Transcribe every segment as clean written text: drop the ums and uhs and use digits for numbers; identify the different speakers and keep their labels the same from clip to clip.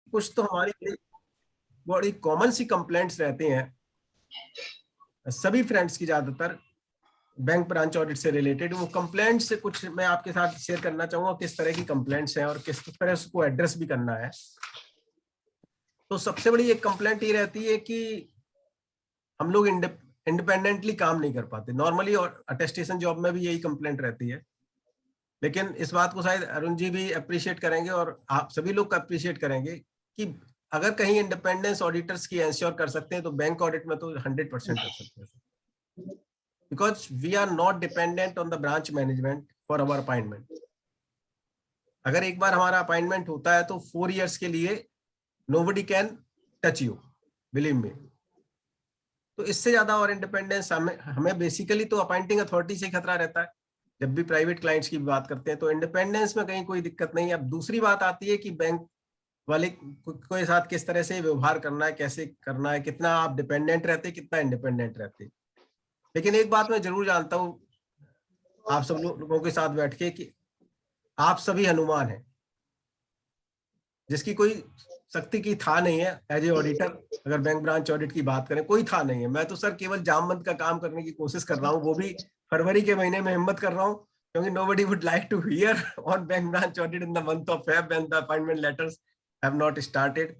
Speaker 1: कुछ तो हमारी बड़ी कॉमन सी कंप्लेंट्स रहती हैं सभी फ्रेंड्स की, ज्यादातर बैंक ब्रांच ऑडिट से रिलेटेड। वो कंप्लेंट से कुछ मैं आपके साथ शेयर करना चाहूंगा किस तरह की कंप्लेंट्स हैं और किस तरह उसको एड्रेस भी करना है। तो सबसे बड़ी एक कंप्लेंट ये रहती है कि हम लोग इंडिपेंडेंटली काम नहीं कर पाते नॉर्मली, और अटेस्टेशन जॉब में भी यही कंप्लेंट रहती है। लेकिन इस बात को शायद अरुण जी भी अप्रिशिएट करेंगे और आप सभी लोग अप्रिशिएट करेंगे कि अगर कहीं इंडिपेंडेंस ऑडिटर्स की एंश्योर कर सकते हैं तो बैंक ऑडिट में तो 100% कर सकते हैं, because we are not dependent on the branch management for our appointment. अगर एक बार हमारा अपॉइंटमेंट होता है तो 4 years के लिए nobody can touch you, believe me. तो इससे ज्यादा और इंडिपेंडेंस हमें बेसिकली तो अपॉइंटिंग अथॉरिटी से खतरा रहता है जब भी प्राइवेट क्लाइंट्स की बात करते हैं, तो इंडिपेंडेंस में कहीं कोई दिक्कत नहीं है। अब दूसरी बात आती है कि बैंक वाले के साथ किस तरह से व्यवहार करना है, कैसे करना है, कितना आप डिपेंडेंट रहते, कितना इंडिपेंडेंट रहते। लेकिन एक बात मैं जरूर जानता हूँ आप सब लोगों के साथ बैठ के कि आप सभी हनुमान हैं जिसकी कोई शक्ति की था नहीं है एज ए ऑडिटर। अगर बैंक ब्रांच ऑडिट की बात करें, कोई था नहीं है। मैं तो सर केवल जामबंद का काम करने की कोशिश कर रहा हूँ, वो भी फरवरी के महीने में हिम्मत कर रहा हूँ, क्योंकि nobody would like to hear on bank branch audit in the month of Feb when the appointment letters have not started।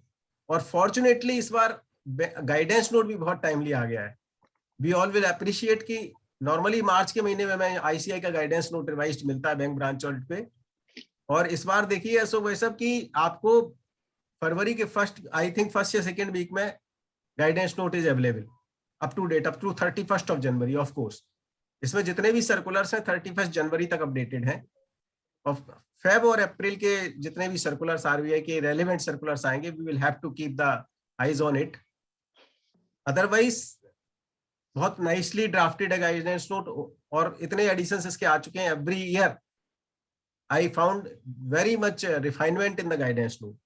Speaker 1: और फॉर्चुनेटली इस बार गाइडेंस नोट भी बहुत टाइमली आ गया है। वी ऑल विल अप्रिशिएट कि नॉर्मली मार्च के महीने में मैं आईसीआई का गाइडेंस नोट रिवाइज्ड मिलता है बैंक ब्रांच ऑडिट पे, और इस बार देखिए ऐसा वैसा कि आपको फरवरी के आई थिंक फर्स्ट या सेकेंड वीक में guidance note is available up to date, up to 31st of January of course. इसमें जितने भी सर्कुलर्स हैं 31st जनवरी तक अपडेटेड हैं, और फेब और अप्रैल के जितने भी सर्कुलर्स आरबीआई के रेलेवेंट सर्कुलर्स आएंगे, we will have to keep the eyes on it. Otherwise बहुत नाइसली ड्राफ्टेड है गाइडेंस नोट, और इतने एडिशंस इसके आ चुके हैं every year. I found very much refinement in the guidance note.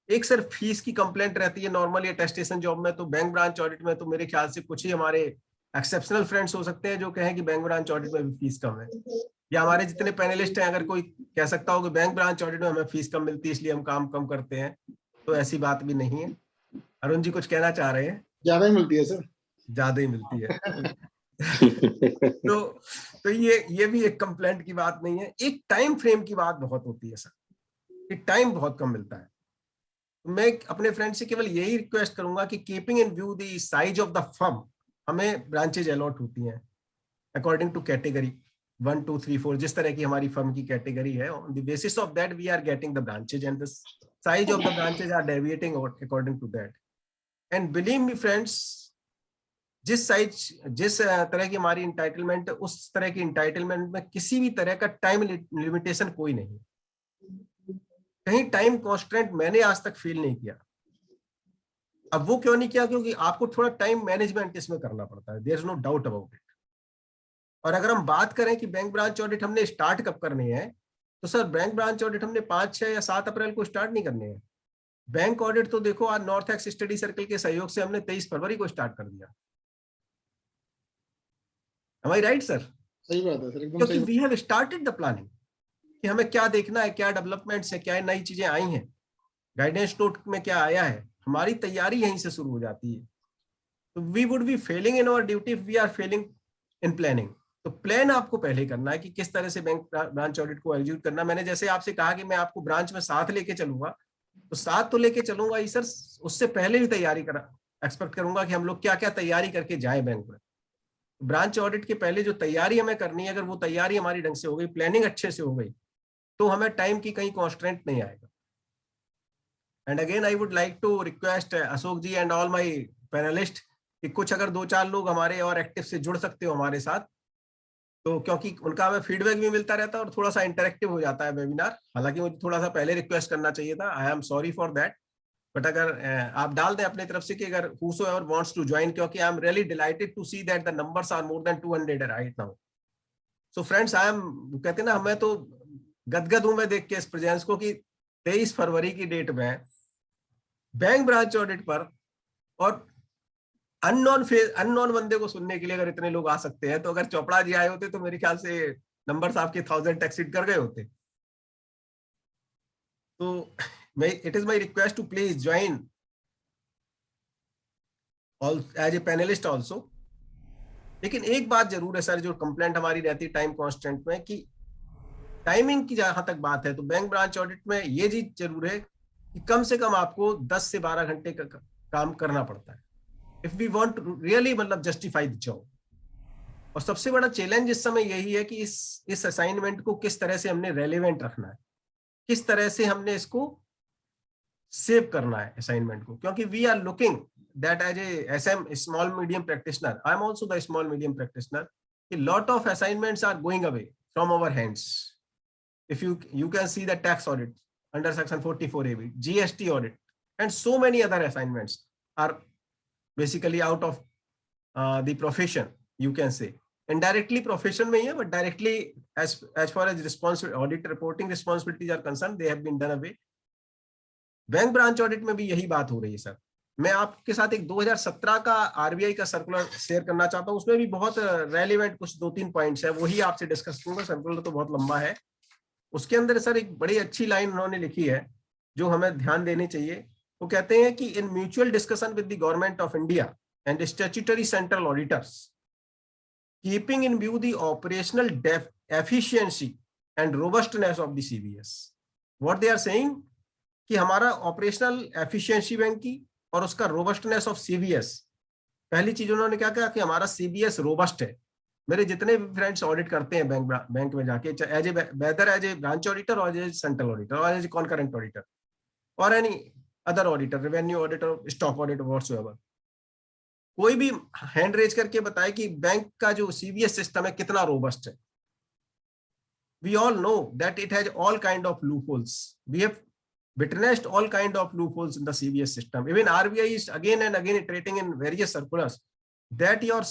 Speaker 1: एक सर फीस की कंप्लेंट रहती है नॉर्मली अटेस्टेशन जॉब में, तो बैंक ब्रांच ऑडिट में तो मेरे ख्याल से कुछ ही हमारे एक्सेप्शनल फ्रेंड्स हो सकते हैं जो कहें कि बैंक ब्रांच ऑडिट में भी फीस कम है, या हमारे जितने पैनलिस्ट हैं अगर कोई कह सकता हो कि बैंक ब्रांच ऑडिट में हमें फीस कम मिलती है इसलिए हम काम कम करते हैं, तो ऐसी बात भी नहीं है। अरुण जी कुछ कहना चाह रहे हैं?
Speaker 2: ज्यादा ही मिलती है सर,
Speaker 1: ज्यादा ही मिलती है। तो ये भी एक कंप्लेंट की बात नहीं है। एक टाइम फ्रेम की बात बहुत होती है सर, कि टाइम बहुत कम मिलता है। मैं अपने फ्रेंड से केवल यही रिक्वेस्ट करूंगा कि keeping in view the size of the firm, हमें ब्रांचेज अलॉट होती हैं अकॉर्डिंग टू कैटेगरी 1 2 3 4, जिस तरह की हमारी फर्म की कैटेगरी है, on the basis of that we are getting the branches and the size of the branches are deviating according to that. And believe me friends, जिस तरह की हमारी इंटाइटलमेंट है, उस तरह की इंटाइटलमेंट में किसी भी तरह का टाइम लिमिटेशन कोई नहीं, कहीं टाइम कॉन्स्टेंट मैंने आज तक फील नहीं किया। अब वो क्यों नहीं किया? क्योंकि आपको थोड़ा टाइम मैनेजमेंट इसमें करना पड़ता है, there is no doubt about it. और अगर हम बात करें कि बैंक ब्रांच ऑडिट हमने स्टार्ट कब करनी है, तो सर बैंक ब्रांच ऑडिट हमने 5, 6 या 7 अप्रैल को स्टार्ट नहीं करनी है। बैंक ऑडिट तो देखो आज नॉर्थ एक्स स्टडी सर्कल के सहयोग से हमने 23 फरवरी को स्टार्ट कर दिया। Am I right sir?
Speaker 2: सही बात है सर, एकदम
Speaker 1: क्योंकि
Speaker 2: सही।
Speaker 1: We have started the planning कि हमें क्या देखना है, क्या डेवलपमेंट्स है, क्या नई चीजें आई हैं, गाइडेंस नोट में क्या आया है, हमारी तैयारी यहीं से शुरू हो जाती है। तो we would be failing in our duty if we are failing in planning. तो प्लान आपको पहले करना है कि किस तरह से बैंक ब्रांच ऑडिट को एग्जीक्यूट करना। मैंने जैसे आपसे कहा कि मैं आपको ब्रांच में साथ लेके चलूंगा, तो साथ तो लेके चलूंगा ही सर, उससे पहले भी तैयारी करा एक्सपेक्ट करूंगा कि हम लोग क्या क्या तैयारी करके जाए बैंक में। ब्रांच ऑडिट के पहले जो तैयारी हमें करनी है, अगर वो तैयारी हमारी ढंग से हो गई, प्लानिंग अच्छे से हो गई, तो हमें टाइम की कहीं कॉन्स्टेंट नहीं आएगा। And again I would like to request Ashok ji and all my panelist कि कुछ अगर 2-4 लोग हमारे और एक्टिव से जुड़ सकते हो हमारे साथ, तो क्योंकि उनका हमें फीडबैक भी मिलता रहता है और थोड़ा सा इंटरेक्टिव हो जाता है वेबिनार। हालांकि मुझे थोड़ा सा पहले रिक्वेस्ट करना चाहिए था, I am sorry for that, but अगर आप डाल दें अपनी तरफ से कि अगर whosoever wants to join, क्योंकि I am really delighted to see that the numbers are more than 200 right now. So friends, I am, कहते हैं ना, मैं तो गदगद हूं मैं देख के इस प्रेजेंस को कि 23 फरवरी की डेट में बैंक ब्रांच ऑडिट पर और अननोन बंदे को सुनने के लिए अगर इतने लोग आ सकते हैं, तो अगर चोपड़ा जी आए होते तो मेरे ख्याल से नंबर्स आपके 1000 एक्सीड कर गए होते। तो it is my request to please join all as a panelist also. लेकिन एक बात जरूर है सर, जो कंप्लेंट हमारी रहती है टाइम कांस्टेंट में, कि टाइमिंग की जहां तक बात है तो बैंक ब्रांच ऑडिट में ये चीज जरूर है कि कम से कम आपको 10 से 12 घंटे का काम करना पड़ता है if we want to really मतलब जस्टिफाई द जॉब। और सबसे बड़ा चैलेंज इस समय यही है कि इस असाइनमेंट को किस तरह से हमने रेलेवेंट रखना है, किस तरह से हमने इसको सेव करना है असाइनमेंट को, क्योंकि we are looking that as a SM small medium practitioner, I am also the small medium practitioner, कि lot of assignments are going away from our hands. If you can see the tax audit under section 44AB, GST audit, and so many other assignments are basically out of the profession, you can say. Indirectly profession में ही है, but directly as far as audit reporting responsibilities are concerned, they have been done away. Bank branch audit में भी यही बात हो रही है sir. मैं आपके साथ एक 2017 का RBI का सर्कुलर शेयर करना चाहता हूँ, उसमें भी बहुत रेलिवेंट कुछ 2-3 पॉइंट्स है, वही आपसे डिस्कस करूंगा. सर्कुलर तो बहुत लंबा है. उसके अंदर सर एक बड़ी अच्छी लाइन उन्होंने लिखी है जो हमें ध्यान देनी चाहिए. वो कहते हैं कि in mutual discussion with the government of India and statutory central auditors, keeping in view the operational efficiency and robustness of the CBS. What they are saying कि हमारा ऑपरेशनल एफिशिएंसी बैंक की और उसका रोबस्टनेस ऑफ CBS, पहली चीज उन्होंने क्या कहा कि हमारा CBS रोबस्ट है. मेरे जितने भी फ्रेंड्स ऑडिट करते हैं बैंक में जाके, as a whether as a branch auditor और एज सेंट्रल ऑडिटर और एज ए कॉन्करेंट ऑडिटर और any other auditor, revenue auditor, stock auditor, whatsoever, कोई भी हैंड रेज करके बताए कि बैंक का जो CBS सिस्टम है कितना रोबस्ट है. We all know that it has all kind of loopholes. We have witnessed all kind of loopholes in the CBS system. Even RBI is again and again iterating in various circulars that your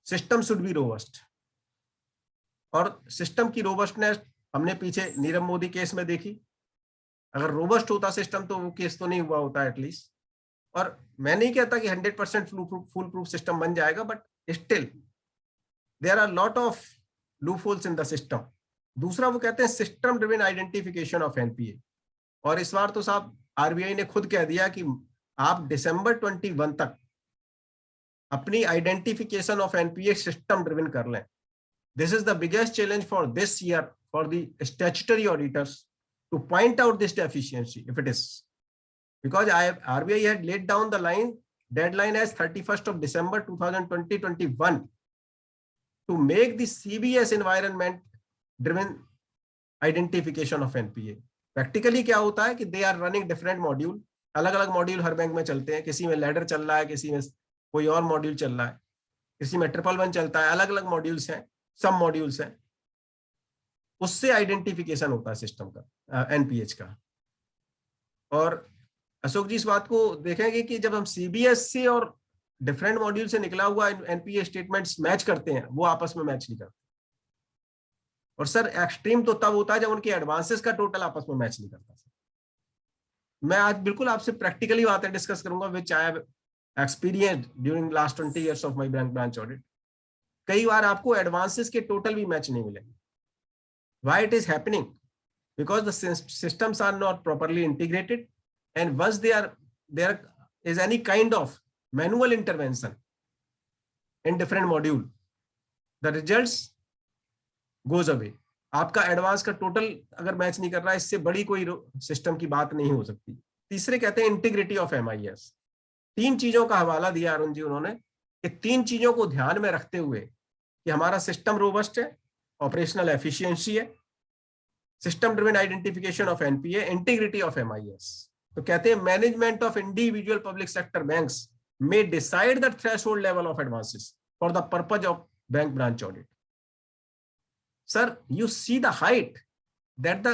Speaker 1: system should be robust. और system की robustness हमने पीछे Nirav Modi case में देखी. अगर robust होता system तो वो केस तो नहीं हुआ होता एटलीस्ट. और मैं नहीं कहता कि 100% फुल प्रूफ सिस्टम बन जाएगा, but still there are lot of loopholes in the system. दूसरा वो कहते हैं system driven identification of NPA. और इस बार तो साहब RBI ने खुद कह दिया कि आप दिसंबर 21 तक अपनी identification of NPA system driven कर लें. This is the biggest challenge for this year for the statutory auditors to point out this deficiency if it is, because RBI had laid down the deadline as 31st of December 2020-21 to make the CBS environment driven identification of NPA. Practically क्या होता है कि they are running different module, अलग अलग module हर bank में चलते हैं. किसी में लैडर चल रहा है, किसी में कोई और मॉड्यूल चल रहा है, किसी में 111 चलता है. अलग अलग मॉड्यूल्स हैं, सब मॉड्यूल्स हैं. उससे आइडेंटिफिकेशन होता है सिस्टम का, NPH का. और अशोक जी इस बात को देखेंगे कि जब हम CBS से और डिफरेंट मॉड्यूल से निकला हुआ NPA स्टेटमेंट्स मैच करते हैं, वो आपस में मैच नहीं करते. और सर एक्सट्रीम तो तब होता है जब उनके एडवांसेस का टोटल आपस में मैच नहीं करता. मैं आज बिल्कुल आपसे प्रैक्टिकली बातें डिस्कस करूंगा which I have experienced during last 20 years of my bank branch audit. कई बार आपको एडवांसेस के टोटल भी मैच नहीं मिलेंगे. Why it is happening? Because the systems are not properly integrated and once there is any kind of manual intervention in different module, the results goes away. आपका advance का total अगर match नहीं कर रहा है, इससे बड़ी कोई सिस्टम की बात नहीं हो सकती. तीसरे कहते हैं इंटीग्रिटी ऑफ MIS. 3 चीजों का हवाला दिया अरुण जी उन्होंने, कि 3 चीजों को ध्यान में रखते हुए कि हमारा सिस्टम रोबस्ट है, ऑपरेशनल एफिशिएंसी है, system driven identification of NPA, integrity of MIS. तो कहते हैं management of individual public sector banks may decide the threshold level of advances for the purpose of bank branch audit. Sir, you see the height that the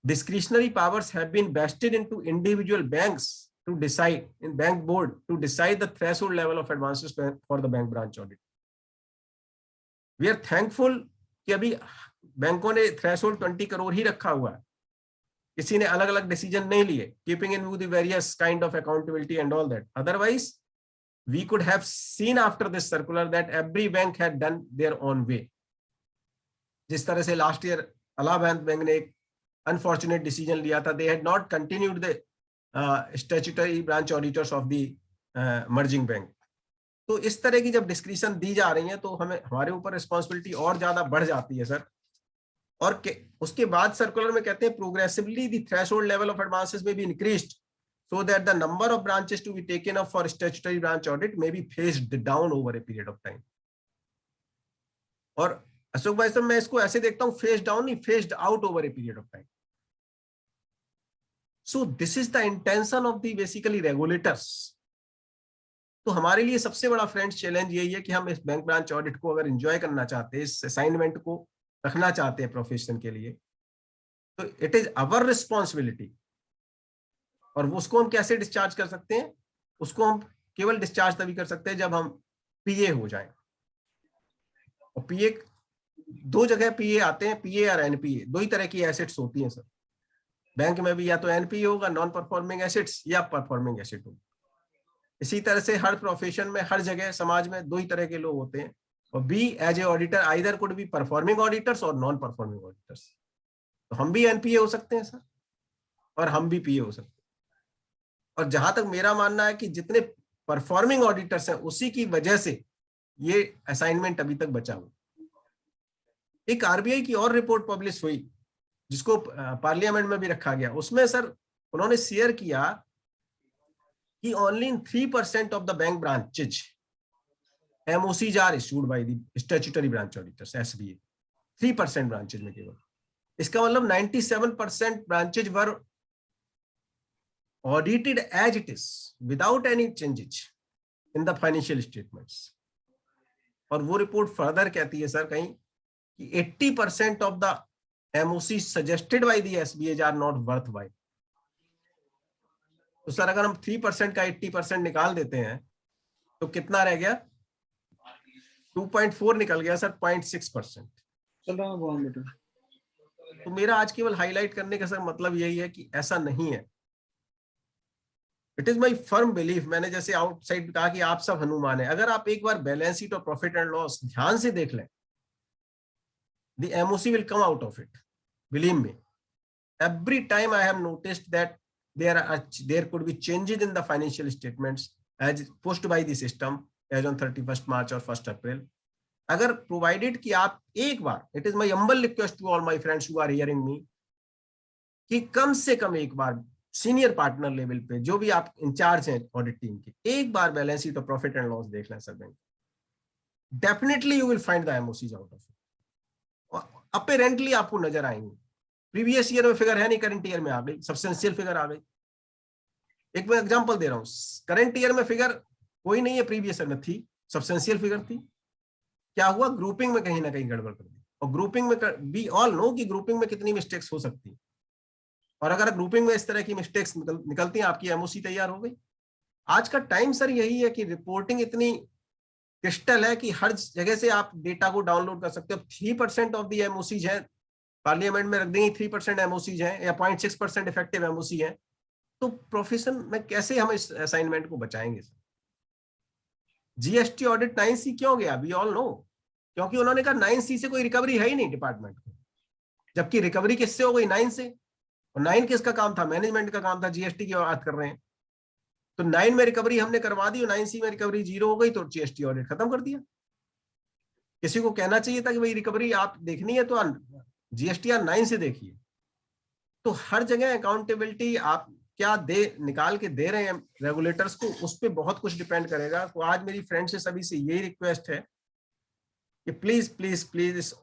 Speaker 1: discretionary powers have been vested into individual banks to decide, in bank board, to decide the threshold level of advances for the bank branch audit. We are thankful कि अभी बैंकों ने threshold 20 crore ही रखा हुआ है. किसी ने अलग अलग डिसीजन नहीं लिए, keeping in view the various kind of accountability and all that. Otherwise, we could have seen after this circular that every bank had done their own way. जिस तरह से लास्ट ईयर अलाहाबाद बैंक ने एक unfortunate decision लिया था, they had not continued the statutory branch auditors of the merging bank. तो इस तरह की जब डिस्क्रिप्शन दी जा रही है तो हमें हमारे ऊपर रिस्पॉन्सिबिलिटी और ज्यादा बढ़ जाती है सर। और उसके बाद सर्कुलर में कहते हैं progressively the threshold level of advances में be increased so that the number of branches to be taken up for statutory branch audit may be phased down over a period of time। और अशोक भाई साहब मैं इसको ऐसे देखता हूं, phased down नहीं, phased out over a period of time। So this is the intention of the basically regulators। तो हमारे लिए सबसे बड़ा फ्रेंड्स चैलेंज यही है कि हम इस बैंक ब्रांच ऑडिट को अगर एंजॉय करना चाहते हैं, इस असाइनमेंट को रखना चाहते हैं प्रोफेशन के लिए, तो इट इज अवर रिस्पॉन्सिबिलिटी। और उसको हम कैसे डिस्चार्ज कर सकते हैं? उसको हम केवल डिस्चार्ज तभी कर सकते हैं जब हम पीए हो जाएं। और पीए दो जगह पीए आते हैं, पीए और एनपीए, दो ही तरह की एसेट्स होती हैं सर। बैंक में भी या तो एनपीए होगा, नॉन परफॉर्मिंग एसेट्स, या परफॉर्मिंग एसेट होगा। इसी तरह से हर प्रोफेशन में, हर जगह समाज में दो ही तरह के लोग होते हैं। और be as a auditor either could be performing auditors और नॉन परफॉर्मिंग ऑडिटर्स। तो हम भी एनपीए हो सकते हैं सर, और हम भी पीए हो सकते हैं। और जहां तक मेरा मानना है कि जितने परफॉर्मिंग ऑडिटर्स हैं उसी की वजह से ये असाइनमेंट अभी तक बचा हुआ। एक आरबीआई की और रिपोर्ट पब्लिश हुई जिसको पार्लियामेंट में भी रखा गया, उसमें सर उन्होंने शेयर किया कि only in 3% of the bank branches MOCs are issued by the statutory branch auditors, SBA. 3% branches में केवल। इसका मतलब 97% branches were audited as it is without any changes in the financial statements। और वो report further कहती है sir कहीं कि 80% of the MOC suggested by the SBAs are not worthwhile। तो सर अगर हम 3% का 80% निकाल देते हैं तो कितना रह गया? 2.4 निकल गया सर, 0.6%।
Speaker 2: चल रहा है बेटा।
Speaker 1: तो मेरा आज केवल हाईलाइट करने का सर मतलब यही है कि ऐसा नहीं है। It is my firm belief, मैंने जैसे आउटसाइड कहा कि आप सब हनुमान है। अगर आप एक बार बैलेंस शीट और प्रॉफिट एंड लॉस ध्यान से देख लें, the MOC will come out of it, believe me. Every time I have noticed that there could be changes in the financial statements as pushed by the system as on 31 March और 1 April. अगर provided कि आप एक बार, it is my humble request to all my friends who are hearing me, कि कम से कम एक बार senior partner level पे जो भी आप इंचार्ज हैं ऑडिट टीम के, एक बार बैलेंस शीट और प्रॉफिट एंड लॉस देख लें sir bank, definitely you will find the MOCs out of it. Apparently आपको नजर आएंगे। प्रीवियस ईयर में फिगर है नहीं, करंट ईयर में आ गई, सब्सटेंशियल फिगर आ गई। एक मैं एग्जांपल दे रहा हूं, करंट ईयर में फिगर कोई नहीं है, प्रीवियस ईयर में थी, सब्सटेंशियल फिगर थी। क्या हुआ? ग्रुपिंग में कहीं ना कहीं गड़बड़ कर दी। और ग्रुपिंग में वी ऑल नो कि ग्रुपिंग में कितनी मिस्टेक्स हो सकती है। और अगर ग्रुपिंग में इस तरह की मिस्टेक्स निकलती हैं, आपकी एमओसी तैयार हो गई। आज का टाइम सर यही है कि रिपोर्टिंग इतनी क्रिस्टल है कि हर जगह से आप डेटा को डाउनलोड कर सकते हो। 3% ऑफ द एमओसीज है, पार्लियामेंट में रख देंगे 3% एमओसीज है या 0.6% इफेक्टिव एमओसी है। तो प्रोफेशन में कैसे हम इस असाइनमेंट को बचाएंगे सर? जीएसटी ऑडिट 9C क्यों गया? वी ऑल नो, क्योंकि उन्होंने कहा 9C से कोई रिकवरी है ही नहीं डिपार्टमेंट को, जबकि रिकवरी किससे हो गई? 9 से। और 9 किसका काम था? मैनेजमेंट का काम था। जीएसटी की बात कर रहे हैं तो 9 में रिकवरी हमने करवा दी और 9C में रिकवरी 0 हो गई तो जीएसटी ऑडिट खत्म कर दिया। किसी को कहना चाहिए था कि भाई रिकवरी आप देखनी है तो जीएसटी 9 से देखिए। तो हर जगह अकाउंटेबिलिटी आप क्या निकाल के दे रहे हैं रेगुलेटर्स को, उस पर बहुत कुछ डिपेंड करेगा। तो आज मेरी फ्रेंड से सभी से यही रिक्वेस्ट है कि प्लीज प्लीज प्लीज इस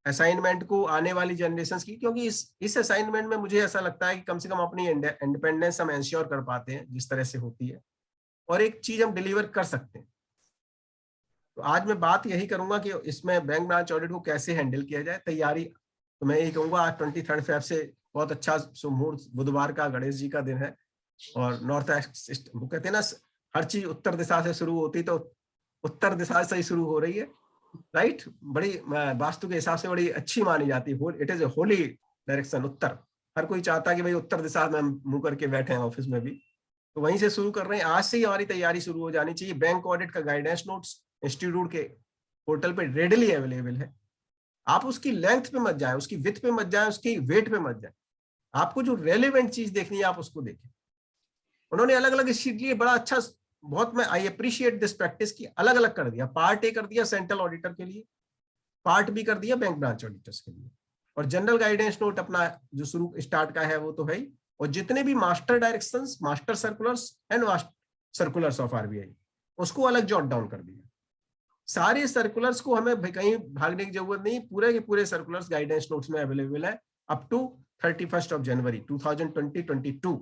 Speaker 1: असाइनमेंट को आने वाली जनरेशंस की, क्योंकि इस असाइनमेंट में मुझे ऐसा लगता है कि कम से कम अपनी इंडिपेंडेंस हम एंश्योर कर पाते हैं जिस तरह से होती है, और एक चीज हम डिलीवर कर सकते हैं। तो आज मैं बात यही करूंगा कि इसमें बैंक ब्रांच ऑडिट को कैसे हैंडल किया जाए। तैयारी तो मैं यही कहूंगा, आज 23 फेब से बहुत अच्छा मुहूर्त, बुधवार का, गणेश जी का दिन है। और नॉर्थ ईस्ट वो कहते हैं ना, हर चीज उत्तर दिशा से शुरू होती, तो उत्तर दिशा से ही शुरू हो रही है, राइट। बड़ी वास्तु के हिसाब से बड़ी अच्छी मानी जाती है। It is a holy direction, उत्तर। हर कोई चाहता है कि भाई उत्तर दिशा में मुंह करके बैठे हैं ऑफिस में भी, तो वहीं से शुरू कर रहे हैं। आज से ही हमारी तैयारी शुरू हो जानी चाहिए। बैंक ऑडिट का गाइडेंस नोट्स इंस्टीट्यूट के पोर्टल पे रेडली अवेलेबल है। आप उसकी लेंथ पे मत जाए, उसकी विड्थ पे मत जाए, उसकी वेट पे मत जाए। आपको जो रेलेवेंट चीज देखनी है आप उसको देखें। उन्होंने अलग अलग शीट लिए, बड़ा अच्छा, बहुत मैं आई अप्रिशिएट दिस प्रैक्टिस की, अलग अलग कर दिया। पार्ट ए कर दिया सेंट्रल ऑडिटर के लिए, पार्ट बी कर दिया बैंक ब्रांच ऑडिटर्स के लिए, और जनरल गाइडेंस नोट अपना जो शुरू स्टार्ट का है वो तो है ही, और जितने भी master directions, master circulars and circulars of RBI उसको अलग जॉट डाउन कर दिया। सारे सर्कुलर्स को हमें कहीं भागने की जरूरत नहीं, पूरे के पूरे सर्कुलर्स गाइडेंस नोट्स में अवेलेबल है अप टू 31 जनवरी 2022।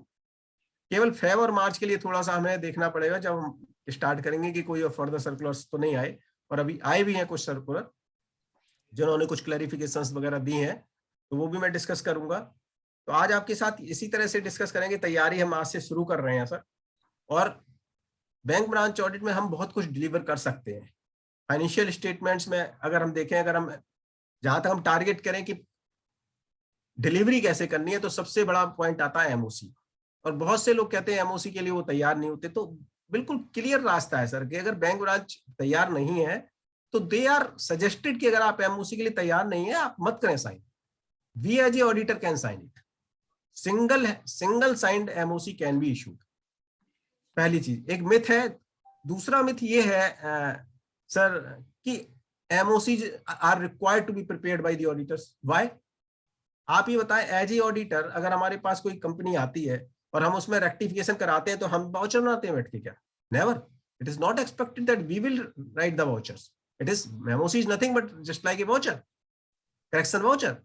Speaker 1: केवल फेब और मार्च के लिए थोड़ा सा हमें देखना पड़ेगा जब हम स्टार्ट करेंगे कि कोई फर्दर सर्कुलर्स तो नहीं आए, और अभी आए भी हैं कुछ सर्कुलर जिन्होंने कुछ क्लैरिफिकेशंस वगैरह दी हैं, तो वो भी मैं डिस्कस करूंगा। तो आज आपके साथ इसी तरह से डिस्कस करेंगे। तैयारी हम आज से शुरू कर रहे हैं सर, और बैंक ब्रांच ऑडिट में हम बहुत कुछ डिलीवर कर सकते हैं। फाइनेंशियल स्टेटमेंट्स में अगर हम देखें, अगर हम जहां तक हम टारगेट करें कि डिलीवरी कैसे करनी है, तो सबसे बड़ा पॉइंट आता है एमओसी। और बहुत से लोग कहते हैं एमओसी के लिए वो तैयार नहीं होते, तो बिल्कुल क्लियर रास्ता है सर कि अगर बैंक ब्रांच तैयार नहीं है तो दे आर सजेस्टेड कि अगर आप एमओसी के लिए तैयार नहीं है आप मत करें sign. We as a auditor can sign it, single signed MOC can be issued. पहली चीज, एक मिथ है। दूसरा मिथ ये है सर कि MOC are required to be prepared by the auditors. Why? आप ये बताएं, एज ए ऑडिटर अगर हमारे पास कोई कंपनी आती है और हम उसमें रेक्टिफिकेशन कराते हैं तो हम वाउचर बनाते हैं बैठ के क्या? Never. It is not expected that we will write the vouchers. It is, MOC is nothing but just like a voucher, correction voucher.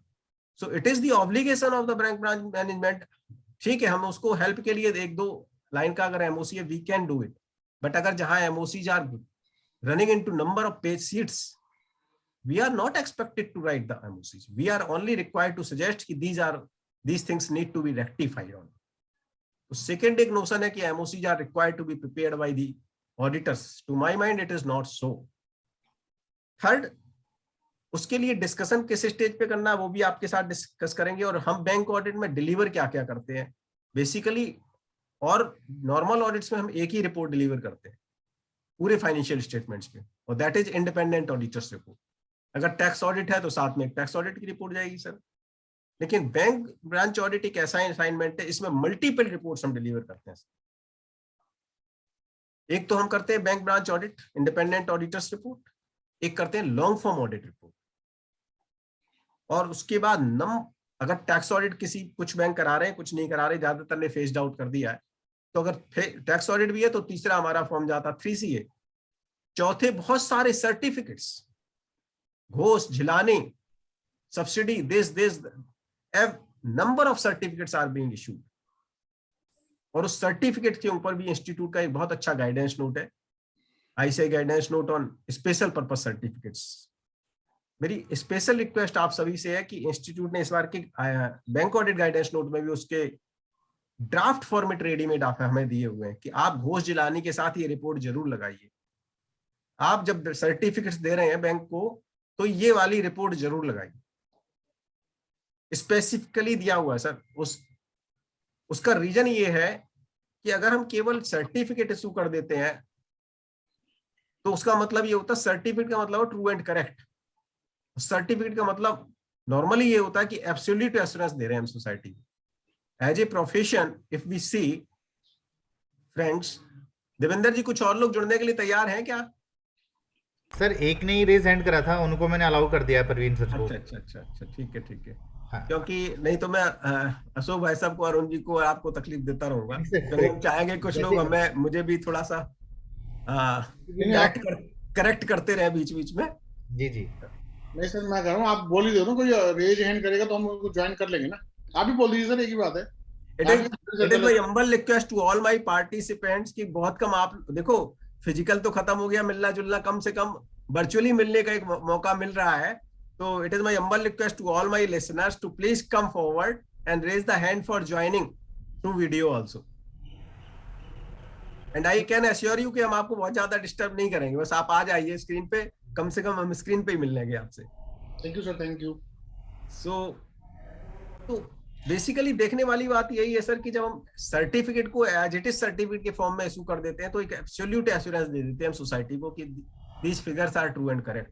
Speaker 1: So it is the obligation of the bank branch management. ठीक है, हम उसको help के लिए एक दो line का अगर एमओसी है we can do it, but अगर जहां MOCs are running into number of page sheets, we are not expected to write the MOCs. We are only required to suggest कि these things need to be rectified on. तो second एक notion है कि MOCs are required to be prepared by the auditors. To my mind, it is not so. Third, उसके लिए discussion किस stage पे करना है वो भी आपके साथ डिस्कस करेंगे, और हम बैंक ऑडिट में डिलीवर क्या क्या करते हैं बेसिकली। और नॉर्मल ऑडिट्स में हम एक ही रिपोर्ट डिलीवर करते हैं पूरे फाइनेंशियल स्टेटमेंट्स पे, और that is independent auditors report. अगर टैक्स ऑडिट है तो साथ में एक टैक्स ऑडिट की रिपोर्ट जाएगी सर। लेकिन बैंक ब्रांच ऑडिट एक ऐसा असाइनमेंट है, इसमें मल्टीपल रिपोर्ट्स हम डिलीवर करते हैं। एक तो हम करते हैं bank branch audit independent auditors report, एक करते हैं लॉन्ग फॉर्म ऑडिट रिपोर्ट, और उसके बाद अगर टैक्स ऑडिट किसी कुछ बैंक करा रहे हैं, कुछ नहीं करा रहे, ज्यादातर ने फेस्ड आउट कर दिया है, तो अगर टैक्स ऑडिट भी है तो तीसरा हमारा फॉर्म जाता 3CA। चौथे बहुत सारे सर्टिफिकेट्स, घोष, झिलानी, subsidy, this number of certificates are being issued, और उस सर्टिफिकेट के ऊपर भी इंस्टीट्यूट का एक बहुत अच्छा गाइडेंस नोट है, ICI guidance note on special purpose certificates. मेरी स्पेशल रिक्वेस्ट आप सभी से है कि इंस्टीट्यूट ने इस बार की बैंक ऑडिट गाइडेंस नोट में भी उसके ड्राफ्ट फॉर्मेट रेडीमेड आप हमें दिए हुए हैं कि आप घोष जिलानी के साथ ये रिपोर्ट जरूर लगाइए। आप जब सर्टिफिकेट्स दे रहे हैं बैंक को तो ये वाली रिपोर्ट जरूर लगाइए, स्पेसिफिकली दिया हुआ है सर। उसका रीजन ये है कि अगर हम केवल सर्टिफिकेट इशू कर देते हैं तो उसका मतलब ये होता है, सर्टिफिकेट का मतलब ट्रू एंड करेक्ट। सर्टिफिकेट का मतलब नॉर्मली ये होता है कि एब्सोल्यूट एश्योरेंस दे रहे हैं हम society. As a profession if we see friends, Devendra ji कुछ और लोग जुड़ने के लिए तैयार हैं क्या?
Speaker 3: सर एक ने ही रेज हैंड करा था, उनको मैंने अलाउ कर दिया परवीन सर को।
Speaker 1: अच्छा, ठीक है।
Speaker 3: हाँ।
Speaker 1: क्योंकि नहीं तो मैं अशोक भाई साहब को, अरुण जी को, आपको तकलीफ देता रहूंगा। तो हम चाहेंगे कुछ लोग हमें, मुझे भी थोड़ा सा करेक्ट करते रहे बीच बीच में।
Speaker 3: जी
Speaker 2: नहीं सर, मैं कह रहा हूँ आप बोल ही दो ना, कोई रेज हैंड करेगा तो हम उसको ज्वाइन कर लेंगे ना। आप भी बोल दीजिए सर, एक ही बात है।
Speaker 1: It is my humble request to all my participants कि बहुत कम आप देखो, फिजिकल तो खत्म हो गया, मिलना जुलना, कम से कम वर्चुअली मिलने का एक मौका मिल रहा है। तो it is my humble request to all my listeners to please come forward and raise the hand for joining through video also. And I can assure you कि हम आपको बहुत ज्यादा डिस्टर्ब नहीं करेंगे, बस आप आ जाइए स्क्रीन पे, कम से कम हम स्क्रीन पे ही मिल लेंगे आपसे।
Speaker 2: Thank you sir, thank you.
Speaker 1: तो बेसिकली देखने वाली बात यही है सर कि जब हम सर्टिफिकेट को एज इट इज सर्टिफिकेट के फॉर्म में इशू कर देते हैं तो एक एब्सोल्यूट एश्योरेंस दे देते हैं हम सोसाइटी को कि these figures are true and correct.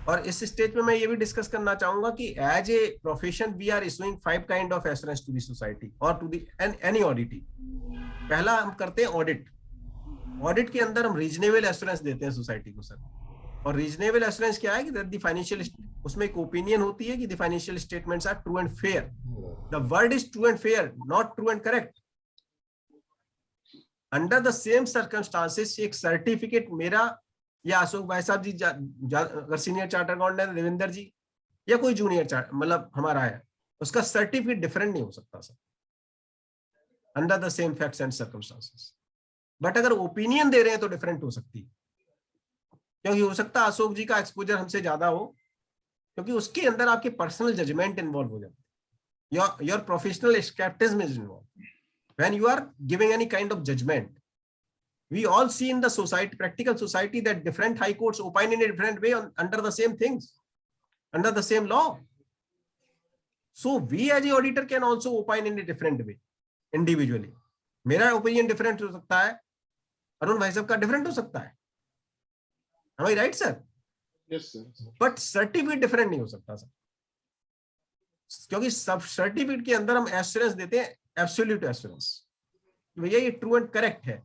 Speaker 1: और इस स्टेज पे मैं ये भी डिस्कस करना चाहूंगा कि as a profession we are issuing 5 kind of assurance to the society और टू द एनी ऑडिटी। पहला हम करते हैं ऑडिट। ऑडिट के अंदर हम रीजनेबल एश्योरेंस देते हैं सोसाइटी को सर। और रीजनेबल एश्योरेंस क्या है कि द फाइनेंशियल, उसमें एक ओपिनियन होती है कि the financial statements are true and fair. The word is true and fair, not true and correct. Under the same circumstances एक सर्टिफिकेट मेरा या अशोक भाई साहब जी, अगर senior charter accountant Devendra ji या कोई जूनियर मतलब हमारा है, उसका सर्टिफिकेट डिफरेंट नहीं हो सकता sir under the same facts and circumstances. But अगर ओपिनियन दे रहे हैं तो डिफरेंट हो सकती है, क्योंकि हो सकता है अशोक जी का एक्सपोजर हमसे ज्यादा हो, क्योंकि उसके अंदर आपके पर्सनल जजमेंट इन्वॉल्व हो जाते हैं, your professional scepticism is involve when you are giving any kind of judgement. We all see in the society, practical society, that different high courts opine in a different way under the same things, under the same law. So we as a auditor can also opine in a different way, individually. मेरा opinion different हो सकता है, अरुण भाई साहब का different हो सकता है। Am I right, sir?
Speaker 2: Yes, sir.
Speaker 1: But certificate different नहीं हो सकता सर, क्योंकि सब सर्टिफिकेट के अंदर हम एश्योरेंस देते हैं, एब्सोल्यूट एश्योरेंस, भैया ये ट्रू एंड करेक्ट है।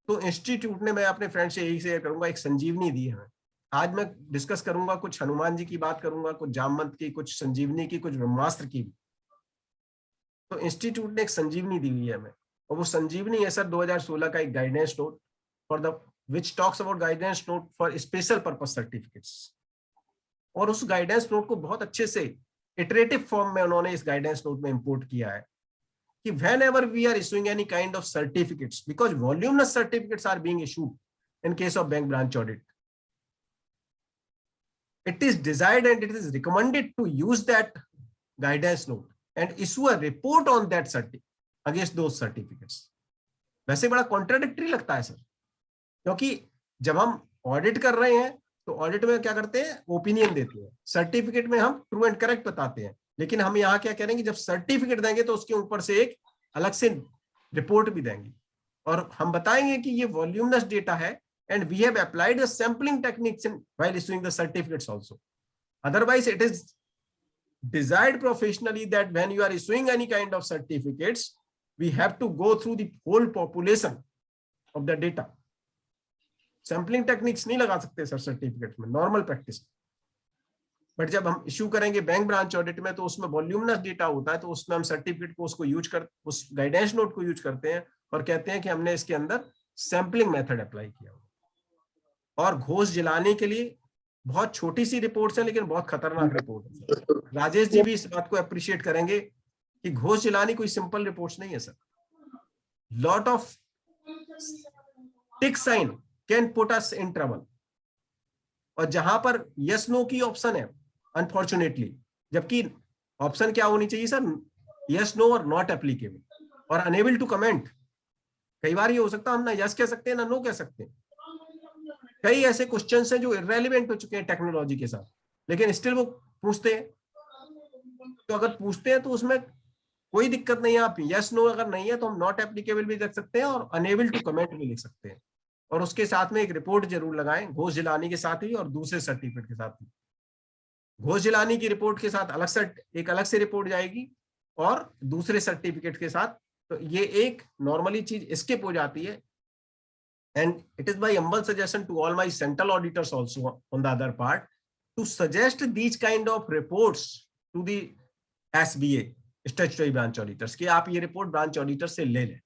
Speaker 1: तो इंस्टीट्यूट ने, मैं अपने फ्रेंड से यही शेयर करूंगा, एक संजीवनी दी है। आज मैं डिस्कस करूंगा, कुछ हनुमान जी की बात करूंगा, कुछ जामवंत की, कुछ संजीवनी की, कुछ ब्रह्मास्त्र की। तो इंस्टीट्यूट ने एक संजीवनी दी हुई है हमें, और वो संजीवनी है सर 2016 का एक guidance note for the which talks about guidance note for special purpose certificates. और उस गाइडेंस नोट को बहुत अच्छे से इटरेटिव फॉर्म में उन्होंने इस गाइडेंस नोट में इंपोर्ट किया है कि whenever we are issuing any kind of certificates, because voluminous certificates are being issued in case of bank branch audit, it is desired and it is recommended to use that guidance note and issue a report on that against those certificates. वैसे बड़ा contradictory लगता है sir, क्योंकि जब हम audit कर रहे हैं तो ऑडिट में क्या करते हैं, ओपिनियन देते हैं, सर्टिफिकेट में हम ट्रू एंड करेक्ट बताते हैं। लेकिन हम यहाँ क्या करेंगे, जब सर्टिफिकेट देंगे तो उसके ऊपर से एक अलग से रिपोर्ट भी देंगे, और हम बताएंगे कि ये वॉल्यूमिनस डेटा है and we have applied the sampling techniques in while issuing the certificates also. Otherwise it is desired professionally that when you are issuing any kind of certificates, we have to go through the whole population of the data. Sampling techniques नहीं लगा सकते sir certificate में, normal practice. But जब हम issue करेंगे bank branch audit में तो उसमें वॉल्यूमिनस डेटा होता है, तो उसमें हम सर्टिफिकेट को उसको यूज कर, उस गाइडेंस नोट को यूज करते हैं और कहते हैं कि हमने इसके अंदर सैम्पलिंग मेथड अप्लाई किया। और घोष जिलाने के लिए बहुत छोटी सी रिपोर्ट्स हैं लेकिन बहुत खतरनाक रिपोर्ट है। राजेश जी भी इस बात को अप्रिशिएट करेंगे कि घोष जिलानी कोई सिंपल रिपोर्ट्स नहीं है sir. Lot of tick sign can put us in trouble. और जहां पर यस नो की ऑप्शन है अनफॉर्चुनेटली, जबकि ऑप्शन क्या होनी चाहिए सर, यस नो और नॉट एप्लीकेबल और अनेबल टू कमेंट। कई बार ये हो सकता है हम ना यस कह सकते हैं ना नो कह सकते हैं। कई ऐसे क्वेश्चंस हैं जो इररेलेवेंट हो चुके हैं टेक्नोलॉजी के साथ, लेकिन स्टिल वो पूछते हैं। तो अगर पूछते हैं तो उसमें कोई दिक्कत नहीं है, आप यस नो अगर नहीं है तो हम नॉट एप्लीकेबल भी लिख सकते हैं और अनेबल टू कमेंट भी लिख सकते हैं। और उसके साथ में एक रिपोर्ट जरूर लगाएं, घोष जिलानी के साथ ही और दूसरे सर्टिफिकेट के साथ ही। घोष जिलानी की रिपोर्ट के साथ एक अलग से रिपोर्ट जाएगी और दूसरे सर्टिफिकेट के साथ। तो ये एक नॉर्मली चीज स्किप हो जाती है। And it is my humble suggestion to all my central auditors also on the other part to suggest these kind of reports to the SBA, statutory branch auditors, कि आप ये रिपोर्ट ब्रांच ऑडिटर से ले लें,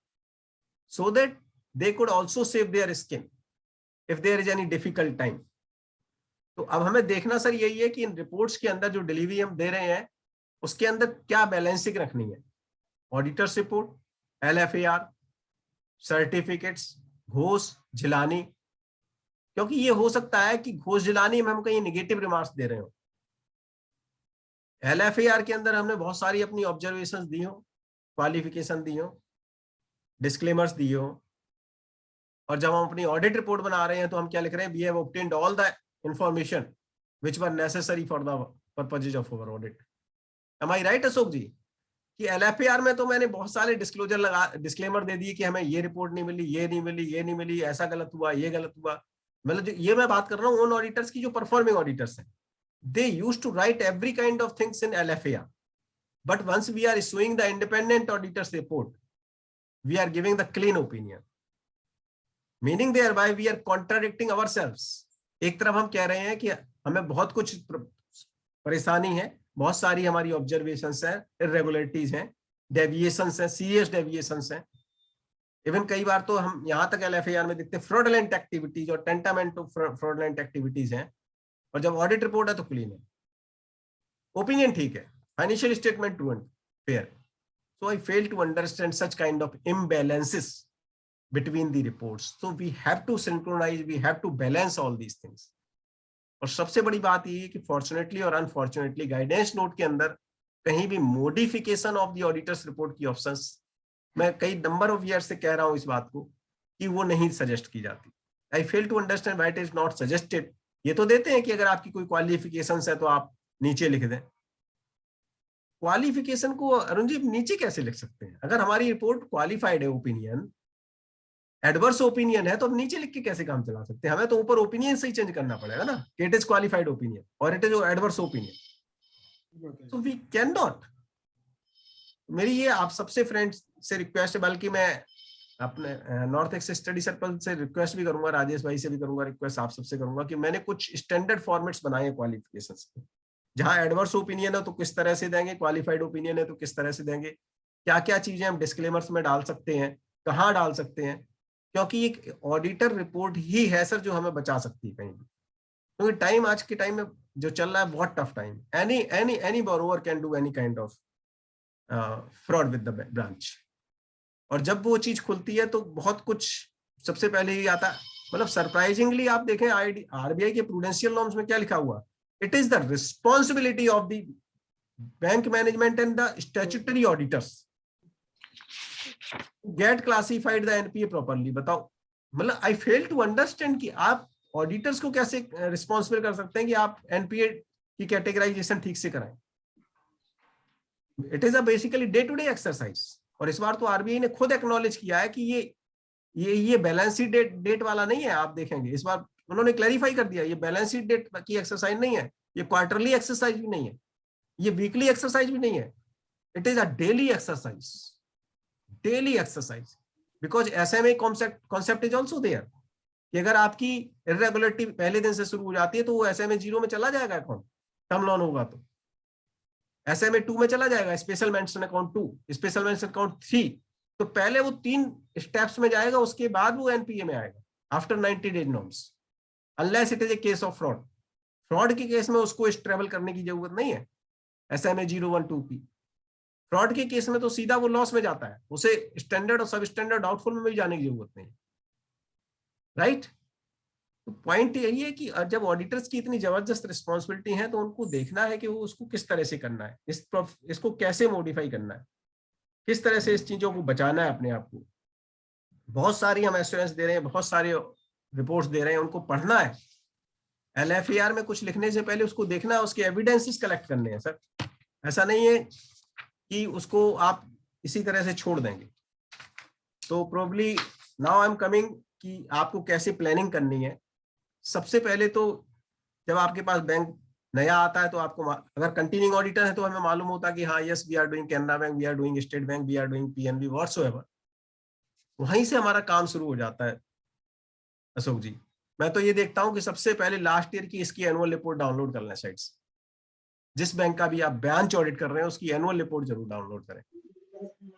Speaker 1: so that they could also save their skin if there is any difficult time. तो अब हमें देखना सर यही है कि इन रिपोर्ट्स के अंदर जो डिलीवरी हम दे रहे हैं उसके अंदर क्या बैलेंसिंग रखनी है। Auditors report, LFAR, certificates, Ghosh Jilani. क्योंकि ये हो सकता है कि घोष जिलानी में हम कहीं निगेटिव रिमार्क्स दे रहे हो, LFAR के अंदर हमने बहुत सारी अपनी ऑब्जर्वेशंस दी हो, क्वालिफिकेशन दी हो, डिस्क्लेमर्स दी हो, और जब हम अपनी ऑडिट रिपोर्ट बना रहे हैं तो हम क्या लिख रहे हैं, we have obtained all the information which were necessary for the purposes of our audit. Am I right Ashok ji? कि LFAR में तो मैंने बहुत सारे डिस्क्लेमर दे दिए कि हमें ये रिपोर्ट नहीं मिली, ये नहीं मिली, ये नहीं मिली, ऐसा गलत हुआ, ये गलत हुआ। मतलब ये मैं बात कर रहा हूँ उन ऑडिटर्स की जो परफॉर्मिंग ऑडिटर्स हैं. They used to write every kind of things in LFAR, but once we are issuing the independent auditors report, we are giving the clean opinion, meaning thereby we are contradicting ourselves. एक तरफ हम कह रहे हैं कि हमें बहुत कुछ परेशानी है, बहुत सारी हमारी ऑब्जर्वेशंस हैं, इरेगुलरिटीज हैं, डेविएशंस हैं, सीरियस डेविएशंस हैं. इवन कई बार तो हम यहां तक LFAR में देखते हैं फ्रॉडलेंट एक्टिविटीज और टेंटामेंट ऑफ फ्रॉडलेंट एक्टिविटीज हैं, और जब ऑडिट रिपोर्ट है तो क्लीन है, ओपिनियन ठीक है, financial statement true and fair. So I fail to understand such kind of imbalances between the reports. So we have to synchronize, we have to balance all these things. और सबसे बड़ी बात ये है कि फॉर्चुनेटली और अनफॉर्चुनेटली गाइडेंस नोट के अंदर कहीं भी modification of the auditors report की ऑप्शंस, मैं कई नंबर ऑफ ईयर से कह रहा हूं इस बात को कि वो नहीं सजेस्ट की जाती. I fail to understand why it is not suggested. ये तो देते हैं कि अगर आपकी कोई क्वालिफिकेशंस है तो आप नीचे लिख दें. क्वालिफिकेशन को अरुण जी नीचे कैसे लिख सकते हैं? अगर हमारी रिपोर्ट क्वालिफाइड है, ओपिनियन एडवर्स ओपिनियन है, तो अब नीचे लिख के कैसे काम चला सकते हैं? हमें तो ऊपर ओपिनियन से ही चेंज करना पड़ेगा ना, इट इज क्वालिफाइड ओपिनियन और it is adverse opinion. So we can not. मेरी ये आप सबसे फ्रेंड्स से रिक्वेस्ट है, बल्कि मैं अपने नॉर्थ एक्स स्टडी सर्कल से रिक्वेस्ट भी करूंगा, राजेश भाई से भी करूंगा, रिक्वेस्ट आप सबसे करूंगा कि मैंने कुछ स्टैंडर्ड फॉर्मेट्स बनाए हैं क्वालिफिकेशंस के. जहां एडवर्स ओपिनियन है तो किस तरह से देंगे, क्वालिफाइड ओपिनियन है तो किस तरह से देंगे, क्या क्या चीजें हम डिस्क्लेमर्स में डाल सकते हैं, कहाँ डाल सकते हैं, क्योंकि एक ऑडिटर रिपोर्ट ही है सर जो हमें बचा सकती है कहीं भी. क्योंकि टाइम आज के टाइम में जो चल रहा है बहुत tough time. Any borrower can do any kind of fraud with the branch. और जब वो चीज खुलती है तो बहुत कुछ सबसे पहले ही आता है. मतलब सरप्राइजिंगली आप देखें आरबीआई के प्रूडेंशियल नॉर्म्स में क्या लिखा हुआ, it is the responsibility of the bank management and the statutory auditors get classified the NPA properly. बताओ, मतलब आई फेल टू अंडरस्टैंड कि आप ऑडिटर्स को कैसे रिस्पॉन्सिबल कर सकते हैं कि आप एनपीए की कैटेगराइजेशन ठीक से कराएं. It is a basically day to day exercise. और इस बार तो आरबीआई ने खुद एक्नॉलेज किया है कि ये बैलेंस शीट डेट वाला नहीं है. आप देखेंगे इस बार उन्होंने क्लैरिफाई कर दिया, ये बैलेंस शीट डेट की एक्सरसाइज नहीं है, ये क्वार्टरली एक्सरसाइज भी नहीं है, ये वीकली एक्सरसाइज भी नहीं है. It is a daily exercise. Daily exercise, because SMA concept is also there. कि अगर आपकी irregularity पहले दिन से शुरू हो जाती है तो वो SMA 0 में चला जाएगा अकाउंट, टर्म लोन होगा तो SMA 2 में चला जाएगा, special mention account 2, special mention account 3. तो पहले वो 3 स्टेप्स में जाएगा, उसके बाद वो एनपीए में आएगा after 90 days norms, unless it is A case of fraud. Fraud के केस में उसको इस ट्रेवल करने की जरूरत नहीं है SMA 0, 1, 2 की. फ्रॉड के केस में तो सीधा वो लॉस में जाता है, उसे स्टैंडर्ड और सब स्टैंडर्ड डाउटफुल में भी जाने की जरूरत नहीं. राइट. तो पॉइंट यही है कि जब ऑडिटर्स की इतनी जबरदस्त रिस्पॉन्सिबिलिटी है तो उनको देखना है कि वो उसको किस तरह से करना है, इसको कैसे मॉडिफाई करना है, किस तरह से इस चीजों को बचाना है अपने आप को. बहुत सारी हम एश्योरेंस दे रहे हैं, बहुत सारे रिपोर्ट्स दे रहे हैं, उनको पढ़ना है. LFAR में कुछ लिखने से पहले उसको देखना है, उसके एविडेंसेस कलेक्ट करने हैं सर. ऐसा नहीं है कि उसको आप इसी तरह से छोड़ देंगे. तो probably now I am coming कि आपको कैसे प्लानिंग करनी है. सबसे पहले तो जब आपके पास बैंक नया आता है तो आपको अगर कंटिन्यूइंग ऑडिटर है तो हमें मालूम होता है कि हाँ yes we are doing Canara Bank, we are doing State Bank, we are doing PNB whatsoever. वहीं से हमारा काम शुरू हो जाता है. अशोक जी, मैं तो ये देखता हूँ कि सबसे पहले लास्ट ईयर की इसकी एनुअल रिपोर्ट डाउनलोड कर लें साइट से. जिस बैंक का भी आप ब्रांच ऑडिट कर रहे हैं उसकी एनुअल रिपोर्ट जरूर डाउनलोड करें.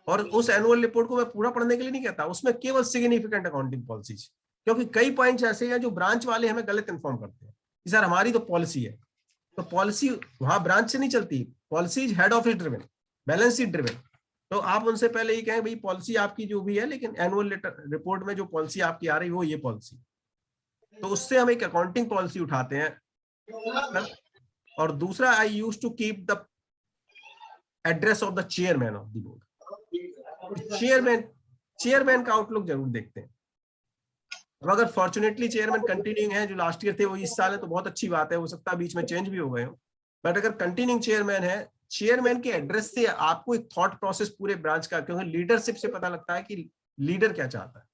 Speaker 1: और उस एनुअल रिपोर्ट को मैं पूरा पढ़ने के लिए नहीं कहता, उसमें केवल सिग्निफिकेंट अकाउंटिंग पॉलिसीज, क्योंकि कई पॉइंट्स ऐसे हैं जो ब्रांच वाले हमें गलत इन्फॉर्म करते हैं कि सर हमारी तो पॉलिसी है. तो पॉलिसी वहां ब्रांच से नहीं चलती, policy is head office driven, balance sheet driven. तो आप उनसे पहले ये कहें भाई पॉलिसी आपकी जो भी है, लेकिन एनुअल रिपोर्ट में जो पॉलिसी आपकी आ रही है वो ये पॉलिसी. तो उससे हम एक अकाउंटिंग पॉलिसी उठाते हैं. और दूसरा, I used to keep the address of the chairman of the board. Chairman का आउटलुक जरूर देखते हैं. अब अगर फॉर्चुनेटली चेयरमैन कंटिन्यूइंग है, जो लास्ट ईयर थे वो इस साल है तो बहुत अच्छी बात है, हो सकता है बीच में चेंज भी हो गए हो. बट अगर कंटिन्यूइंग चेयरमैन है, चेयरमैन के एड्रेस से आपको एक थॉट प्रोसेस पूरे ब्रांच का, क्योंकि लीडरशिप से पता लगता है कि लीडर क्या चाहता है.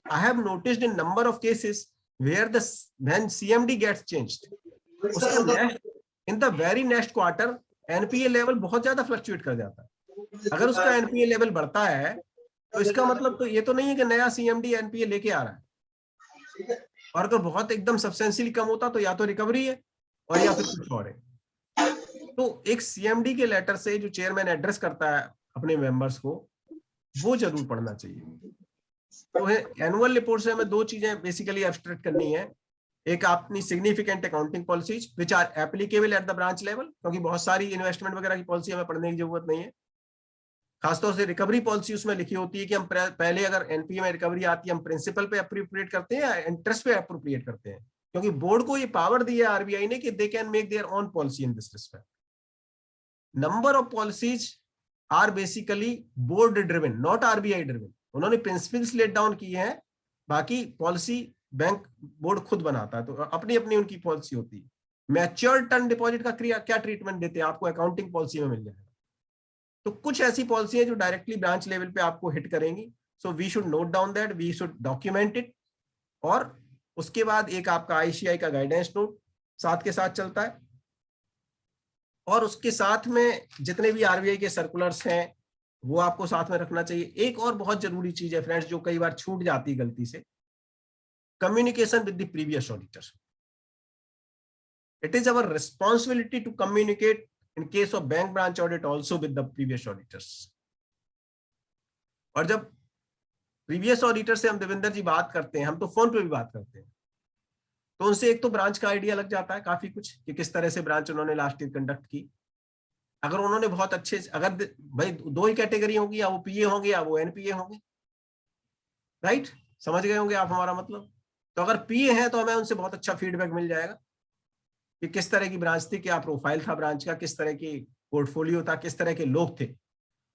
Speaker 1: आई have noticed in number of cases where the when CMD gets changed, उसके next in the very next quarter NPA level बहुत ज्यादा फ्लक्चुएट कर जाता है। अगर उसका NPA लेवल बढ़ता है तो इसका मतलब तो ये तो नहीं है कि नया CMD NPA लेके आ रहा है, और अगर बहुत एकदम सब्सटेंशियली कम होता तो या तो रिकवरी है और या फिर कुछ और है। तो एक CMD के लेटर से जो चेयरमैन एड्रेस करता है अपने मेंबर्स को, वो जरूर पढ़ना चाहिए। तो एनुअल रिपोर्ट से हमें दो चीजें बेसिकली एब्स्ट्रैक्ट करनी है। एक अपनी significant accounting policies which are applicable at the branch level, क्योंकि बहुत सारी इन्वेस्टमेंट वगैरह की पॉलिसी हमें पढ़ने की जरूरत नहीं है। खासतौर से रिकवरी पॉलिसी उसमें लिखी होती है कि हम पहले अगर एनपीए में रिकवरी आती है हम प्रिंसिपल पे अप्रोप्रिएट करते हैं या इंटरेस्ट पे अप्रोप्रिएट करते हैं, क्योंकि बोर्ड को ये पावर दी है आरबीआई ने कि they can make their own policy in this respect. Number of policies are basically board driven, not RBI driven. उन्होंने प्रिंसिपल्स लेट डाउन किए हैं, बाकी पॉलिसी बैंक बोर्ड खुद बनाता है, तो अपनी अपनी उनकी पॉलिसी होती है। मैच्योर टर्म डिपॉजिट का क्या ट्रीटमेंट देते हैं आपको अकाउंटिंग पॉलिसी में मिल जाएगा। तो कुछ ऐसी पॉलिसी है जो डायरेक्टली ब्रांच लेवल पे आपको हिट करेंगी, so we should note down that, we should document it. और उसके बाद एक आपका आईसीआई का गाइडेंस नोट साथ के साथ चलता है, और उसके साथ में जितने भी आरबीआई के सर्कुलर्स हैं वो आपको साथ में रखना चाहिए। एक और बहुत जरूरी चीज है फ्रेंड्स जो कई बार छूट जाती है गलती से, communication with the previous auditor. It is our responsibility to communicate in case of bank branch audit also with the previous auditors। और जब previous auditor से हम देवेंद्र जी बात करते हैं, हम तो फोन पे भी बात करते हैं, तो उनसे एक तो ब्रांच का आइडिया लग जाता है काफी कुछ कि किस तरह से ब्रांच उन्होंने लास्ट ईयर कंडक्ट की। अगर उन्होंने बहुत अच्छे, अगर भाई दो ही कैटेगरी होगी, या वो पीए होंगे या वो एनपीए होंगे, राइट, समझ गए होंगे आप हमारा मतलब। तो अगर पीए हैं तो हमें उनसे बहुत अच्छा फीडबैक मिल जाएगा कि किस तरह की ब्रांच थी, क्या प्रोफाइल था ब्रांच का, किस तरह की पोर्टफोलियो था, किस तरह के लोग थे।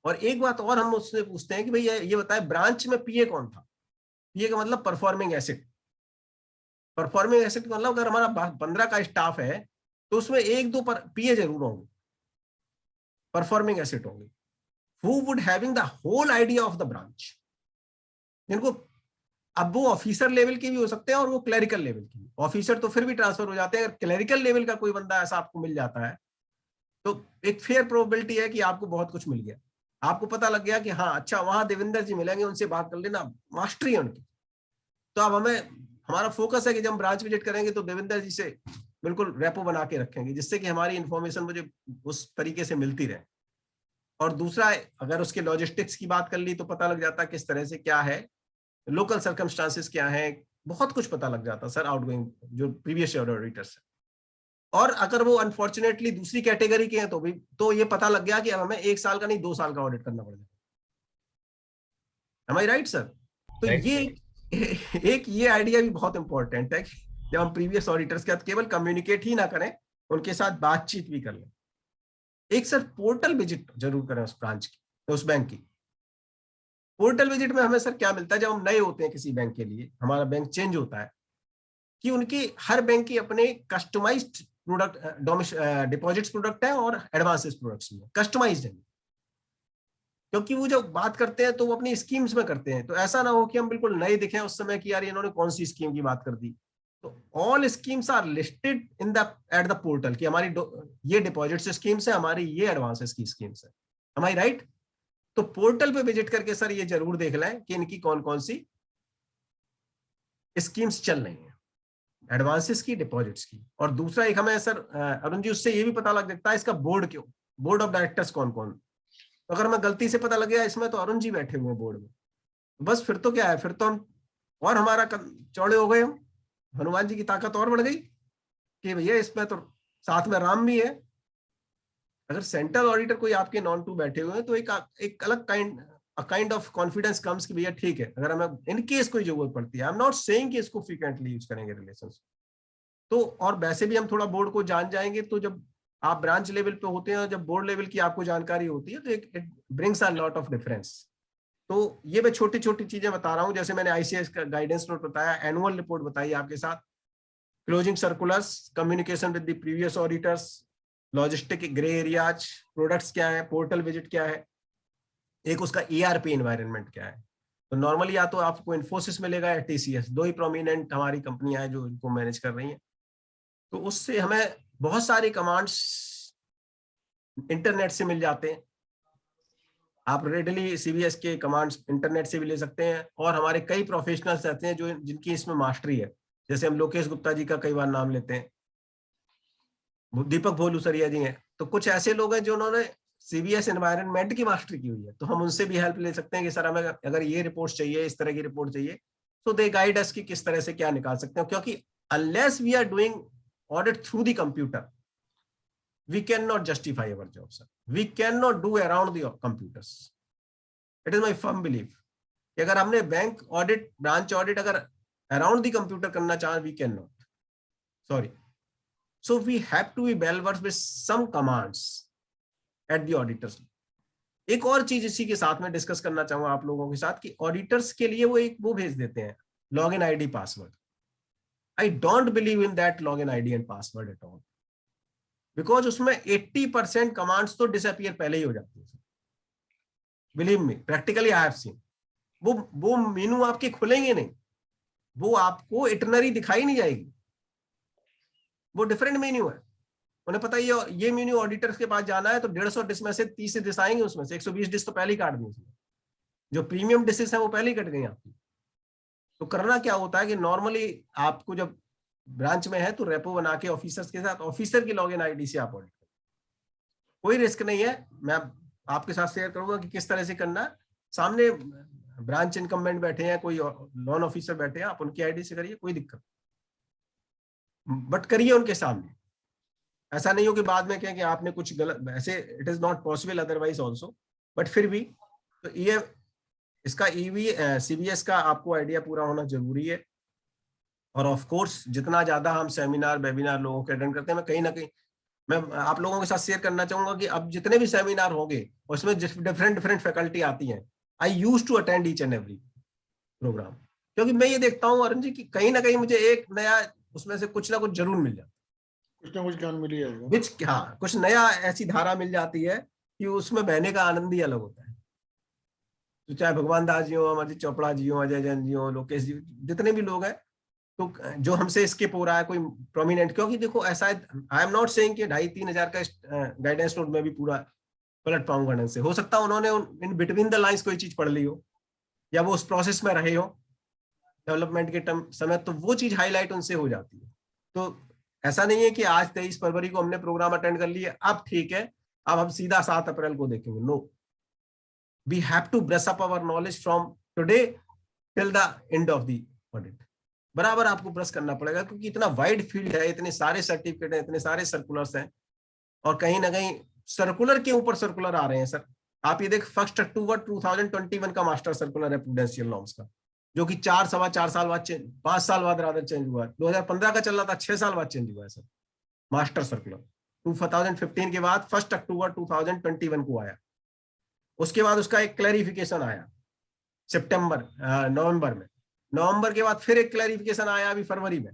Speaker 1: और एक बात और हम उससे पूछते हैं कि भाई ये बताए ब्रांच में पीए कौन था। पीए का मतलब परफॉर्मिंग एसेट। परफॉर्मिंग एसेट का मतलब अगर हमारा 15 का स्टाफ है तो उसमें एक दो पीए जरूर होंगे, परफॉर्मिंग एसेट होंगे, who would having the whole idea of the branch, जिनको अब वो ऑफिसर लेवल के भी हो सकते हैं और वो क्लरिकल लेवल के भी। ऑफिसर तो फिर भी ट्रांसफर हो जाते हैं, अगर क्लरिकल लेवल का कोई बंदा ऐसा आपको मिल जाता है तो एक फेयर प्रोबेबिलिटी है कि आपको बहुत कुछ मिल गया। आपको पता लग गया कि हाँ अच्छा वहां देवेंद्र जी मिलेंगे, उनसे बात कर लेना, मास्टरी है उनकी। तो अब हमारा फोकस है कि जब हम ब्रांच विजिट करेंगे तो देवेंद्र जी से बिल्कुल रेपो बना के रखेंगे, जिससे कि हमारी इंफॉर्मेशन मुझे उस तरीके से मिलती रहे। और दूसरा, अगर उसके लॉजिस्टिक्स की बात कर ली तो पता लग जाता है किस तरह से क्या है, लोकल सर्कमस्टांसेस क्या है, बहुत कुछ पता लग जाता सर आउटगोइंग जो प्रीवियस ऑडिटर्स है। और अगर वो अनफॉर्चुनेटली दूसरी कैटेगरी के हैं तो भी तो ये पता लग गया कि अब हमें 1 साल का नहीं 2 साल का ऑडिट करना पड़ेगा। Am I right sir? तो ये ये आइडिया भी बहुत इंपॉर्टेंट है कि जब हम प्रीवियस ऑडिटर्स के साथ केवल कम्युनिकेट ही ना करें, उनके साथ बातचीत भी कर लें। एक सर पोर्टल विजिट जरूर करें उस ब्रांच की, उस बैंक की। पोर्टल विजिट में हमें सर क्या मिलता है, जब हम नए होते हैं किसी बैंक के लिए, हमारा बैंक चेंज होता है, कि उनकी हर बैंक की अपने कस्टमाइज्ड प्रोडक्ट, डिपॉजिट्स प्रोडक्ट है और एडवांसेस प्रोडक्ट्स में कस्टमाइज्ड है। क्योंकि वो जब बात करते हैं तो वो अपनी स्कीम्स में करते हैं, तो ऐसा ना हो कि हम बिल्कुल नए दिखें उस समय कि यार इन्होंने कौन सी स्कीम की बात कर दी। तो all schemes are listed in the at the portal कि हमारी ये डिपॉजिट्स स्कीम्स है, हमारी ये एडवांसेस की स्कीम्स है। हमारी राइट। तो पोर्टल पे विजिट करके सर ये जरूर देख लें कि इनकी कौन कौन सी स्कीम्स चल रही हैं, एडवांसेस की, डिपॉजिट्स की। और दूसरा एक हमें सर अरुण जी उससे ये भी पता लग सकता है इसका बोर्ड क्यों, बोर्ड ऑफ डायरेक्टर्स कौन कौन। तो अगर हमें गलती से पता लग गया इसमें तो अरुण जी बैठे हुए हैं बोर्ड में, बस फिर तो क्या है, फिर तो हम और हमारा चौड़े हो गए, हम हनुमान जी की ताकत और बढ़ गई कि भैया इसमें तो साथ में राम भी है। अगर सेंट्रल ऑडिटर कोई आपके नॉन टू बैठे हुए हैं तो एक अलग काइंड ऑफ कॉन्फिडेंस कम्स कि भैया ठीक है, अगर हमें इन केस कोई जरूरत पड़ती है, आई एम नॉट सेइंग कि इसको फ्रीक्वेंटली यूज करेंगे रिलेशंस। तो और वैसे भी हम थोड़ा बोर्ड को जान जाएंगे, तो जब आप ब्रांच लेवल पे होते हैं और जब बोर्ड लेवल की आपको जानकारी होती है तो it brings a lot of difference. तो ये मैं छोटी छोटी चीजें बता रहा हूँ, जैसे मैंने आईसीएस का गाइडेंस नोट बताया, एनुअल रिपोर्ट बताई आपके साथ, closing circulars, communication with the previous auditors, logistic grey areas, products क्या है, पोर्टल विजिट क्या है, एक उसका ईआरपी एनवायरनमेंट क्या है, तो नॉर्मली या तो आपको इन्फोसिस मिलेगा या टीसीएस, दो ही प्रोमिनेंट हमारी कंपनियां हैं जो इनको मैनेज कर रही हैं। तो उससे हमें बहुत सारे कमांड्स इंटरनेट से मिल जाते हैं। आप रेडली सीबीएस के कमांड्स इंटरनेट से भी ले सकते हैं, और हमारे कई प्रोफेशनल्स रहते हैं जो जिनकी इसमें मास्टरी है। जैसे हम लोकेश गुप्ता जी का कई बार नाम लेते हैं, दीपक भोलूसरिया जी हैं। तो कुछ ऐसे लोग हैं जो उन्होंने सीबीएस एनवायरनमेंट की मास्टरी की हुई है, तो हम उनसे भी हेल्प ले सकते हैं कि सर हमें अगर ये रिपोर्ट चाहिए, इस तरह की रिपोर्ट चाहिए, तो दे गाइड अस कि किस तरह से क्या निकाल सकते हैं। क्योंकि unless we are doing audit through the computer, we cannot justify our job, sir. We cannot do around the computers. It is my firm belief कि अगर हमने बैंक ऑडिट, ब्रांच ऑडिट अगर अराउंड द कंप्यूटर करना चाहे, we cannot. Sorry. So we have to be well versed with some commands at the auditors. एक और चीज इसी के साथ में डिस्कस करना चाहूंगा आप लोगों के साथ कि ऑडिटर्स के लिए वो भेज देते हैं login ID password. I don't believe in that login ID and password at all, because उसमें 80% कमांड्स तो डिसअपियर पहले ही हो जाती है। Believe me, practically I have seen. वो मेनू आपके खुलेंगे नहीं, वो आपको इटनरी दिखाई नहीं जाएगी, वो डिफरेंट मेन्यू है। उन्हें पता ही है ये मेन्यू ऑडिटर्स के पास जाना है तो 150 डिश में से 30 डिश आएंगे, उसमें से 120 डिश तो पहले ही काट दी उसमें, जो प्रीमियम डिशेस है वो पहले ही कट गई आपकी। तो करना क्या होता है कि नॉर्मली आपको जब ब्रांच में है तो रेपो बना के ऑफिसर्स के साथ, ऑफिसर की लॉगिन आईडी से आप ऑडिट करें, कोई रिस्क नहीं है। मैं आपके साथ शेयर करूंगा कि किस तरह से करना है। सामने ब्रांच इनकम्बेंट बैठे हैं, कोई लोन ऑफिसर बैठे हैं, आप उनकी आईडी से करिए, कोई दिक्कत, बट करिए उनके सामने। ऐसा नहीं हो कि बाद में कहें कि आपने कुछ गलत, ऐसे it is not possible otherwise also, but फिर भी तो ये इसका सीबीएस का आपको आइडिया पूरा होना जरूरी है। और ऑफ कोर्स जितना ज्यादा हम सेमिनार वेबिनार लोगों के अटेंड करते हैं, मैं कहीं ना कहीं मैं आप लोगों के साथ शेयर करना चाहूंगा कि अब जितने भी सेमिनार होंगे उसमें डिफरेंट फैकल्टी आती हैं। I use to attend each and every programme, क्योंकि मैं ये देखता हूँ अरुण जी कि कहीं ना कहीं मुझे एक नया उसमें से कुछ ना कुछ जरूर मिल जाता है,
Speaker 2: कुछ ना कुछ ज्ञान मिल ही जाएगा।
Speaker 1: हाँ, कुछ नया ऐसी धारा मिल जाती है कि उसमें बहने का आनंद ही अलग होता है। तो चाहे भगवान दास जी हो, अमरजीत चोपड़ा जी हो, अजय जैन जी हो, लोकेश जी, जितने भी लोग हैं, तो जो हमसे स्किप हो रहा है कोई प्रोमिनेंट, क्योंकि देखो ऐसा है, आई एम नॉट सेइंग कि 2,500-3 हजार का गाइडेंस नोट में भी पूरा पलट पाऊंगा ढंग से। हो सकता है उन्होंने इन बिटवीन द लाइंस कोई चीज पढ़ ली हो, या वो उस प्रोसेस में रहे हो डेवलपमेंट के समय, तो वो चीज हाईलाइट उनसे हो जाती है। तो ऐसा नहीं है कि आज 23 फरवरी को हमने प्रोग्राम अटेंड कर लिया, अब ठीक है, अब हम सीधा 7 अप्रैल को देखेंगे। No, we have to brush up our knowledge from today till the end of the audit. बराबर आपको ब्रश करना पड़ेगा, क्योंकि इतना वाइड फील्ड है, इतने सारे सर्टिफिकेट हैं, इतने सारे सर्कुलर्स हैं, और कहीं ना कहीं सर्कुलर के ऊपर सर्कुलर आ रहे हैं। सर आप ये देख, 1 अक्टूबर 2021 का मास्टर सर्कुलर है प्रूडेंशियल नॉर्म्स का, जो कि 4 साल बाद 5 साल बाद रादर चेंज हुआ है। 2015 का चल रहा था, 6 साल बाद चेंज हुआ है सर मास्टर सर्कुलर। 2015 के बाद 1 अक्टूबर 2021 को आया। उसके बाद उसका एक क्लैरिफिकेशन आया नवंबर में, नवंबर के बाद फिर एक क्लैरिफिकेशन आया अभी फरवरी में।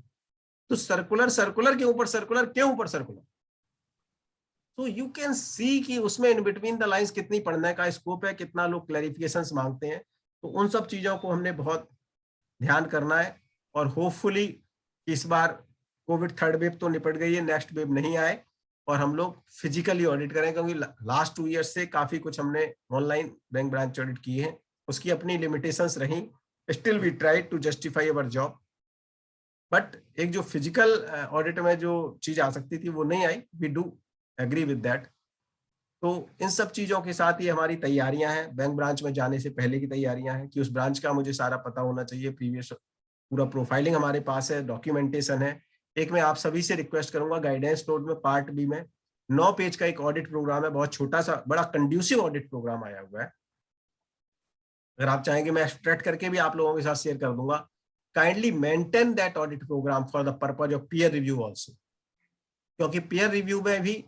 Speaker 1: तो सर्कुलर के ऊपर सर्कुलर के ऊपर सर्कुलर, तो यू कैन सी कि उसमें इन बिटवीन द लाइंस कितनी पढ़ने का स्कोप है, कितना लोग क्लैरिफिकेशंस मांगते हैं। तो उन सब चीजों को हमने बहुत ध्यान करना है, और होपफुली इस बार कोविड 3rd वेव तो निपट गई है, नेक्स्ट वेव नहीं आए और हम लोग फिजिकली ऑडिट करें, क्योंकि लास्ट 2 ईयर्स से काफी कुछ हमने ऑनलाइन बैंक ब्रांच ऑडिट की है, उसकी अपनी लिमिटेशंस रही। Still we try to justify our job, but एक जो फिजिकल ऑडिट में जो चीज आ सकती थी वो नहीं आई। We do agree with that. तो इन सब चीजों के साथ ही हमारी तैयारियां हैं, बैंक ब्रांच में जाने से पहले की तैयारियां हैं कि उस ब्रांच का मुझे सारा पता होना चाहिए, प्रीवियस पूरा प्रोफाइलिंग हमारे पास है, डॉक्यूमेंटेशन है। एक मैं आप सभी से रिक्वेस्ट करूंगा, गाइडेंस नोट में पार्ट बी में 9 पेज का एक ऑडिट प्रोग्राम है, बहुत छोटा सा, बड़ा कंड्यूसिव ऑडिट प्रोग्राम आया हुआ है। अगर आप चाहेंगे मैं एक्सट्रैक्ट करके भी आप लोगों के साथ शेयर कर दूंगा। Kindly maintain that audit program for the purpose of peer review also, क्योंकि पीयर रिव्यू में भी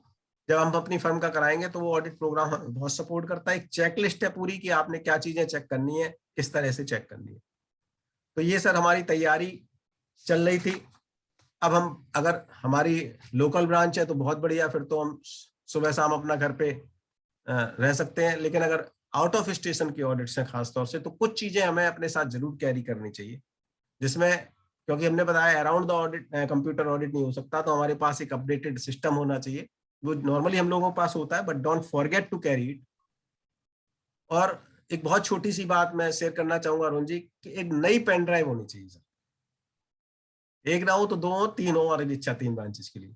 Speaker 1: जब हम अपनी फर्म का कराएंगे तो वो ऑडिट प्रोग्राम बहुत सपोर्ट करता है। एक चेकलिस्ट है पूरी कि आपने क्या चीजें चेक करनी है, किस तरह से चेक करनी है। तो ये सर हमारी तैयारी चल रही थी। अब हम, अगर हमारी लोकल ब्रांच है तो बहुत बढ़िया, फिर तो हम सुबह शाम अपना घर पे रह सकते हैं। लेकिन अगर आउट ऑफ स्टेशन के ऑडिट्स हैं खासतौर से, तो कुछ चीजें हमें अपने साथ जरूर कैरी करनी चाहिए, जिसमें क्योंकि हमने बताया around the audit computer audit नहीं हो सकता, तो हमारे पास एक अपडेटेड सिस्टम होना चाहिए, वो नॉर्मली हम लोगों के पास होता है, but don't forget to carry it. और एक बहुत छोटी सी बात मैं शेयर करना चाहूंगा अरुण जी, कि एक नई पेन ड्राइव होनी चाहिए सर, एक ना हो तो 2 हो 3 हो, और इच्छा 3 ब्रांचेस के लिए,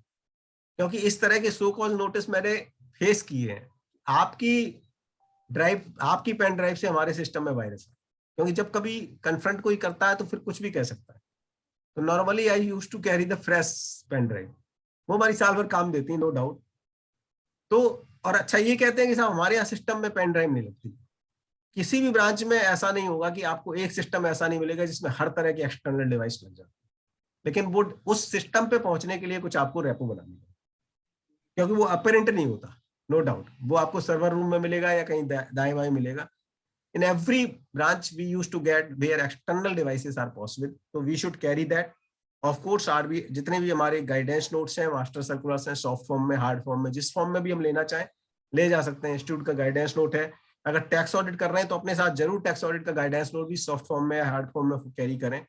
Speaker 1: क्योंकि इस तरह के सो कॉल नोटिस मैंने फेस किए हैं। आपकी पेन ड्राइव से हमारे सिस्टम में वायरस है, क्योंकि जब कभी कन्फ्रंट कोई करता है तो फिर कुछ भी कह सकता है। तो normally I use to carry the fresh pen drive, वो हमारी साल भर काम देती है, नो डाउट। तो और अच्छा ये कहते हैं कि साहब हमारे यहाँ सिस्टम में पेन ड्राइव नहीं लगती। किसी भी ब्रांच में ऐसा नहीं होगा कि आपको एक सिस्टम ऐसा नहीं मिलेगा जिसमें हर तरह के एक्सटर्नल डिवाइस लग जाए, लेकिन वो उस सिस्टम पे पहुंचने के लिए कुछ आपको रेपो बनानी है, क्योंकि वो अपेरेंट नहीं होता, नो डाउट। वो आपको सर्वर रूम में मिलेगा या कहीं दाएं बाएं मिलेगा। In every branch we used to get where external devices are possible, so we should carry that. Of course RB जितने भी हमारे गाइडेंस नोट्स हैं, मास्टर सर्कुलर्स हैं, सॉफ्ट फॉर्म में, हार्ड फॉर्म में, जिस फॉर्म में भी हम लेना चाहें ले जा सकते हैं। इंस्टीट्यूट का गाइडेंस नोट है, अगर टैक्स ऑडिट कर रहे हैं तो अपने साथ जरूर टैक्स ऑडिट का गाइडेंस नोट भी सॉफ्ट फॉर्म में, हार्ड फॉर्म में कैरी करें।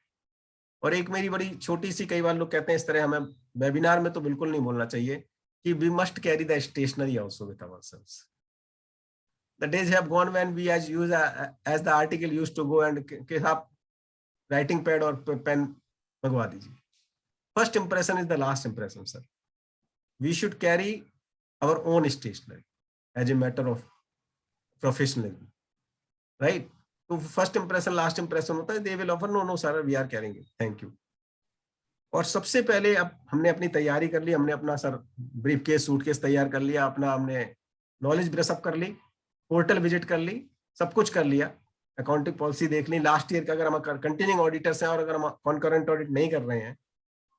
Speaker 1: और एक मेरी बड़ी छोटी सी, कई बार लोग कहते हैं इस तरह, हमें वेबिनार में तो बिल्कुल नहीं बोलना चाहिए कि we must carry the stationery also with ourselves. The days have gone when we as the article used to go and कि आप writing pad और pen मंगवा दीजिए। First impression is the last impression, sir. We should carry our own stationery as a matter of professionalism, right? तो first impression, last impression होता है। They will offer no sir, we are carrying it, thank you. और सबसे पहले अब हमने अपनी तैयारी कर ली, हमने अपना सर ब्रीफ केस, सूटकेस तैयार कर लिया, अपना हमने नॉलेज ब्रशअप कर ली, पोर्टल विजिट कर ली, सब कुछ कर लिया, अकाउंटिंग पॉलिसी देख ली। लास्ट ईयर का अगर हम कंटिन्यूइंग ऑडिटर्स हैं और अगर हम कॉन्करेंट ऑडिट नहीं कर रहे हैं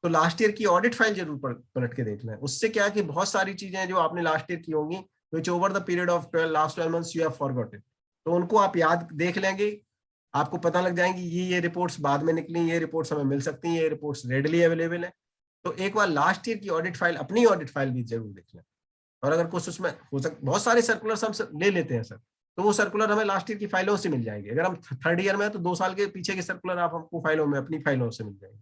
Speaker 1: तो लास्ट ईयर की ऑडिट फाइल जरूर पलट के देख लें। उससे क्या है कि बहुत सारी चीजें जो आपने लास्ट ईयर की होंगी, विच over the period of last 12 months you have forgotten, तो उनको आप याद देख लेंगे, आपको पता लग जाएंगी ये रिपोर्ट्स बाद में निकली, ये रिपोर्ट्स हमें मिल सकती हैं, ये रिपोर्ट्स रेडली अवेलेबल है। तो एक बार लास्ट ईयर की ऑडिट फाइल, अपनी ऑडिट फाइल भी जरूर देख लें। और अगर कुछ उसमें हो सकता, बहुत सारे सर्कुलर हम ले लेते हैं सर, तो वो सर्कुलर हमें लास्ट ईयर की फाइलों से मिल जाएंगे। अगर हम थर्ड ईयर में है तो 2 साल के पीछे के सर्कुलर आप हमको फाइलों में, अपनी फाइलों से मिल जाएंगे,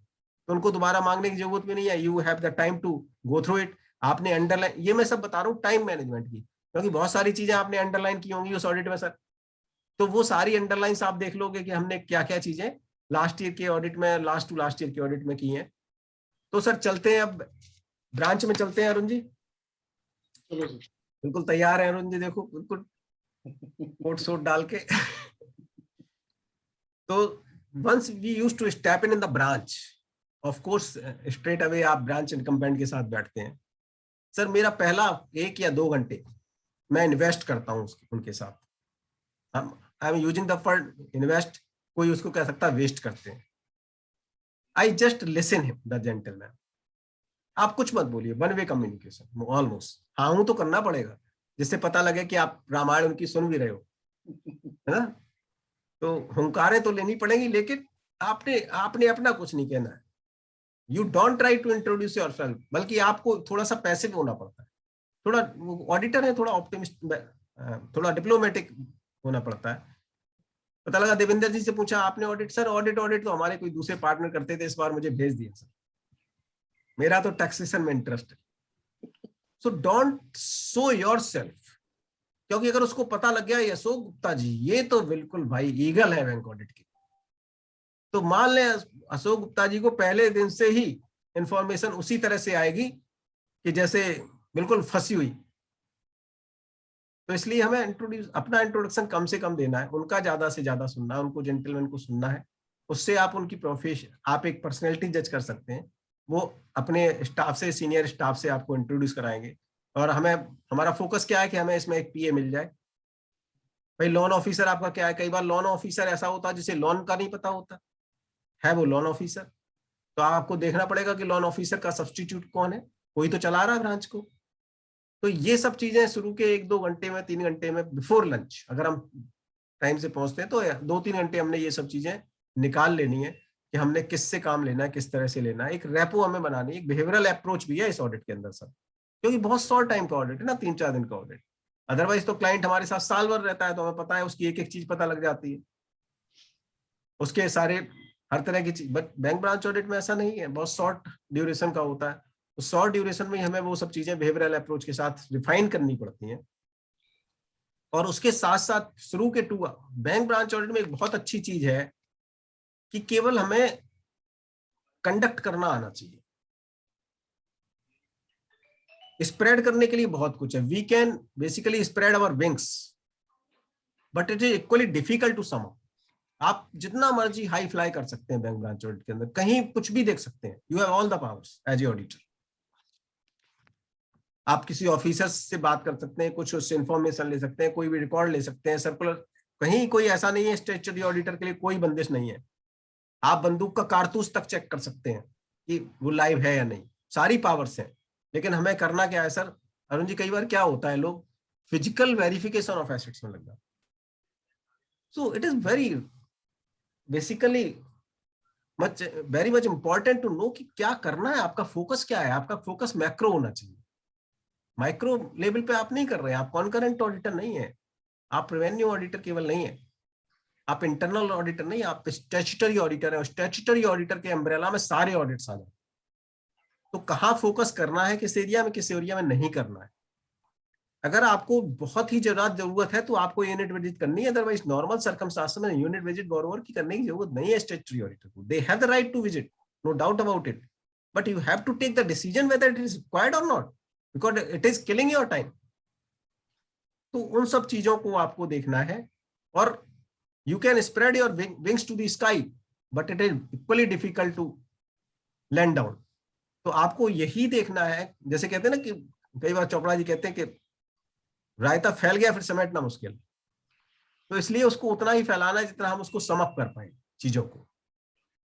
Speaker 1: तो उनको दोबारा मांगने की जरूरत भी नहीं है। You have the time to go through it. आपने अंडरलाइन, ये मैं सब बता रहा हूँ टाइम मैनेजमेंट की, क्योंकि बहुत सारी चीजें आपने अंडरलाइन की होंगी उस ऑडिट में सर, तो वो सारी अंडरलाइंस आप देख लोगे कि हमने क्या क्या चीजें लास्ट ईयर के ऑडिट में, लास्ट टू लास्ट ईयर के ऑडिट में की हैं। तो सर चलते हैं, अब ब्रांच में चलते हैं अरुण जी। बिल्कुल तैयार है अरुण जी, देखो बिल्कुल कोट सूट डाल के। तो once we used to step in the branch, of course straight away आप ब्रांच इनकम्बेंट के साथ बैठते हैं। सर मेरा पहला 1 या 2 घंटे मैं इन्वेस्ट करता हूँ उनके साथ। I am using the word invest, कोई उसको कह सकता है वेस्ट करते हैं। I just listen him the gentleman. आप कुछ मत बोलिए, वन वे कम्युनिकेशन ऑलमोस्ट, हाँ हूं तो करना पड़ेगा, जिससे पता लगे कि आप रामायण उनकी सुन भी रहे हो, है ना। तो हुंकारें तो लेनी पड़ेगी, लेकिन आपने अपना कुछ नहीं कहना है। You don't try to introduce yourself, बल्कि आपको थोड़ा सा पैसिव होना पड़ता है। थोड़ा ऑडिटर है, थोड़ा ऑप्टिमिस्ट, थोड़ा डिप्लोमेटिक होना पड़ता है। पता लगा देवेंद्र जी से पूछा आपने ऑडिट, सर ऑडिट तो हमारे कोई दूसरे पार्टनर करते थे, इस बार मुझे भेज दिया सर, मेरा तो टैक्सेशन में इंटरेस्ट है। सो डोंट शो योरसेल्फ, क्योंकि अगर उसको पता लग गया अशोक गुप्ता जी ये तो बिल्कुल भाई ईगल है बैंक ऑडिट की, तो मान लें अशोक गुप्ता जी को पहले दिन से ही इंफॉर्मेशन उसी तरह से आएगी कि जैसे बिल्कुल फंसी हुई। तो इसलिए हमें अपना इंट्रोडक्शन कम से कम देना है, उनका ज्यादा से ज्यादा सुनना है, उनको जेंटलमैन को सुनना है। उससे आप उनकी प्रोफेशन, आप एक पर्सनैलिटी जज कर सकते हैं। वो अपने स्टाफ से, सीनियर स्टाफ से आपको इंट्रोड्यूस कराएंगे। और हमारा फोकस क्या है कि हमें इसमें एक पीए मिल जाए। भाई लोन ऑफिसर आपका क्या है, कई बार लोन ऑफिसर ऐसा होता है जिसे लोन का नहीं पता होता है, वो लोन ऑफिसर, तो आपको देखना पड़ेगा कि लोन ऑफिसर का सब्स्टिट्यूट कौन है, कोई तो चला रहा है ब्रांच को। तो ये सब चीजें शुरू के 1-2 घंटे में, 3 घंटे में, बिफोर लंच अगर हम टाइम से पहुंचते हैं तो 2-3 घंटे हमने ये सब चीजें निकाल लेनी है कि हमने किससे काम लेना है, किस तरह से लेना है। एक रेपो हमें बनानी है, एक बिहेवियरल अप्रोच भी है इस ऑडिट के अंदर सर, क्योंकि बहुत शॉर्ट टाइम का ऑडिट है ना, 3-4 दिन का ऑडिट। अदरवाइज तो क्लाइंट हमारे साथ साल भर रहता है, तो हमें पता है उसकी एक एक चीज पता लग जाती है, उसके सारे हर तरह की चीज। बट बैंक ब्रांच ऑडिट में ऐसा नहीं है, बहुत शॉर्ट ड्यूरेशन का होता है। तो शॉर्ट ड्यूरेशन में हमें वो सब चीजें बिहेवियरल अप्रोच के साथ रिफाइन करनी पड़ती हैं। और उसके साथ साथ शुरू के बैंक ब्रांच ऑडिट में एक बहुत अच्छी चीज है कि केवल हमें कंडक्ट करना आना चाहिए। स्प्रेड करने के लिए बहुत कुछ है, we can basically spread our wings, but it is equally difficult to some. आप जितना मर्जी हाई फ्लाई कर सकते हैं बैंक ब्रांच ऑडिट के अंदर, कहीं कुछ भी देख सकते हैं, you have all the powers as a auditor. आप किसी ऑफिसर से बात कर सकते हैं, कुछ उससे इंफॉर्मेशन ले सकते हैं, कोई भी रिकॉर्ड ले सकते हैं, सर्कुलर, कहीं कोई ऐसा नहीं है, स्टैट्यूटरी ऑडिटर के लिए कोई बंदिश नहीं है। आप बंदूक का कारतूस तक चेक कर सकते हैं कि वो लाइव है या नहीं, सारी पावर्स हैं। लेकिन हमें करना क्या है सर अरुण जी, कई बार क्या होता है, लोग फिजिकल वेरिफिकेशन ऑफ एसेट्स में लग जाते हैं। So it is very basically very much important to know कि क्या करना है, आपका फोकस क्या है। आपका फोकस मैक्रो होना चाहिए, माइक्रो लेवल पे आप नहीं कर रहे हैं। आप कॉन्करेंट ऑडिटर नहीं है, आप रेवेन्यू ऑडिटर केवल नहीं है, आप इंटरनल ऑडिटर नहीं, आप स्टैट्यूटरी ऑडिटर है। स्टैट्यूटरी ऑडिटर के अम्ब्रेला में सारे ऑडिट्स आ जाते हैं। तो कहाँ फोकस करना है, किस एरिया में, किस एरिया में नहीं करना है। अगर आपको बहुत ही जरूरत है तो आपको यूनिट विजिट करनी है, अदरवाइज नॉर्मल सर्कमस्टांस में यूनिट विजिट बोरोवर की करने की जरूरत नहीं है स्टैट्यूटरी ऑडिटर को। They have the right to visit, no doubt about it, but you have to take the decision whether it is required or not, because it is killing your time. तो उन सब चीजों को आपको देखना है। और you can spread your wings to the sky, but it is equally difficult to land down. तो आपको यही देखना है, जैसे कहते हैं ना कि कई बार चोपड़ा जी कहते हैं कि रायता फैल गया फिर समेटना मुश्किल, तो इसलिए उसको उतना ही फैलाना है जितना हम उसको समअप कर पाए चीजों को,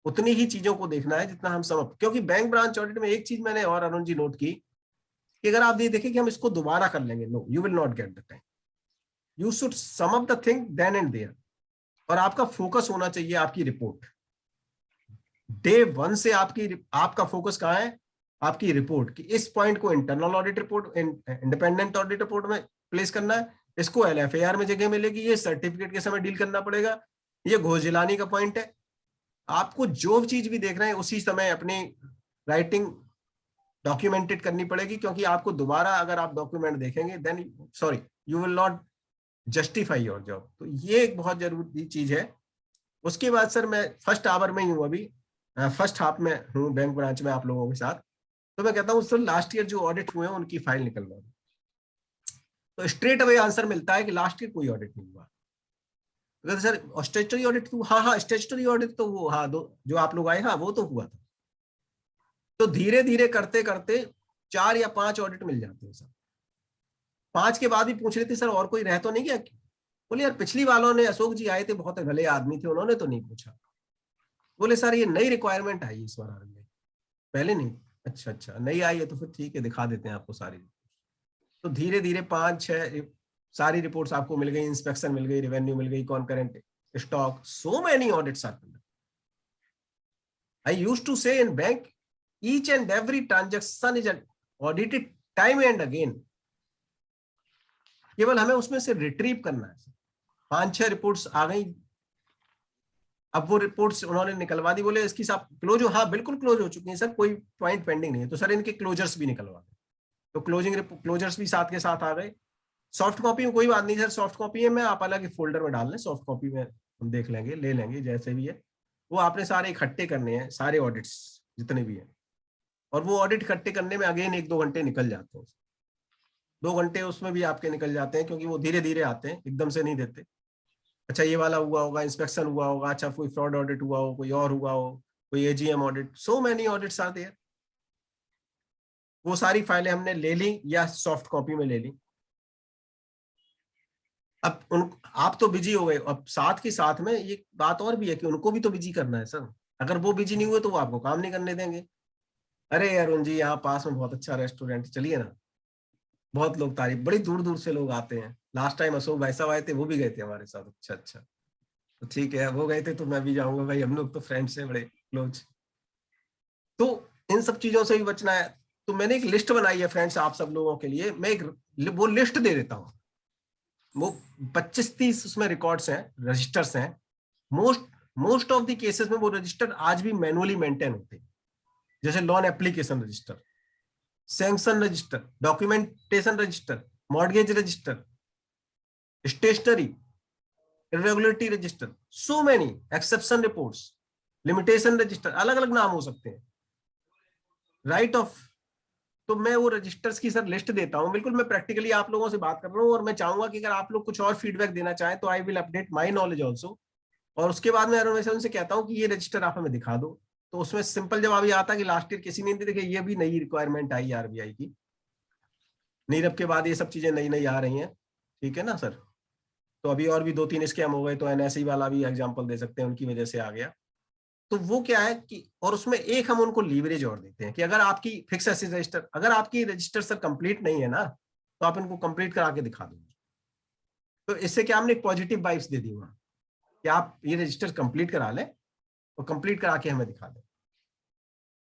Speaker 1: उतनी ही चीजों को देखना है जितना हम समअप। क्योंकि बैंक ब्रांच ऑडिट में एक चीज मैंने और अरुण जी नोट की कि अगर आप ये देखें कि हम इसको दोबारा कर लेंगे, no, you will not get the time. You should sum up the thing then and there. और आपका फोकस होना चाहिए आपकी रिपोर्ट। डे वन से आपका फोकस कहाँ है, आपकी रिपोर्ट की। इस पॉइंट को internal audit report, independent audit report में प्लेस करना है, इसको LFAR में जगह मिलेगी, ये सर्टिफिकेट के समय डील करना पड़ेगा, ये घोष जिलानी का पॉइंट है। आपको जो चीज भी देख रहे हैं उसी समय अपनी राइटिंग डॉक्यूमेंटेड करनी पड़ेगी, क्योंकि आपको दोबारा अगर आप डॉक्यूमेंट देखेंगे then sorry you will not justify your job. तो ये एक बहुत जरूरी चीज है। उसके बाद सर मैं फर्स्ट आवर में ही हूँ, अभी फर्स्ट हाफ में हूँ बैंक ब्रांच में आप लोगों के साथ। तो मैं कहता हूँ सर लास्ट ईयर जो ऑडिट हुए हैं उनकी फाइल निकलवा दो। तो स्ट्रेट अवे आंसर मिलता है कि लास्ट ईयर कोई ऑडिट नहीं हुआ। तो सर स्टैट्यूटरी ऑडिट तो हाँ स्टैट्यूटरी ऑडिट तो वो हाँ जो आप लोग आए, हाँ वो तो हुआ था। तो धीरे धीरे करते करते 4 या 5 ऑडिट मिल जाते हैं सर। 5 के बाद भी पूछ रहे थे सर और कोई रह तो नहीं गया। बोले यार पिछली वालों ने, अशोक जी आए थे, बहुत भले आदमी थे, उन्होंने तो नहीं पूछा। बोले सर ये नई रिक्वायरमेंट आई इस बार, पहले नहीं। अच्छा नई आई है तो फिर ठीक है, दिखा देते हैं आपको सारी। तो धीरे धीरे 5-6 सारी रिपोर्ट्स आपको मिल गई, इंस्पेक्शन मिल गई, रेवेन्यू मिल गई, concurrent stock, so many audits are conducted. I used to say in bank each and every transaction is audited time and again. केवल हमें उसमें से रिट्रीव करना है। 5-6 रिपोर्ट्स आ गई, अब वो रिपोर्ट्स उन्होंने निकलवा दी। बोले इसकी सब क्लोज हो, हाँ बिल्कुल क्लोज हो चुकी है सर, कोई पॉइंट पेंडिंग नहीं है। तो सर इनके क्लोजर्स भी निकलवा दें। तो क्लोजर्स भी साथ के साथ आ गए। सॉफ्ट कॉपी में कोई बात नहीं सर, सॉफ्ट कॉपी है मैं आप अलग ही फोल्डर में डाल लें, सॉफ्ट कॉपी में हम देख लेंगे, ले लेंगे जैसे भी है। वो आपने सारे इकट्ठे करने हैं, सारे ऑडिट्स जितने भी हैं। और वो ऑडिट इकट्ठे करने में अगेन 1-2 घंटे निकल जाते हैं। 2 घंटे उसमें भी आपके निकल जाते हैं, क्योंकि वो धीरे धीरे आते हैं, एकदम से नहीं देते। अच्छा ये वाला हुआ होगा, इंस्पेक्शन हुआ होगा, अच्छा कोई फ्रॉड ऑडिट हुआ हो, कोई और हुआ हो, कोई AGM audit, so many audits are there. वो सारी फाइलें हमने ले ली या सॉफ्ट कॉपी में ले ली। अब आप तो बिजी हो गए, अब साथ के साथ में ये बात और भी है कि उनको भी तो बिजी करना है सर। अगर वो बिजी नहीं हुए तो वो आपको काम नहीं करने देंगे। अरे अरुण जी यहाँ पास में बहुत अच्छा रेस्टोरेंट, चलिए ना, बहुत लोग तारीफ, बड़ी दूर दूर से लोग आते हैं। लास्ट टाइम अशोक भाई साहब आए थे, वो भी गए थे हमारे साथ। अच्छा तो ठीक है, वो गए थे तो मैं भी जाऊंगा भाई, हम लोग तो फ्रेंड्स हैं बड़े क्लोज। तो इन सब चीजों से भी बचना है। तो मैंने एक लिस्ट बनाई है फ्रेंड्स आप सब लोगों के लिए, मैं एक वो लिस्ट दे देता हूँ। वो 25-30 उसमें रिकॉर्ड्स हैं, रजिस्टर्स हैं। मोस्ट ऑफ द केसेस में वो रजिस्टर आज भी मैनुअली मेंटेन होते हैं, जैसे loan application register, sanction register, documentation register, mortgage register, stationery, irregularity register, so many, exception reports, limitation register, अलग अलग नाम हो सकते हैं, राइट ऑफ। तो मैं वो रजिस्टर्स की सर लिस्ट देता हूं, बिल्कुल मैं प्रैक्टिकली आप लोगों से बात कर रहा हूं, और मैं चाहूंगा कि अगर आप लोग कुछ और फीडबैक देना चाहें तो I will update my knowledge also. और उसके बाद मैं उनसे कहता हूं कि ये रजिस्टर आप हमें दिखा दो, तो उसमें सिंपल जवाब ये आता कि लास्ट ईयर किसी ने नहीं देखे, ये भी नई रिक्वायरमेंट आई आरबीआई की, नीरव के बाद ये सब चीजें नई नई आ रही हैं, ठीक है ना सर। तो अभी और भी 2-3 स्कैम हो गए, तो एनएसई वाला भी एग्जांपल दे सकते हैं, उनकी वजह से आ गया। तो वो क्या है कि, और उसमें एक हम उनको लीवरेज और देते हैं कि अगर आपकी फिक्स एसेट रजिस्टर, अगर आपकी रजिस्टर सर कंप्लीट नहीं है ना, तो आप इनको कंप्लीट करा के दिखा दो। तो इससे क्या, हमने एक पॉजिटिव वाइब्स दे दी वहां कि आप ये रजिस्टर कंप्लीट करा लें और कंप्लीट करा के हमें दिखा दें।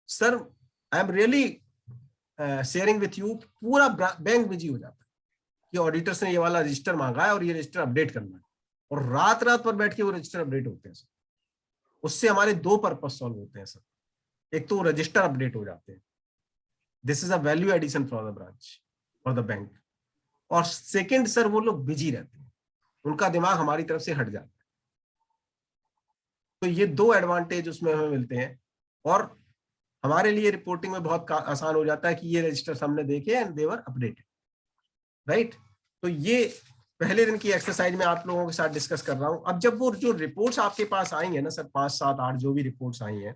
Speaker 1: Sir I am really sharing with you, पूरा बैंक बिजी हो जाता है कि ऑडिटर्स ने ये वाला रजिस्टर मांगा है और ये रजिस्टर अपडेट करना है, और रात रात पर बैठ के वो रजिस्टर अपडेट होते हैं सर। उससे हमारे 2 पर्पज सॉल्व होते हैं सर। एक तो रजिस्टर अपडेट हो जाते हैं, this is a value addition for the branch और द बैंक, और सेकंड सर वो लोग बिजी रहते हैं, उनका दिमाग हमारी तरफ से हट जाता है। तो ये 2 एडवांटेज उसमें हमें मिलते हैं, और हमारे लिए रिपोर्टिंग में बहुत आसान हो जाता है कि ये रजिस्टर्स हमने देखे and they were updated, right. तो ये पहले दिन की एक्सरसाइज में आप लोगों के साथ डिस्कस कर रहा हूं। अब जब वो जो रिपोर्ट्स आपके पास आई है ना सर, 5, 7, 8 जो भी रिपोर्ट्स आई हैं,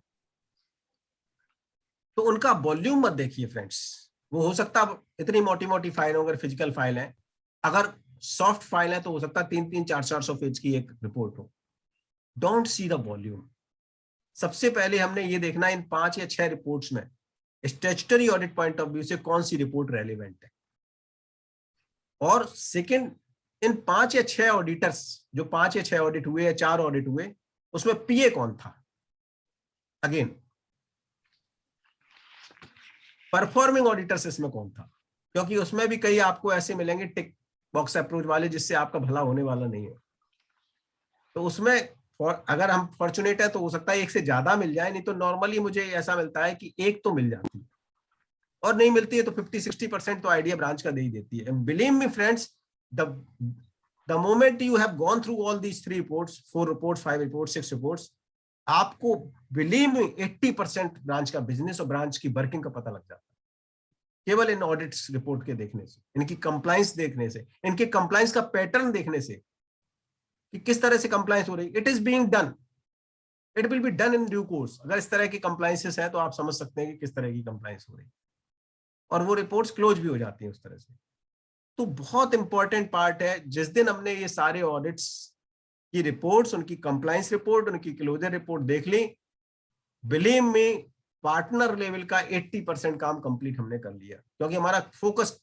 Speaker 1: तो उनका वॉल्यूम मत देखिए फ्रेंड्स। वो हो सकता है इतनी मोटी मोटी फाइल हो, अगर फिजिकल फाइल है, अगर सॉफ्ट फाइल है तो हो सकता है 300, 400 पेज की एक रिपोर्ट हो। Don't see the volume. सबसे पहले हमने ये देखना इन 5 या 6 रिपोर्ट्स में statutory audit point of view से कौन सी रिपोर्ट रेलिवेंट है, और सेकंड, इन 5 या 6 ऑडिटर्स, जो 5 या 6 ऑडिट हुए या 4 ऑडिट हुए, उसमें पीए कौन था। अगेन परफॉर्मिंग ऑडिटर्स इसमें कौन था, क्योंकि उसमें भी कई आपको ऐसे मिलेंगे टिक बॉक्स अप्रोच वाले जिससे आपका भला होने वाला नहीं है। तो उसमें अगर हम फॉर्चुनेट है तो हो सकता है एक से ज्यादा मिल जाए, नहीं तो नॉर्मली मुझे ऐसा मिलता है कि एक तो मिल जाती है, और नहीं मिलती है तो 50-60% तो आइडिया ब्रांच का दे ही देती है। Believe me friends, the moment you have gone through all these 3 reports, 4 reports, 5 reports, 6 reports, आपको बिलीव मी 80% ब्रांच का बिजनेस और ब्रांच की वर्किंग का पता लग जाता है केवल इन ऑडिट रिपोर्ट के देखने से, इनकी कंप्लायंस देखने से, इनके कंप्लायंस का पैटर्न देखने से कि किस तरह से कंप्लायंस हो रही। It is being done, it will be done in due course. अगर इस तरह की कंप्लायंसेस है तो आप समझ सकते हैं कि किस तरह की कंप्लायंस हो रही, और वो रिपोर्ट्स क्लोज भी हो जाती हैं उस तरह से। तो बहुत इंपॉर्टेंट पार्ट है, जिस दिन हमने ये सारे ऑडिट्स की रिपोर्ट्स, उनकी कंप्लायंस रिपोर्ट, उनकी क्लोजर रिपोर्ट देख ली, बिलीव मी पार्टनर लेवल का 80% काम कंप्लीट हमने कर लिया, क्योंकि हमारा फोकस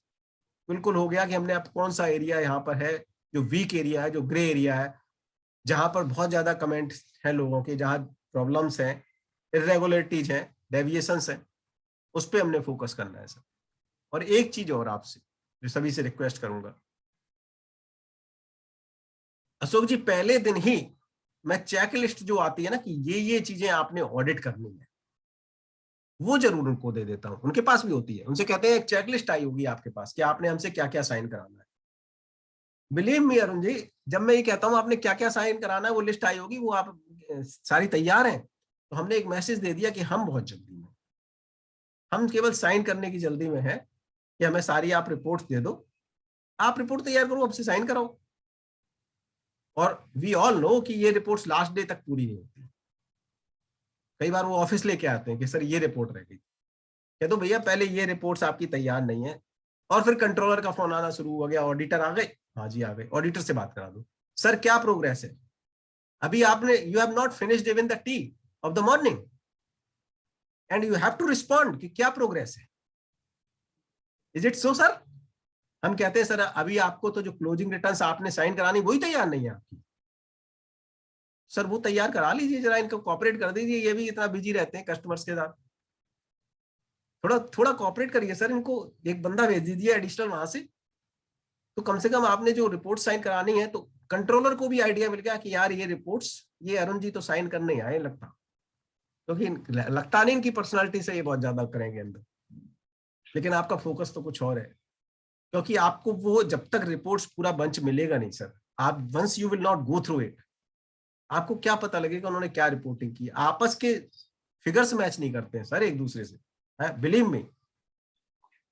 Speaker 1: बिल्कुल हो गया कि हमने अब कौन सा एरिया यहाँ पर है जो वीक एरिया है, जो ग्रे एरिया है, जहां पर बहुत ज्यादा कमेंट्स हैं लोगों के, जहां प्रॉब्लम्स हैं, इरेगुलरिटीज हैं, डेविएशंस हैं, उस पर हमने फोकस करना है सर। और एक चीज और आपसे जो सभी से रिक्वेस्ट करूंगा, अशोक जी, पहले दिन ही मैं चेकलिस्ट जो आती है ना कि ये चीजें आपने ऑडिट करनी है, वो जरूर उनको दे देता हूं। उनके पास भी होती है, उनसे कहते हैं एक चेकलिस्ट आई होगी आपके पास कि आपने हमसे क्या क्या साइन कराना है। बिलीव मी अरुण जी, जब मैं ये कहता हूं आपने क्या क्या साइन कराना है, वो लिस्ट आई होगी, वो आप सारी तैयार हैं, तो हमने एक मैसेज दे दिया कि हम बहुत जल्दी में, हम केवल साइन करने की जल्दी में है कि हमें सारी आप रिपोर्ट्स दे दो, आप रिपोर्ट तैयार करो, आपसे साइन कराओ। और वी ऑल नो कि ये रिपोर्ट्स लास्ट डे तक पूरी नहीं होती। कई बार वो ऑफिस लेके आते हैं कि सर ये रिपोर्ट रह गई, कह दो भैया पहले ये रिपोर्ट्स आपकी तैयार नहीं है, और फिर कंट्रोलर का फोन आना शुरू हो गया, ऑडिटर आ गए, हाँ जी आ गए, ऑडिटर से बात करा दो, सर क्या प्रोग्रेस है, अभी आपने, you have not finished even the tea of the morning and you have to respond कि क्या प्रोग्रेस है। Is it so sir? हम कहते हैं सर अभी आपको तो जो क्लोजिंग रिटर्न्स आपने साइन करानी वही तैयार नहीं है आपकी, सर वो तैयार करा लीजिए जरा, इनको कॉपरेट कर दीजिए, ये भी इतना बिजी रहते हैं कस्टमर्स के साथ, थोड़ा थोड़ा कॉपरेट करिए सर, इनको एक बंदा भेज दीजिए एडिशनल वहां से, तो कम से कम आपने जो रिपोर्ट साइन करानी है, तो कंट्रोलर को भी आइडिया मिल गया कि यार ये रिपोर्ट्स ये अरुण जी तो साइन करने आए लगता, क्योंकि लगता नहीं इनकी पर्सनालिटी से ये बहुत ज्यादा करेंगे अंदर, लेकिन आपका फोकस तो कुछ और है, क्योंकि आपको वो जब तक रिपोर्ट्स पूरा बंच मिलेगा नहीं सर, आप once you will not go through it, आपको क्या पता लगेगा उन्होंने क्या रिपोर्टिंग की। आपस के फिगर्स मैच नहीं करते हैं सर एक दूसरे से, बिलीव मी,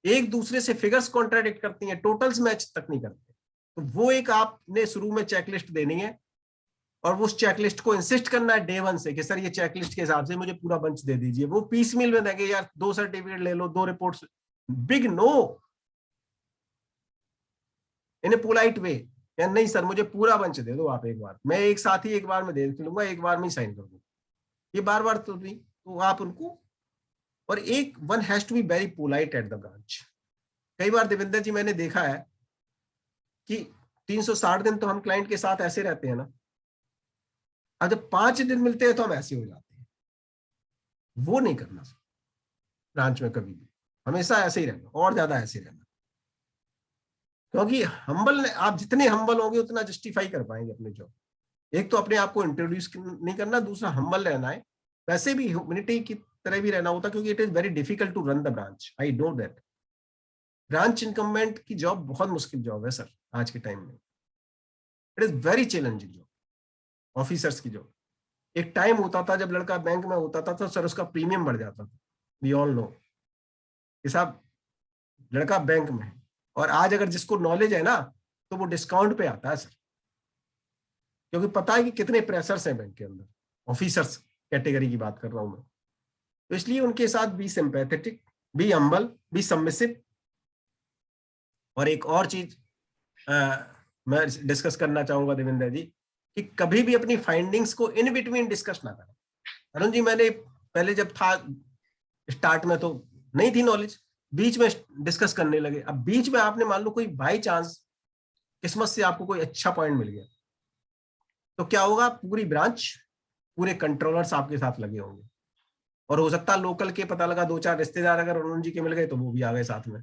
Speaker 1: एक दूसरे से फिगर्स कॉन्ट्राडिक्ट करती हैं, टोटल्स मैच तक नहीं करते। तो वो एक आपने शुरू में चेकलिस्ट देनी है, और वो उस चेकलिस्ट को इंसिस्ट करना है डे वन से कि सर ये चेकलिस्ट के हिसाब से मुझे पूरा बंच दे दीजिए। वो पीस मील में देंगे, यार 2 सर्टिफिकेट ले लो, 2 रिपोर्ट्स, बिग नो, इन ए पोलाइट वे, या नहीं सर मुझे पूरा बंच दे दो आप एक बार, मैं एक साथ ही एक बार में दे लूंगा, एक बार में ही साइन कर दूंगा, ये बार बार तो नहीं। तो आप उनको, और एक one has to be very polite at the branch. कई बार देवेंद्र जी मैंने देखा है कि 360 दिन तो हम क्लाइंट के साथ ऐसे रहते हैं ना, अब जब 5 दिन मिलते हैं तो हम ऐसे हो जाते हैं। वो नहीं करना सर ब्रांच में कभी भी, हमेशा ऐसे ही रहना, और ज्यादा ऐसे रहना, क्योंकि हम्बल, आप जितने हम्बल होंगे उतना जस्टिफाई कर पाएंगे अपने जॉब। एक तो अपने आप को इंट्रोड्यूस नहीं करना, दूसरा हम्बल रहना है, वैसे भी ह्यूमिनिटी की तरह भी रहना होता, क्योंकि it is very difficult to run the branch, I know that. Branch incumbent की जॉब बहुत मुश्किल जॉब है सर आज के टाइम में, it is very challenging job, officers की जॉब। एक टाइम होता था जब लड़का बैंक में होता था तो सर उसका प्रीमियम बढ़ जाता था, वी ऑल नो कि साहब लड़का बैंक में है, और आज अगर जिसको नॉलेज है ना तो वो डिस्काउंट पे आता है सर, क्योंकि पता है कि कितने प्रेशर्स हैं बैंक के अंदर, ऑफिसर्स कैटेगरी की बात कर रहा हूं मैं। तो इसलिए उनके साथ be sympathetic, be humble, be submissive. और एक और चीज मैं डिस्कस करना चाहूंगा देवेंद्र जी, कि कभी भी अपनी फाइंडिंग्स को इन बिटवीन डिस्कस ना करें। अरुण जी मैंने पहले जब था स्टार्ट में तो नहीं थी नॉलेज, बीच में डिस्कस करने लगे, अब बीच में आपने मान लो कोई बाई चांस किस्मत से आपको कोई अच्छा पॉइंट मिल गया, तो क्या होगा, पूरी ब्रांच, पूरे कंट्रोलर्स आपके साथ लगे होंगे, और हो सकता है लोकल के पता लगा 2-4 रिश्तेदार अगर अरुण जी के मिल गए तो वो भी आ गए साथ में,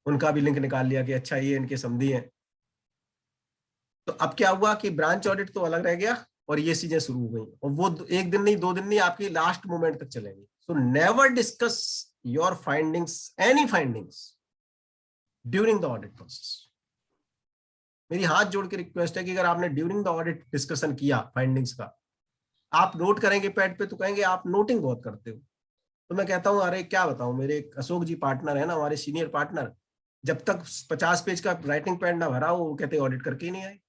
Speaker 1: उनका भी लिंक निकाल लिया कि अच्छा ये इनके समधी हैं। तो अब क्या हुआ कि ब्रांच ऑडिट तो अलग रह गया और ये चीजें शुरू हो गई, और वो एक दिन नहीं 2 दिन नहीं, आपकी लास्ट मोमेंट तक चलेंगी। So never discuss your findings, any findings during the audit process. मेरी हाथ जोड़ के रिक्वेस्ट है कि अगर आपने ड्यूरिंग द ऑडिट डिस्कशन किया फाइंडिंग्स का, आप नोट करेंगे पैड पे तो कहेंगे आप नोटिंग बहुत करते हो। तो मैं कहता हूँ अरे क्या बताऊं, मेरे अशोक जी पार्टनर है ना, हमारे सीनियर पार्टनर, जब तक 50 पेज का राइटिंग पैड ना भरा वो कहते ऑडिट करके ही नहीं आए।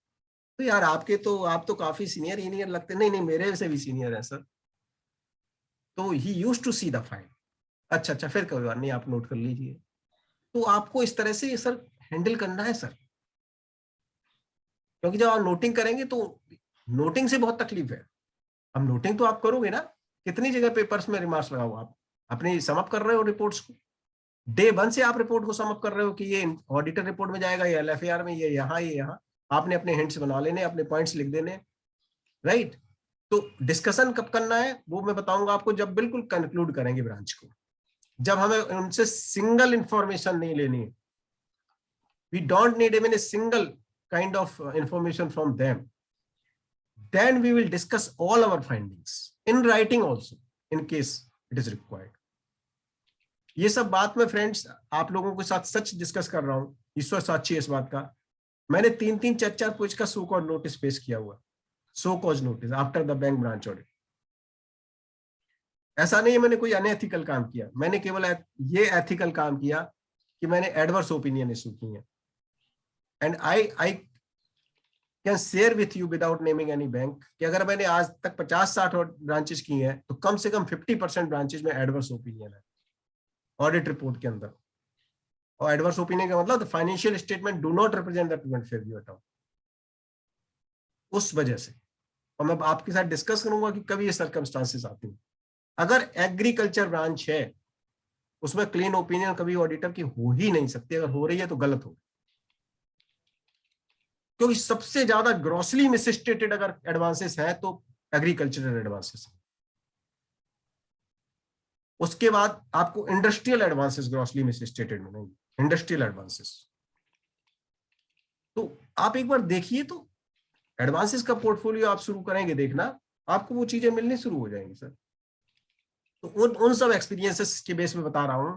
Speaker 1: तो यार आप तो काफी सीनियर लगते, नहीं नहीं मेरे से भी सीनियर है सर। तो he used to see the file, अच्छा फिर कोई बात नहीं आप नोट कर लीजिए। तो आपको इस तरह से सर हैंडल करना है सर, क्योंकि जब आप नोटिंग करेंगे तो नोटिंग से बहुत तकलीफ है। अब नोटिंग तो आप करोगे ना, कितनी जगह पेपर्स में रिमार्क्स लगाओ, आप अपनी समअप कर रहे हो रिपोर्ट्स को, डे 1 से आप रिपोर्ट को समअप कर रहे हो कि ये ऑडिटर रिपोर्ट में जाएगा, ये LFAR में, ये यहाँ, आपने अपने हिंट्स बना लेने, अपने पॉइंट्स लिख देने, राइट। तो डिस्कशन कब करना है वो मैं बताऊंगा आपको, जब बिल्कुल कंक्लूड करेंगे ब्रांच को, जब हमें उनसे सिंगल इंफॉर्मेशन नहीं लेनी है, we don't need even a single kind of information from them, then we will discuss all our findings in writing also in case it is required। ये सब बात में फ्रेंड्स आप लोगों के साथ सच डिस्कस कर रहा हूं, ईश्वर साक्षी इस बात का। मैंने 3-3 4-4 पेज का सो कॉज नोटिस पेश किया हुआ, show cause notice after the bank branch audit. ऐसा नहीं है मैंने कोई अनएथिकल काम किया, मैंने केवल ये एथिकल काम किया कि मैंने एडवर्स ओपिनियन इशू की है। And I can share with you without naming any bank कि अगर मैंने आज तक 50-60 ब्रांचेस की हैं तो कम से कम 50% ब्रांचेस में एडवर्स ओपिनियन है ऑडिट रिपोर्ट के अंदर। और एडवर्स ओपिनियन का मतलब financial statement do not represent the true and fair view at all, उस वजह से। और मैं आपके साथ डिस्कस करूंगा कि कभी ये सर्कमस्टांसेस आती हैं। अगर एग्रीकल्चर ब्रांच है उसमें क्लीन ओपिनियन कभी ऑडिटर की हो ही नहीं सकती, अगर हो रही है तो गलत हो, क्योंकि सबसे ज्यादा ग्रॉसली मिसस्टेटेड अगर एडवांसेस हैं तो एग्रीकल्चरल एडवांसेस, उसके बाद आपको इंडस्ट्रियल एडवांसेस ग्रॉसली मिसस्टेटेड में नहीं, इंडस्ट्रियल एडवांसेस। तो आप एक बार देखिए, तो एडवांसेस का पोर्टफोलियो आप शुरू करेंगे देखना, आपको वो चीजें मिलनी शुरू हो जाएंगी सर। तो उन सब एक्सपीरियंसेस के बेस में बता रहा हूं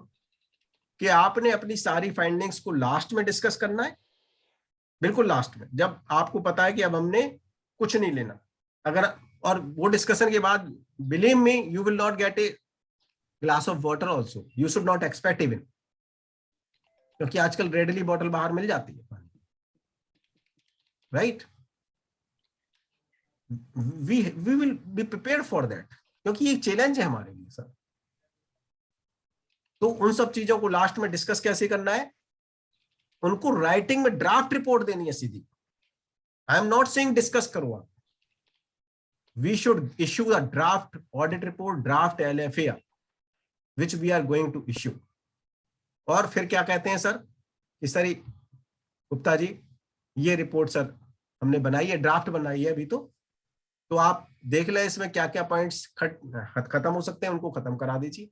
Speaker 1: कि आपने अपनी सारी फाइंडिंग्स को लास्ट में डिस्कस करना है, बिल्कुल लास्ट में, जब आपको पता है कि अब हमने कुछ नहीं लेना। अगर और वो डिस्कशन के बाद, believe me, you will not get a glass of water also, you should not expect even, क्योंकि आजकल रेडली बॉटल बाहर मिल जाती है, right. We will be prepared for that, क्योंकि ये चैलेंज है हमारे लिए सर। तो उन सब चीजों को लास्ट में डिस्कस कैसे करना है, उनको राइटिंग में ड्राफ्ट रिपोर्ट देनी है सीधी। I am not saying discuss करो आप, we should issue the draft audit report, draft LFA which we are going to issue. और फिर क्या कहते हैं सर कि सर गुप्ता जी, ये रिपोर्ट सर हमने बनाई है, ड्राफ्ट बनाई है अभी, तो आप देख लें इसमें क्या क्या पॉइंट्स खत्म हो सकते हैं, उनको खत्म करा दीजिए,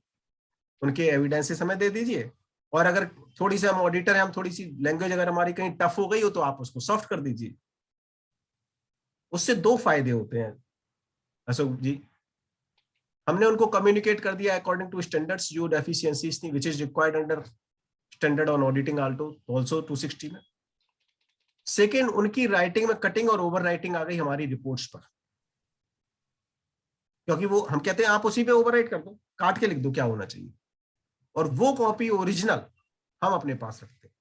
Speaker 1: उनके एविडेंसेस हमें दे दीजिए। और अगर थोड़ी सी हम ऑडिटर हैं, हम थोड़ी सी लैंग्वेज अगर हमारी कहीं टफ हो गई हो, तो आप उसको सॉफ्ट कर दीजिए। उससे दो फायदे होते हैं अशोक जी, हमने उनको कम्युनिकेट कर दिया अकॉर्डिंग टू स्टैंडर्ड्स, जो डेफिशिएंसीज थी which is required under standard on auditing also 260 में। सेकेंड, उनकी राइटिंग में कटिंग और ओवर राइटिंग आ गई हमारी रिपोर्ट्स पर, क्योंकि वो हम कहते हैं आप उसी पे ओवर राइट कर दो, काट के लिख दो क्या होना चाहिए, और वो कॉपी ओरिजिनल हम अपने पास रखते हैं।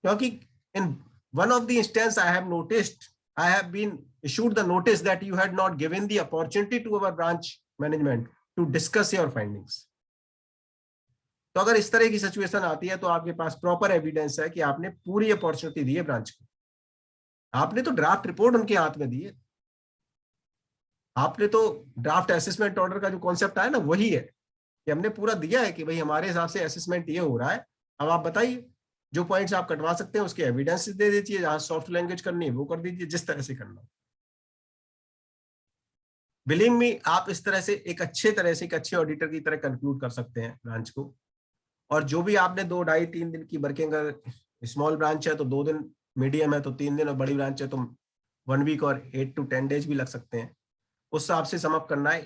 Speaker 1: क्योंकि in one of the instance I have noticed, I have been issued the notice that you had not given the opportunity to our branch management to discuss your findings. तो अगर इस तरह की सिचुएशन आती है, तो आपके पास प्रॉपर एविडेंस है कि आपने पूरी अपॉर्चुनिटी दी है ब्रांच को। आपने तो ड्राफ्ट रिपोर्ट उनके हाथ में दी है, आपने तो ड्राफ्ट असेसमेंट ऑर्डर का जो कॉन्सेप्ट आया ना, वही है कि हमने पूरा दिया है कि भाई हमारे हिसाब से असेसमेंट ये हो रहा है, अब आप बताइए जो पॉइंट्स आप कटवा सकते हैं उसके एविडेंस दे दीजिए, जहां सॉफ्ट लैंग्वेज करनी है वो कर दीजिए, जिस तरह से करना। बिलीव मी, आप इस तरह से एक अच्छे ऑडिटर की तरह कंक्लूड कर सकते हैं ब्रांच को। और जो भी आपने 2, 2.5, 3 दिन की वर्किंग, अगर स्मॉल ब्रांच है तो 2 दिन, मीडियम है तो 3 दिन, और बड़ी ब्रांच है तो 1 वीक और 8 to 10 डेज भी लग सकते हैं, उस हिसाब से समअप करना है।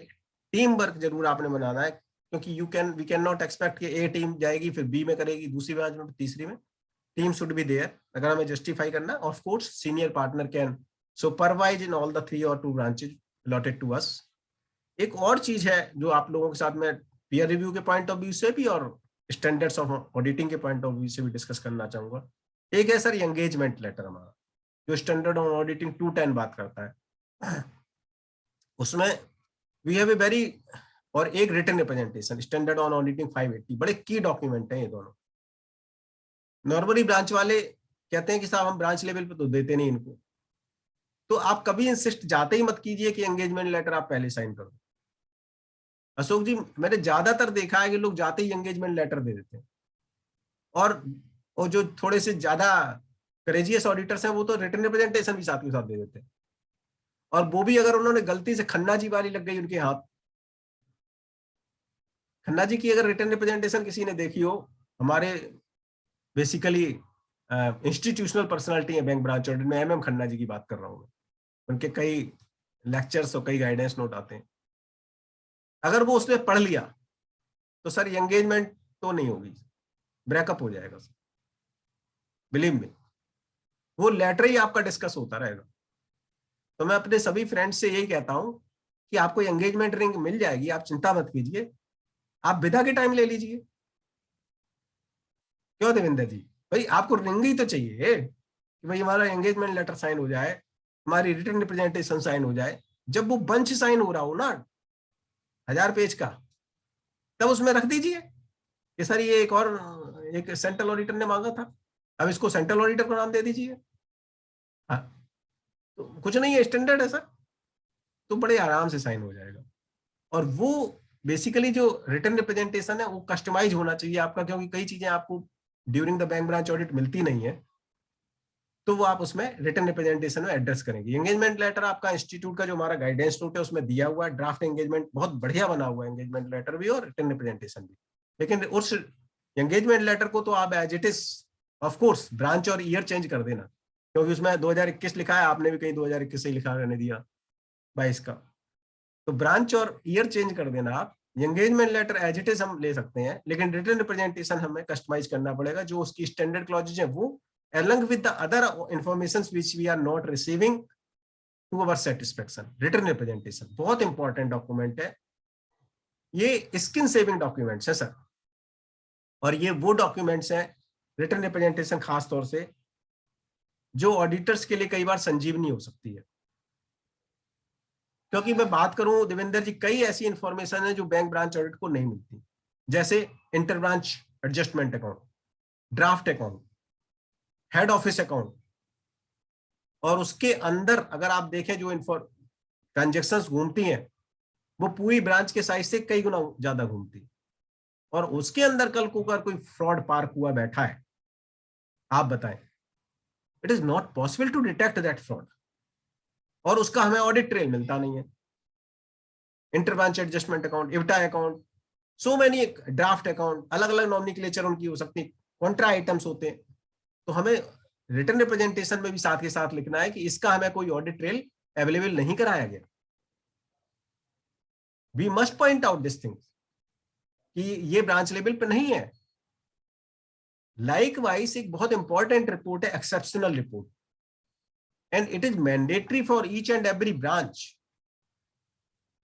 Speaker 1: टीम वर्क जरूर आपने बनाना है, क्योंकि वी कैन नॉट एक्सपेक्ट कि ए टीम जाएगी फिर बी में करेगी, दूसरी ब्रांच में, तीसरी में। Team should be there. अगर हमें जस्टिफाई करना, of course senior partner can supervise in all the 3 or 2 branches allotted to us. एक और चीज है जो आप लोगों के साथ में पीयर रिव्यू के पॉइंट ऑफ व्यू से भी और स्टैंडर्ड्स ऑफ ऑडिटिंग के पॉइंट ऑफ व्यू से भी डिस्कस करना चाहूंगा। एक है सर एंगेजमेंट लेटर हमारा, जो स्टैंडर्ड ऑन ऑडिटिंग 210 बात करता है, उसमें वी हैव ए वेरी, और एक written representation standard on auditing 580, बड़े की डॉक्यूमेंट हैं ये दोनों। नॉर्मली ब्रांच वाले कहते हैं कि साहब हम ब्रांच लेवल पे तो देते नहीं इनको, तो आप कभी इंसिस्ट जाते ही मत कीजिए कि एंगेजमेंट लेटर आप पहले साइन करो। अशोक जी, मैंने ज्यादातर देखा है कि लोग जाते ही एंगेजमेंट लेटर दे देते हैं, और जो थोड़े से ज्यादा करेजियस ऑडिटर्स हैं वो तो रिटन रिप्रेजेंटेशन भी साथ के साथ दे देते हैं, और वो भी अगर उन्होंने गलती से खन्ना जी वाली लग गई उनके हाथ। खन्ना जी की अगर रिटन रिप्रेजेंटेशन किसी ने देखी हो, हमारे बेसिकली इंस्टीट्यूशनल पर्सनालिटी है बैंक ब्रांच ऑडिट में, MM खन्ना जी की बात कर रहा हूं मैं, उनके कई लेक्चर्स और कई गाइडेंस नोट आते हैं। अगर वो उसने पढ़ लिया तो सर एंगेजमेंट तो नहीं होगी, ब्रेकअप हो जाएगा सर, बिलीव मी, वो लेटर ही आपका डिस्कस होता रहेगा। तो मैं अपने सभी फ्रेंड्स से यही कहता हूं कि आपको एंगेजमेंट रिंग मिल जाएगी, आप चिंता मत कीजिए, आप विदा के टाइम ले लीजिए। क्यों देवेंद्र जी, भाई आपको रिंग ही तो चाहिए कि भाई हमारा एंगेजमेंट लेटर साइन हो जाए, हमारी रिटन रिप्रेजेंटेशन साइन हो जाए। जब वो बंच साइन हो रहा हो ना 1000 पेज का, तब उसमें रख दीजिए कि सर ये एक सेंट्रल ऑडिटर ने मांगा था, अब इसको सेंट्रल ऑडिटर को नाम दे दीजिए। हाँ, तो कुछ नहीं है, स्टैंडर्ड है सर, तो बड़े आराम से साइन हो जाएगा। और वो बेसिकली जो रिटन रिप्रेजेंटेशन है वो कस्टमाइज होना चाहिए आपका, क्योंकि कई चीजें आपको during the bank branch audit मिलती नहीं है, तो वो आप उसमें रिटन रिप्रेजेंटेशन में एड्रेस करेंगे। एंगेजमेंट लेटर आपका इंस्टीट्यूट का जो हमारा गाइडेंस नोट है उसमें दिया हुआ है, ड्राफ्ट एंगेजमेंट बहुत बढ़िया बना हुआ है, एंगेजमेंट लेटर भी और रिटन रिप्रेजेंटेशन भी। लेकिन उस एंगेजमेंट लेटर को तो आप as it is, of course branch और ईयर चेंज कर देना, क्योंकि उसमें 2021 लिखा है, आपने भी कहीं 2021 से लिखा रहने दिया 22 का। तो ब्रांच और ईयर चेंज कर देना आप। Engagement letter as it is हम ले सकते हैं, लेकिन रिटन रिप्रेजेंटेशन हमें कस्टमाइज करना पड़ेगा, जो उसकी स्टैंडर्ड क्लॉजेज है वो along with the other informations which we are not receiving to our satisfaction. Written representation बहुत इंपॉर्टेंट डॉक्यूमेंट है, ये स्किन सेविंग डॉक्यूमेंट्स है सर, और ये वो डॉक्यूमेंट्स हैं रिटन रिप्रेजेंटेशन खास तौर से जो ऑडिटर्स के लिए कई बार संजीवनी हो सकती है। क्योंकि मैं बात करूं देवेंद्र जी, कई ऐसी इंफॉर्मेशन है जो बैंक ब्रांच ऑडिट को नहीं मिलती, जैसे inter branch adjustment account, draft account, head office account, और उसके अंदर अगर आप देखें जो ट्रांजेक्शन्स घूमती हैं वो पूरी ब्रांच के साइज से कई गुना ज्यादा घूमती, और उसके अंदर कल को अगर कोई फ्रॉड पार्क हुआ बैठा है, आप बताएं, it is not possible to detect that fraud, और उसका हमें ऑडिट ट्रेल मिलता नहीं है। इंटर ब्रांच एडजस्टमेंट अकाउंट, इवटा account, so many draft account, अलग अलग नॉमिनिक्लेचर उनकी हो सकती है, कॉन्ट्रा आइटम्स होते हैं। तो हमें रिटन रिप्रेजेंटेशन में भी साथ के साथ लिखना है कि इसका हमें कोई ऑडिट ट्रेल अवेलेबल नहीं कराया गया। We must point out this thing कि ये ब्रांच लेवल पे नहीं है। लाइकवाइज एक बहुत इंपॉर्टेंट रिपोर्ट है exceptional report, and it is mandatory for each and every branch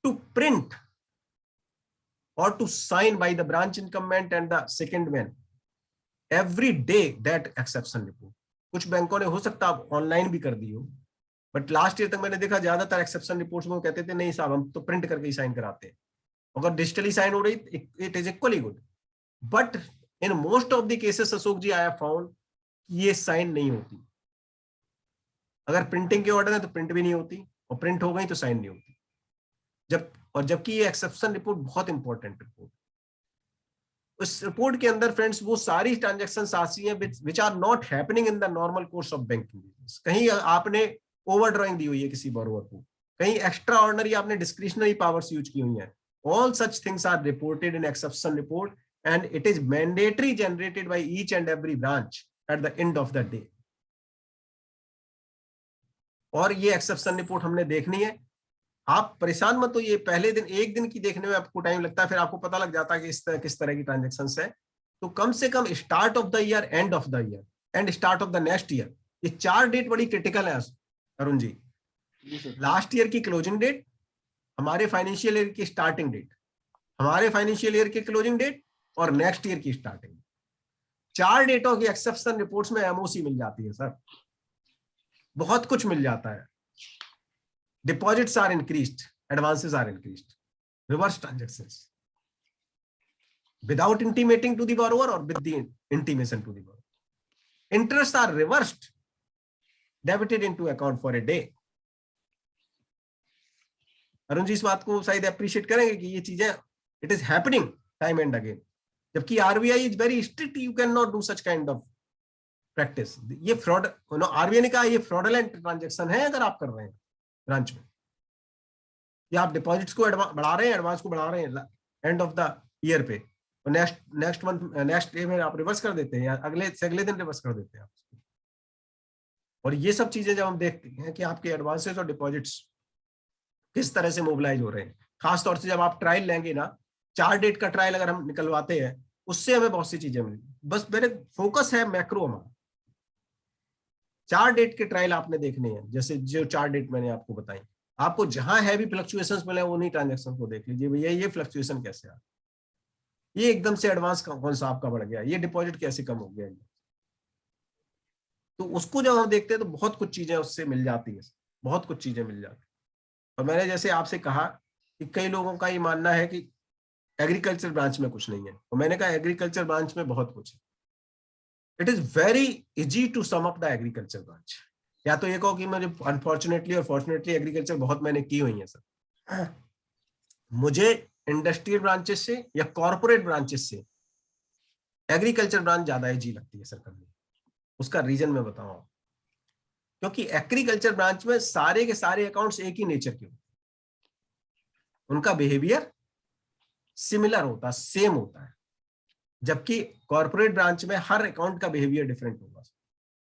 Speaker 1: to print or to sign by the branch incumbent and the second man every day that exception report. कुछ बैंकों ने हो सकता है online भी कर दी हो, बट लास्ट ईयर तक मैंने देखा ज्यादातर एक्सेप्शन रिपोर्ट्स में वो कहते थे नहीं साहब हम तो प्रिंट करके ही साइन कराते हैं। अगर डिजिटली साइन हो रही it is equally good, but in most of the cases Ashok ji I have found ये साइन नहीं होती। अगर प्रिंटिंग के ऑर्डर है तो प्रिंट भी नहीं होती, और प्रिंट हो गई तो साइन नहीं होती। जबकि ये एक्सेप्शन रिपोर्ट बहुत इंपॉर्टेंट रिपोर्ट, उस रिपोर्ट के अंदर फ्रेंड्स वो सारी ट्रांजैक्शंस आती हैं which are not happening in the normal course of banking business. कहीं आपने ओवर ड्रॉइंग दी हुई है किसी बोरोवर को, कहीं एक्स्ट्रा ऑर्डिनरी आपने डिस्क्रिशनरी पावर्स यूज की हुई हैं। All such things are reported in exception report and it is mandatory generated by each and every branch at the end of the day. और ये एक्सेप्शन रिपोर्ट हमने देखनी है। आप परेशान मत होइए, पहले दिन एक दिन की देखने में आपको टाइम लगता है, फिर आपको पता लग जाता है कि किस तरह की ट्रांजैक्शंस है। तो कम से कम start of the year, end of the year and start of the next year, ये 4 डेट बड़ी क्रिटिकल है अरुण जी। लास्ट ईयर की क्लोजिंग डेट, हमारे फाइनेंशियल ईयर की स्टार्टिंग डेट, हमारे फाइनेंशियल ईयर की क्लोजिंग डेट, और नेक्स्ट ईयर की स्टार्टिंग। 4 डेटों की एक्सेप्शन रिपोर्ट्स में एमओसी मिल जाती है सर, बहुत कुछ मिल जाता है। Deposits are increased, advances are increased, reverse transactions without intimating to the borrower or with the intimation to the borrower. Interests are reversed, debited into account for a day. Arun ji इस बात को शायद अप्रिशिएट करेंगे कि ये चीजें it is happening time and again, जबकि RBI is very strict, you can not do such kind of practice. ये फ्रॉड, आरबीआई ने कहा ये फ्रॉडलेंट ट्रांजेक्शन है अगर आप कर रहे हैं ब्रांच में, या आप डिपॉजिट्स को बढ़ा रहे हैं, एडवांस को बढ़ा रहे हैं एंड ऑफ द ईयर पे, और नेक्स्ट मंथ नेक्स्ट डे में आप रिवर्स कर देते हैं, या अगले दिन रिवर्स कर देते हैं आप। और ये सब चीजें जब हम देखते हैं कि आपके एडवांसेस और डिपॉजिट्स किस तरह से मोबिलाइज हो रहे हैं, खासतौर से जब आप ट्रायल लेंगे ना, 4 डेट का ट्रायल अगर हम निकलवाते हैं उससे हमें बहुत सी चीजें मिली। बस मेरे फोकस है मैक्रो हमारा, 4 डेट के ट्रायल आपने देखने हैं, जैसे जो 4 डेट मैंने आपको बताई। आपको जहां हैवी फ्लक्चुएशंस मिले वो नहीं ट्रांजैक्शन को देख लीजिए भैया ये फ्लक्चुएशन कैसे आ, ये एकदम से एडवांस कौन सा आपका बढ़ गया, ये डिपॉजिट कैसे कम हो गया। तो उसको जब हम देखते हैं तो बहुत कुछ चीजें उससे मिल जाती है, बहुत कुछ चीजें मिल जाती है। और मैंने जैसे आपसे कहा कि कई लोगों का ये मानना है कि एग्रीकल्चर ब्रांच में कुछ नहीं है, और मैंने कहा एग्रीकल्चर ब्रांच में बहुत कुछ है। It is very easy to sum up the agriculture branch. या तो ये कहो कि मुझे अनफॉर्चुनेटली और फॉर्चुनेटली एग्रीकल्चर बहुत मैंने की हुई है सर, मुझे इंडस्ट्रियल ब्रांचेस से या कॉर्पोरेट ब्रांचेस से एग्रीकल्चर ब्रांच ज्यादा इजी लगती है सर करनी। उसका रीजन मैं बताऊं, क्योंकि एग्रीकल्चर ब्रांच में सारे के सारे अकाउंट्स एक ही नेचर के होते हैं, उनका बिहेवियर सिमिलर होता, सेम होता है, जबकि कॉर्पोरेट ब्रांच में हर अकाउंट का बिहेवियर डिफरेंट होगा।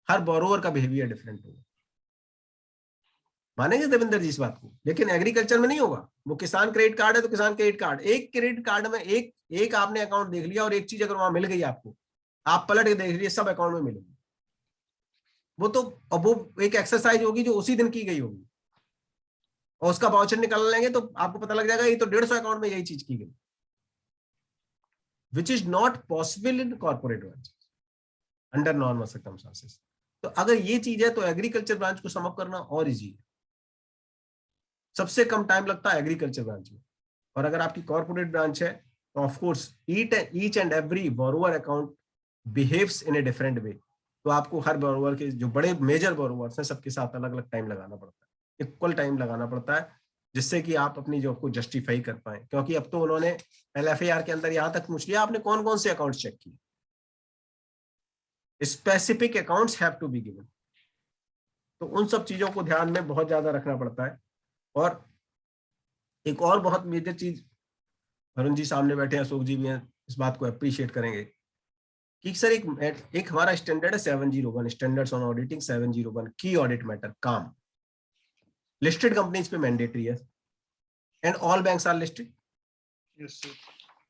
Speaker 1: हर बोरोवर का बिहेवियर डिफरेंट होगा। मानेंगे देवेंद्र जी इस बात को? लेकिन एग्रीकल्चर में नहीं होगा। वो किसान क्रेडिट कार्ड है तो किसान क्रेडिट कार्ड, एक क्रेडिट कार्ड में एक आपने अकाउंट देख लिया और एक चीज अगर वहां मिल गई आपको, आप पलट के देख लीजिए सब अकाउंट में मिलेगी। वो तो अब वो एक एक्सरसाइज होगी जो उसी दिन की गई होगी, और उसका वाउचर निकाल लेंगे तो आपको पता लग जाएगा ये तो 150 अकाउंट में यही चीज की गई, which is not possible in corporate branch under normal circumstances. तो अगर ये चीज है तो एग्रीकल्चर ब्रांच को समअप करना और इजी है। सबसे कम टाइम लगता है एग्रीकल्चर ब्रांच में। और अगर आपकी कॉर्पोरेट ब्रांच है तो of course each and every borrower account behaves in a different way. तो आपको हर बोरोवर के जो बड़े मेजर बोरोवर्स हैं सबके साथ अलग अलग टाइम लगाना पड़ता है, इक्वल टाइम लगाना पड़ता है, जिससे कि आप अपनी जॉब को जस्टिफाई कर पाए। क्योंकि अब तो उन्होंने LFAR के अंदर यहां तक पूछ लिया आपने कौन कौन से अकाउंट चेक किए, specific accounts have to be given. तो उन सब चीजों को ध्यान में बहुत ज्यादा रखना पड़ता है। और एक और बहुत मेजर चीज, वरुण जी सामने बैठे हैं, अशोक जी भी हैं, इस बात को अप्रिशिएट करेंगे कि सर एक हमारा स्टैंडर्ड है 701, standards on auditing 701, key audit matter KAM listed companies पे मैंडेटरी है and all banks are listed.
Speaker 2: Yes sir.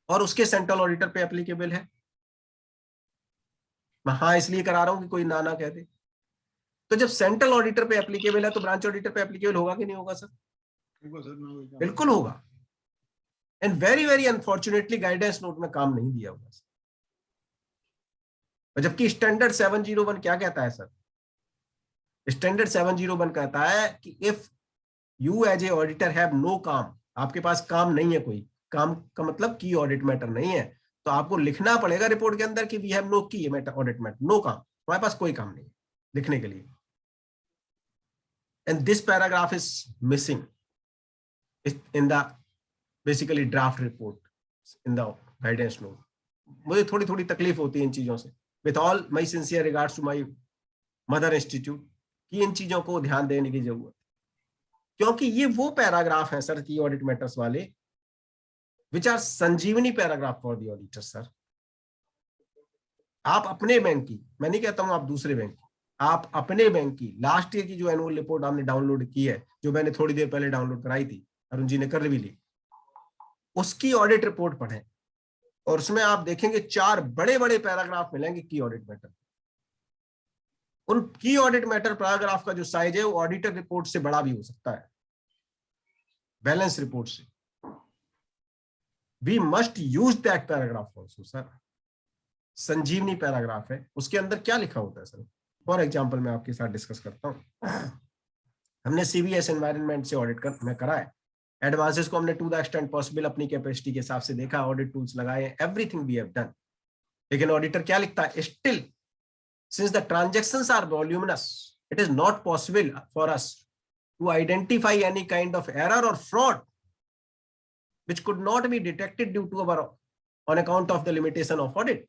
Speaker 1: और उसके सेंट्रल ऑडिटर पे एप्लीकेबल है। मैं हाँ इसलिए करा रहा हूं कि कोई ना कह दे। तो जब सेंट्रल ऑडिटर पे एप्लीकेबल है तो ब्रांच ऑडिटर पे एप्लीकेबल होगा कि नहीं होगा सर? बिल्कुल होगा। And very very unfortunately guidance note में काम नहीं दिया हुआ। जबकि स्टैंडर्ड 701 क्या कहता है सर? स्टैंडर्ड 701 कहता है कि if you as a auditor have no KAM, आपके पास काम नहीं है, कोई काम का मतलब की ऑडिट मैटर नहीं है, तो आपको लिखना पड़ेगा रिपोर्ट के अंदर कि वी हैव नो की मैटर ऑडिट मैटर, नो काम, हमारे पास कोई काम नहीं है लिखने के लिए। And this paragraph is missing in the basically draft report in the guidance note. मुझे थोड़ी थोड़ी तकलीफ होती है इन चीजों से, with all my sincere regards to my mother institute, कि इन चीजों को ध्यान देने की जरूरत है। क्योंकि ये वो पैराग्राफ है सर की ऑडिट मैटर्स वाले विच आर संजीवनी paragraph for the auditor sir. आप अपने बैंक की, मैं नहीं कहता हूं आप दूसरे बैंक की, आप अपने बैंक की लास्ट ईयर की जो एनुअल रिपोर्ट आपने डाउनलोड की है, जो मैंने थोड़ी देर पहले डाउनलोड कराई थी, अरुण जी ने कर भी ली, उसकी ऑडिट रिपोर्ट पढ़ें और उसमें आप देखेंगे 4 बड़े बड़े पैराग्राफ मिलेंगे की ऑडिट मैटर। उन की ऑडिट मैटर पैराग्राफ का जो साइज है वो ऑडिटर रिपोर्ट से बड़ा भी हो सकता है, बैलेंस रिपोर्ट से। We must use that paragraph also sir. संजीवनी पैराग्राफ है, उसके अंदर क्या लिखा होता है सर? फॉर एग्जाम्पल मैं आपके साथ डिस्कस करता हूं। हमने CBS एनवायरनमेंट से ऑडिट में करा है, एडवांसेस को हमने टू द एक्सटेंट पॉसिबल अपनी कैपेसिटी के हिसाब से देखा, ऑडिट टूल्स लगाए, एवरीथिंग वी हैव डन। लेकिन ऑडिटर क्या लिखता है? Still since the transactions are voluminous, it is not possible for us to identify any kind of error or fraud which could not be detected due to our on account of the limitation of audit.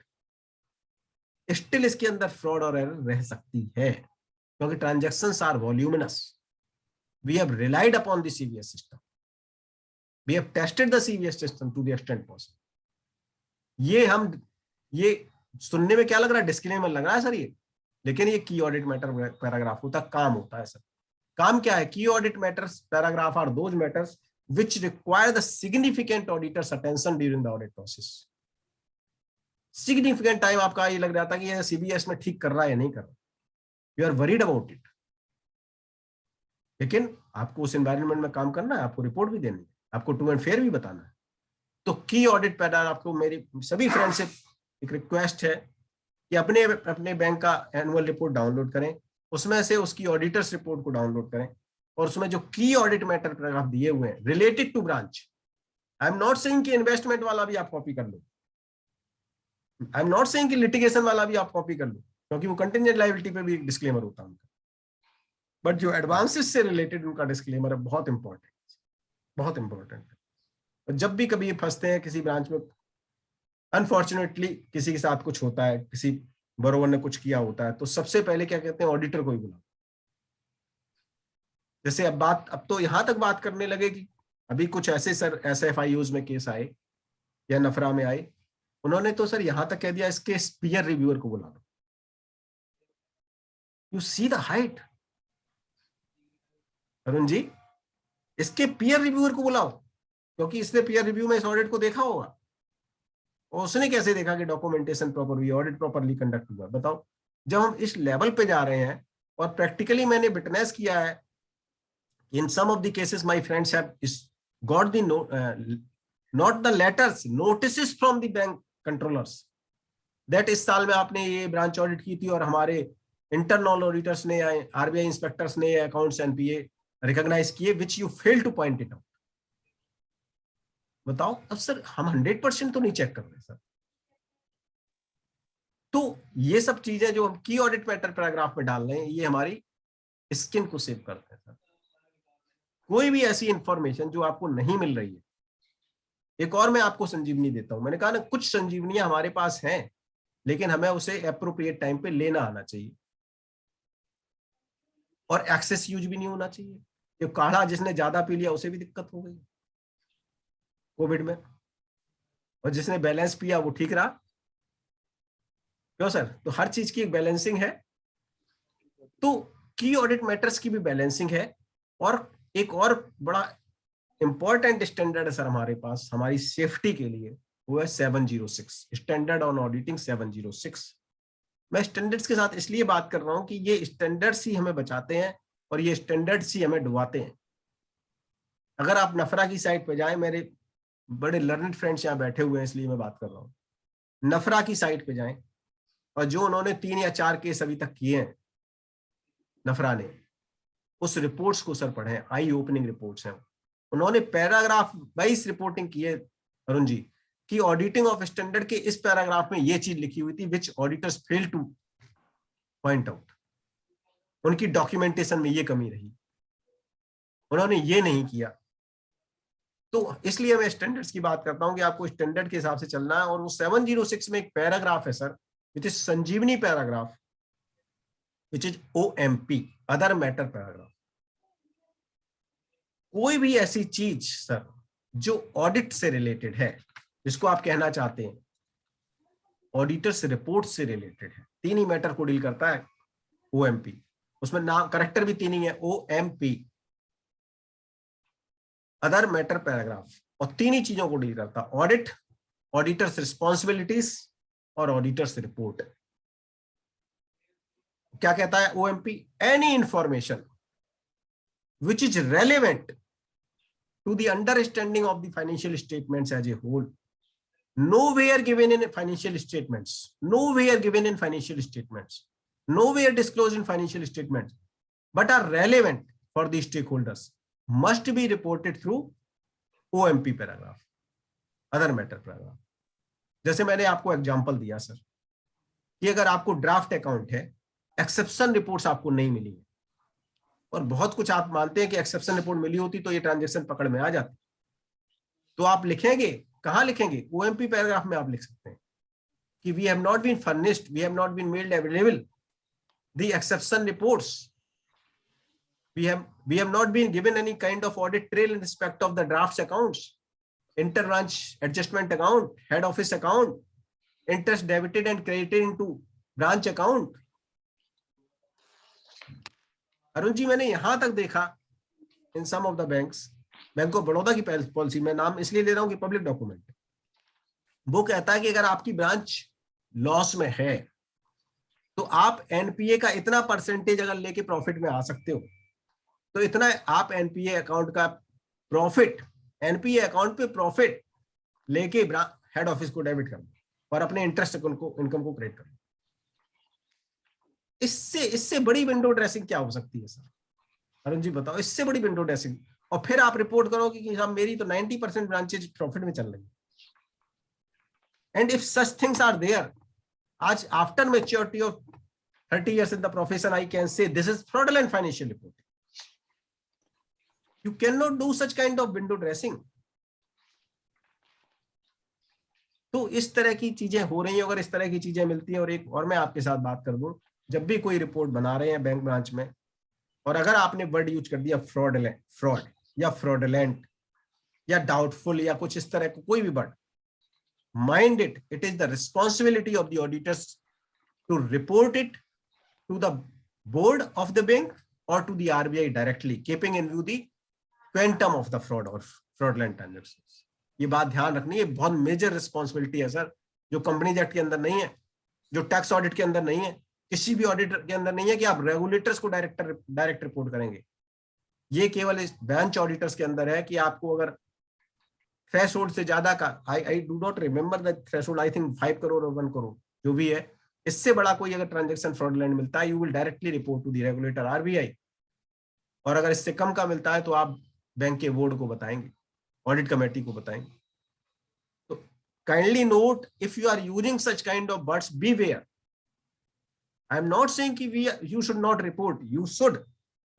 Speaker 1: Still इसके अंदर fraud और error रह सकती है क्योंकि transactions are voluminous. We have relied upon the CBS system. We have tested the CBS system to the extent possible. ये सुनने में क्या लग रहा है? डिस्क्लेमर लग रहा है सर ये, लेकिन ये की ऑडिट मैटर पैराग्राफ होता है, काम होता है सर। काम क्या है? Key audit matters paragraph are those matters which require the significant auditor's attention during the audit process. Significant time आपका ये लग रहा था कि ये CBS में ठीक कर रहा है या नहीं कर रहा, you are worried about it. लेकिन आपको उस एनवायरनमेंट में काम करना है, आपको रिपोर्ट भी देनी है, आपको ट्रू एंड फेयर भी बताना है। तो की ऑडिट पैराग्राफ, आपको मेरी सभी फ्रेंड से एक रिक्वेस्ट है कि अपने बैंक का एनुअल रिपोर्ट डाउनलोड करें, उसमें से उसकी ऑडिटर्स रिपोर्ट को डाउनलोड करें और उसमें जो की ऑडिट मैटर पैराग्राफ दिए हुए हैं related to branch, I am not saying कि इन्वेस्टमेंट वाला भी आप कॉपी कर लो, आई एम नॉट सेइंग कि लिटिगेशन वाला भी आप कॉपी कर लो, क्योंकि वो कंटिंजेंट लायबिलिटी पे भी डिस्क्लेमर होता है उनका, बट जो एडवांसेस से रिलेटेड उनका डिस्क्लेमर है बहुत इंपॉर्टेंट, बहुत इंपॉर्टेंट है। जब भी कभी ये फंसते हैं किसी ब्रांच में, अनफॉर्चुनेटली किसी के साथ कुछ होता है, किसी बरोबर ने कुछ किया होता है, तो सबसे पहले क्या कहते हैं? ऑडिटर को ही बुलाओ। जैसे अब तो यहां तक बात करने लगे कि अभी कुछ ऐसे सर SFIUs में केस आए या नफरा में आए, उन्होंने तो सर यहां तक कह दिया इसके पीयर रिव्यूअर को बुला लो। You see the height. Arun ji, इसके पीयर रिव्यूअर को बुलाओ, क्योंकि इसने पीयर रिव्यू में इस ऑडिट को देखा होगा, और उसने कैसे देखा कि डॉक्यूमेंटेशन प्रॉपर हुई, ऑडिट प्रॉपरली कंडक्ट हुआ। बताओ, जब हम इस लेवल पे जा रहे हैं, और प्रैक्टिकली मैंने विटनेस किया है, in some of the cases my friends have got the not the letters, notices from the bank controllers that इस साल में आपने ये ब्रांच ऑडिट की थी, और हमारे इंटरनल ऑडिटर्स ने या आरबीआई इंस्पेक्टर्स ने अकाउंट्स एनपीए रिकॉग्नाइज किए, which you fail to point it out. बताओ, अब सर हम 100% तो नहीं चेक कर रहे सर। तो ये सब चीजें जो हम की ऑडिट मैटर पैराग्राफ में डाल रहे हैं, ये हमारी स्किन को सेव करते हैं सर। कोई भी ऐसी इंफॉर्मेशन जो आपको नहीं मिल रही है, एक और मैं आपको संजीवनी देता हूं। मैंने कहा ना, कुछ संजीवनियां हमारे पास हैं, लेकिन हमें उसे एप्रोप्रिएट टाइम पे लेना आना चाहिए, और एक्सेस यूज भी नहीं होना चाहिए। ये काढ़ा जिसने ज्यादा पी लिया उसे भी दिक्कत हो गई कोविड में, और जिसने बैलेंस पिया वो ठीक रहा। क्यों सर? तो हर चीज की एक बैलेंसिंग है। तो की ऑडिट मैटर्स की भी बैलेंसिंग है, और एक और बड़ा इंपॉर्टेंट स्टैंडर्ड है सर हमारे पास हमारी सेफ्टी के लिए, वो है 706, स्टैंडर्ड ऑन ऑडिटिंग 706। मैं स्टैंडर्ड्स के साथ इसलिए बात कर रहा हूं कि ये स्टैंडर्ड्स ही हमें बचाते हैं, और ये स्टैंडर्ड्स ही हमें डुबाते हैं। अगर आप नफरा की साइट पे जाएं, मेरे बड़े लर्नेड फ्रेंड्स यहाँ बैठे हुए हैं इसलिए मैं बात कर रहा हूँ, नफरा की साइट पे जाएं, और जो उन्होंने 3 या 4 केस अभी तक किए हैं नफरा ने, उस रिपोर्ट्स को सर पढ़ें, आई ओपनिंग रिपोर्ट्स हैं। उन्होंने पैराग्राफ 22 रिपोर्टिंग की है अरुण जी, कि ऑडिटिंग ऑफ स्टैंडर्ड के इस पैराग्राफ में ये चीज लिखी हुई थी, which auditors fail to point out. उनकी डॉक्यूमेंटेशन में ये कमी रही, उन्होंने ये नहीं किया। तो इसलिए मैं स्टैंडर्ड्स की बात करता हूं कि आपको स्टैंडर्ड के हिसाब से चलना है। और वो 706 में एक पैराग्राफ है सर, विच इज संजीवनी paragraph, which is OMP, other matter paragraph. कोई भी ऐसी चीज सर जो ऑडिट से रिलेटेड है, जिसको आप कहना चाहते हैं ऑडिटर्स रिपोर्ट से रिलेटेड है, 3 ही मैटर को डील करता है OMP। उसमें नाम करेक्टर भी 3 ही है, OMP, अदर मैटर पैराग्राफ, और 3 ही चीजों को डील करता, ऑडिट, ऑडिटर्स रिस्पॉन्सिबिलिटीज और ऑडिटर्स रिपोर्ट। क्या कहता है OMP? Any information which is relevant to the understanding of the financial statements as a whole, nowhere given in financial statements, nowhere given in financial statements, nowhere disclosed in financial statements, but are relevant for the stakeholders, must be reported through OMP paragraph, other matter paragraph। जैसे मैंने आपको example दिया sir, कि अगर आपको draft account है, exception reports आपको नहीं मिली है, और बहुत कुछ आप मानते हैं कि एक्सेप्शन रिपोर्ट मिली होती तो ये ट्रांजैक्शन पकड़ में आ जाती, तो आप लिखेंगे, कहां लिखेंगे? OMP पैराग्राफ में आप लिख सकते हैं कि we have not been furnished, we have not been made available the exception reports, we have not been given any kind of audit trail in respect of the drafts accounts, interbranch adjustment account, head office account, interest debited and credited into branch account। Arun ji, मैंने यहां तक देखा in some of the banks, bank of Baroda की policy में नाम इसलिए ले रहा हूं कि पब्लिक डॉक्यूमेंट है, वो कहता है कि अगर आपकी ब्रांच लॉस में है तो आप एनपीए का इतना परसेंटेज अगर लेके प्रॉफिट में आ सकते हो, तो इतना आप एनपीए अकाउंट का प्रॉफिट, एनपीए अकाउंट पे प्रॉफिट लेके हेड ऑफिस को डेबिट कर दो और अपने इंटरेस्ट इनकम को क्रेडिट कर दो। इससे बड़ी विंडो ड्रेसिंग क्या हो सकती है सर? अरुण जी बताओ, इससे बड़ी विंडो ड्रेसिंग। और फिर आप रिपोर्ट करो कि साहब मेरी तो 90% ब्रांचेज प्रॉफिट में चल रही है। And if such things are there, आज after maturity of 30 years in the profession, I can say this is fraudulent financial reporting. You cannot do such kind of window dressing. तो इस तरह की चीजें हो रही हैं। अगर इस तरह की चीजें मिलती हैं, और एक और मैं आपके साथ बात कर दूं, जब भी कोई रिपोर्ट बना रहे हैं बैंक ब्रांच में, और अगर आपने वर्ड यूज कर दिया फ्रॉड या फ्रॉडलेंट या डाउटफुल या कुछ इस तरह का कोई भी word, mind it is the responsibility of the auditors to report it to the board of the bank or to the RBI directly, keeping in view the quantum of the fraud or fraudulent transactions. ये बात ध्यान रखनी है, बहुत major responsibility है sir, जो companies act के अंदर नहीं है, जो टैक्स ऑडिट के अंदर नहीं है, किसी भी ऑडिट के अंदर नहीं है कि आप रेगुलेटर्स को डायरेक्ट रिपोर्ट करेंगे। ये केवल बेंच ऑडिटर्स के अंदर है कि आपको अगर थ्रेशोल्ड से ज्यादा का, I do not remember the threshold, I think 5 crore और 1 करोड़ जो भी है, इससे बड़ा कोई अगर ट्रांजैक्शन फ्रॉडलेंट मिलता है, you will directly report to the regulator RBI. और अगर इससे कम का मिलता है तो आप बैंक के बोर्ड को बताएंगे, ऑडिट कमेटी को बताएंगे। तो kindly note, if you are using such kind of words, beware. I am not saying कि you should not report, you should,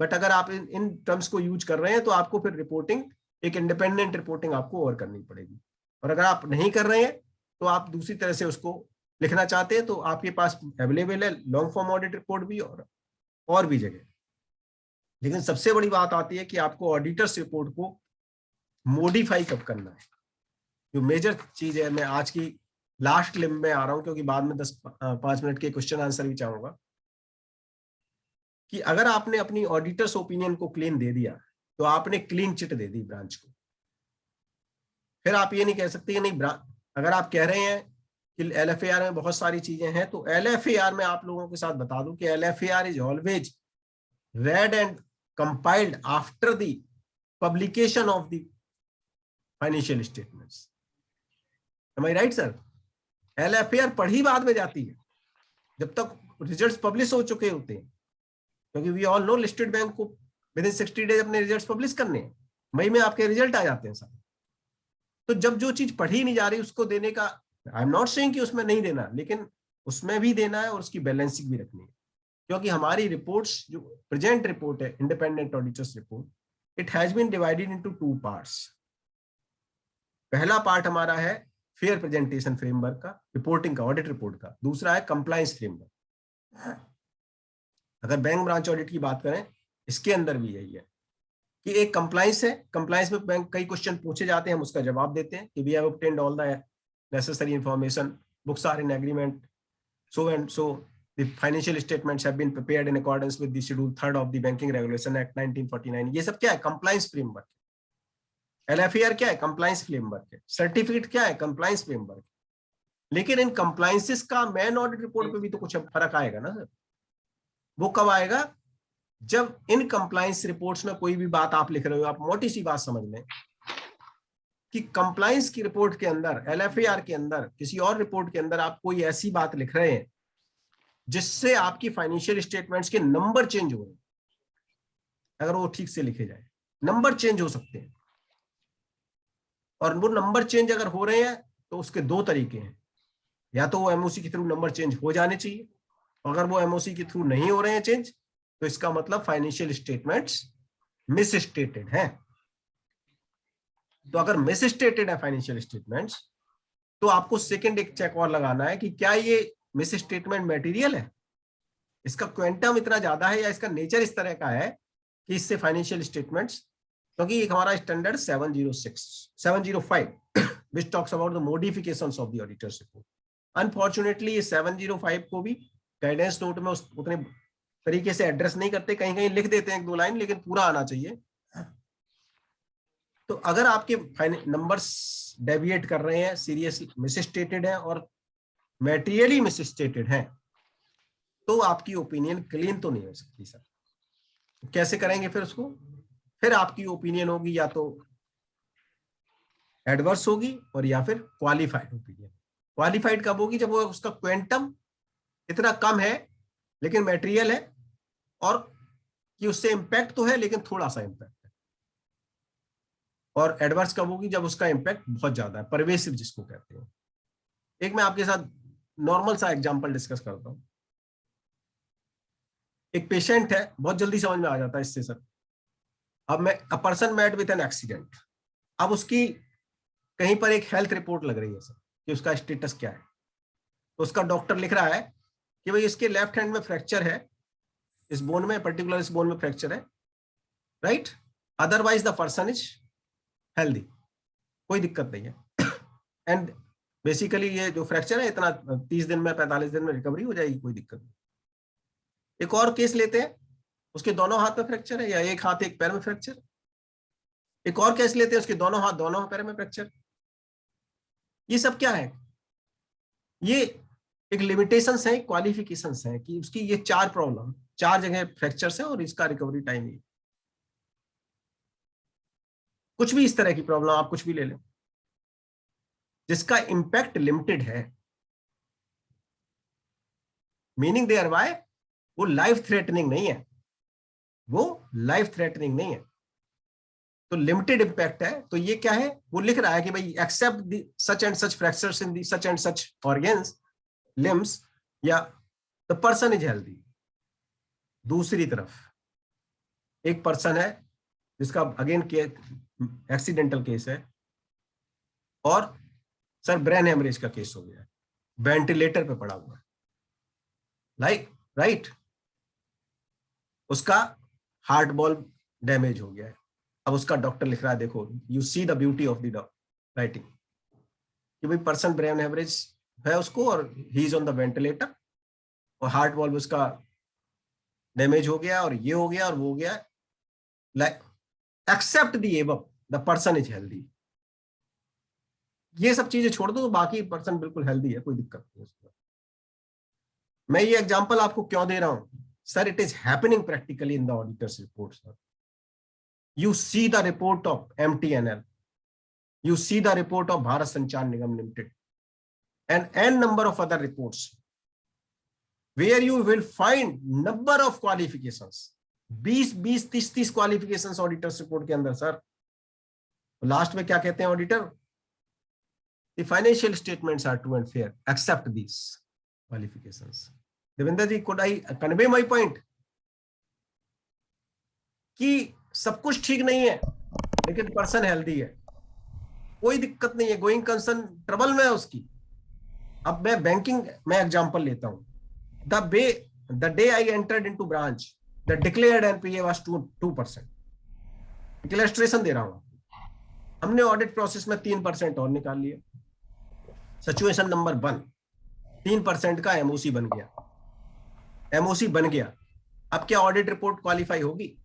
Speaker 1: but अगर आप इन टर्म्स को यूज कर रहे हैं तो आपको फिर रिपोर्टिंग, एक इंडिपेंडेंट रिपोर्टिंग आपको और करनी पड़ेगी। और अगर आप नहीं कर रहे हैं तो आप दूसरी तरह से उसको लिखना चाहते हैं तो आपके पास अवेलेबल है लॉन्ग फॉर्म ऑडिट रिपोर्ट भी और भी जगह। लेकिन सबसे बड़ी बात आती है कि आपको ऑडिटर्स रिपोर्ट को मॉडिफाई कब करना है। जो मेजर चीज है, मैं आज की लास्ट लिम्ब में आ रहा हूं क्योंकि बाद में 5 मिनट के क्वेश्चन आंसर भी चाहूंगा, कि अगर आपने अपनी ऑडिटर्स ओपिनियन को क्लीन दे दिया तो आपने क्लीन चिट दे दी ब्रांच को। फिर आप ये नहीं कह सकते कि नहीं, अगर आप कह रहे हैं कि एलएफएआर में बहुत सारी चीजें हैं, तो एलएफएआर में आप लोगों के साथ बता दूं कि LFAR is always read and compiled after the publication of the financial statements. Am I right, sir? LFAR पढ़ी बाद में जाती है जब तक रिजल्ट्स पब्लिश हो चुके होते हैं, क्योंकि we all know listed bank को विदिन 60 डेज अपने रिजल्ट्स पब्लिश करने हैं। मई में आपके रिजल्ट आ जाते हैं सारे। तो जब जो चीज पढ़ी नहीं जा रही उसको देने का, आई एम नॉट सेइंग कि उसमें नहीं देना, लेकिन उसमें भी देना है और उसकी बैलेंसिंग भी रखनी है। क्योंकि हमारी रिपोर्ट्स, जो प्रेजेंट रिपोर्ट है independent auditors report, it has been divided into 2 parts. पहला पार्ट हमारा है फेयर प्रेजेंटेशन फ्रेमवर्क का, रिपोर्टिंग का, ऑडिट रिपोर्ट का। दूसरा है कंप्लायंस फ्रेमवर्क। अगर बैंक ब्रांच ऑडिट की बात करें, इसके अंदर भी यही है कि एक कंप्लायंस है। कंप्लायंस में बैंक कई क्वेश्चन पूछे जाते हैं, हम उसका जवाब देते हैं कि we have obtained all the necessary information, books are in agreement, so and so the financial statements have been prepared in accordance with the schedule 3rd of the Banking Regulation Act 1949। ये सब क्या है? Compliance framework. एलएफएआर क्या है? Compliance framework है। Certificate क्या है? Compliance framework. लेकिन इन कंप्लायंसेस का मैन ऑडिट रिपोर्ट पे भी तो कुछ फर्क आएगा ना सर। वो कब आएगा? जब इन कंप्लायंस रिपोर्ट्स में कोई भी बात आप लिख रहे हो, आप मोटी सी बात समझ लें कि कंप्लायंस की रिपोर्ट के अंदर, एलएफएआर के अंदर, किसी और रिपोर्ट के अंदर आप कोई ऐसी बात लिख रहे हैं जिससे आपकी फाइनेंशियल स्टेटमेंट्स के नंबर चेंज हो रहे हैं। अगर वो ठीक से लिखे जाए, नंबर चेंज हो सकते हैं, और वो नंबर चेंज अगर हो रहे हैं तो उसके 2 तरीके हैं। या तो वो एमओसी के थ्रू नंबर चेंज हो जाने चाहिए, अगर वो एमओसी के थ्रू नहीं हो रहे हैं चेंज, तो इसका मतलब फाइनेंशियल स्टेटमेंट्स मिसस्टेटेड हैं। तो अगर मिसस्टेटेड है फाइनेंशियल स्टेटमेंट्स, तो आपको सेकंड एक चेक और लगाना है कि क्या ये मिसस्टेटमेंट मटेरियल है, इसका क्वांटम इतना ज्यादा है, या इसका नेचर इस तरह का है कि इससे फाइनेंशियल स्टेटमेंट्स, क्योंकि एक हमारा standard 705 which talks about the modifications of the auditor's report. Unfortunately ये 705 को भी गाइडेंस नोट में उतने तरीके से एड्रेस नहीं करते, कहीं कहीं लिख देते हैं 1-2 लाइन, लेकिन पूरा आना चाहिए। तो अगर आपके नंबर्स डेविएट कर रहे हैं, सीरियसली मिसस्टेटेड है और मैटेरियली मिसस्टेटेड है, तो आपकी ओपिनियन क्लीन तो नहीं हो सकती सर। कैसे करेंगे फिर उसको? फिर आपकी ओपिनियन होगी या तो एडवर्स होगी और या फिर क्वालिफाइड ओपिनियन। क्वालिफाइड कब होगी? जब वो उसका क्वांटम इतना कम है लेकिन मटेरियल है, और कि उससे इंपैक्ट तो है लेकिन थोड़ा सा इंपैक्ट है। और एडवर्स कब होगी? जब उसका इंपैक्ट बहुत ज्यादा है, परवेसिव जिसको कहते हैं। एक मैं आपके साथ नॉर्मल सा एग्जांपल डिस्कस करता हूं। एक पेशेंट है, बहुत जल्दी समझ में आ जाता है इससे सर। अब a person met with an accident, अब उसकी कहीं पर एक हेल्थ रिपोर्ट लग रही है सर कि उसका स्टेटस क्या है। तो उसका डॉक्टर लिख रहा है कि भाई इसके लेफ्ट हैंड में फ्रैक्चर है, इस बोन में, पर्टिकुलर इस बोन में फ्रैक्चर है, right, otherwise the person is healthy, कोई दिक्कत नहीं है। एंड बेसिकली ये जो फ्रैक्चर है इतना 30 दिन में, 45 दिन में रिकवरी हो जाएगी, कोई दिक्कत नहीं। एक और केस लेते हैं, उसके दोनों हाथ में फ्रैक्चर है या एक हाथ एक पैर में फ्रैक्चर। एक और केस लेते हैं, उसके दोनों हाथ दोनों पैर में फ्रैक्चर। ये सब क्या है? ये एक लिमिटेशंस है, क्वालिफिकेशंस है कि उसकी ये 4 प्रॉब्लम, 4 जगह फ्रैक्चर्स है और इसका रिकवरी टाइम है। कुछ भी इस तरह की प्रॉब्लम आप कुछ भी ले लें जिसका इंपैक्ट लिमिटेड है, मीनिंग देयर बाय वो लाइफ थ्रेटनिंग नहीं है, वो लाइफ थ्रेटनिंग नहीं है, तो लिमिटेड इंपैक्ट है। तो ये क्या है, वो लिख रहा है कि भाई except such and such fractures in the such and such organs limbs या द पर्सन इज हेल्दी। दूसरी तरफ एक पर्सन है जिसका अगेन एक्सीडेंटल केस है और सर ब्रेन हेमरेज का केस हो गया, वेंटिलेटर पे पड़ा हुआ है, राइट, उसका हार्ट बॉल डैमेज हो गया है। अब उसका डॉक्टर लिख रहा है, देखो you see the beauty of the writing कि भाई पर्सन ब्रेन हेमरेज है उसको और he is on the ventilator और हार्ट बॉल उसका डैमेज हो गया और ये हो गया और वो हो गया, except the above the person is healthy. ये सब चीजें छोड़ दो, बाकी पर्सन बिल्कुल हेल्दी है, कोई दिक्कत नहीं है। मैं ये एग्जांपल आपको क्यों दे रहा हूं sir, it is happening practically in the auditors report sir. You see the report of MTNL, you see the report of Bharat Sanchar Nigam Limited, and n number of other reports where you will find number of qualifications, 20 30 qualifications auditors report के अंदर sir. Last में क्या कहते हैं auditor, the financial statements are true and fair except these qualifications। Devendra ji, could I convey my point कि सब कुछ ठीक नहीं है लेकिन पर्सन हेल्दी है, कोई दिक्कत नहीं है, गोइंग कंसर्न ट्रबल में है उसकी। अब मैं बैंकिंग में एग्जांपल लेता हूं, the day I entered into branch the declared NPA was 2%। Illustration दे रहा हूं, हमने ऑडिट प्रोसेस में 3% और निकाल लिया। सिचुएशन नंबर 1, 3% का एमओसी बन गया, एमओसी बन गया। अब क्या ऑडिट रिपोर्ट क्वालिफाई होगी?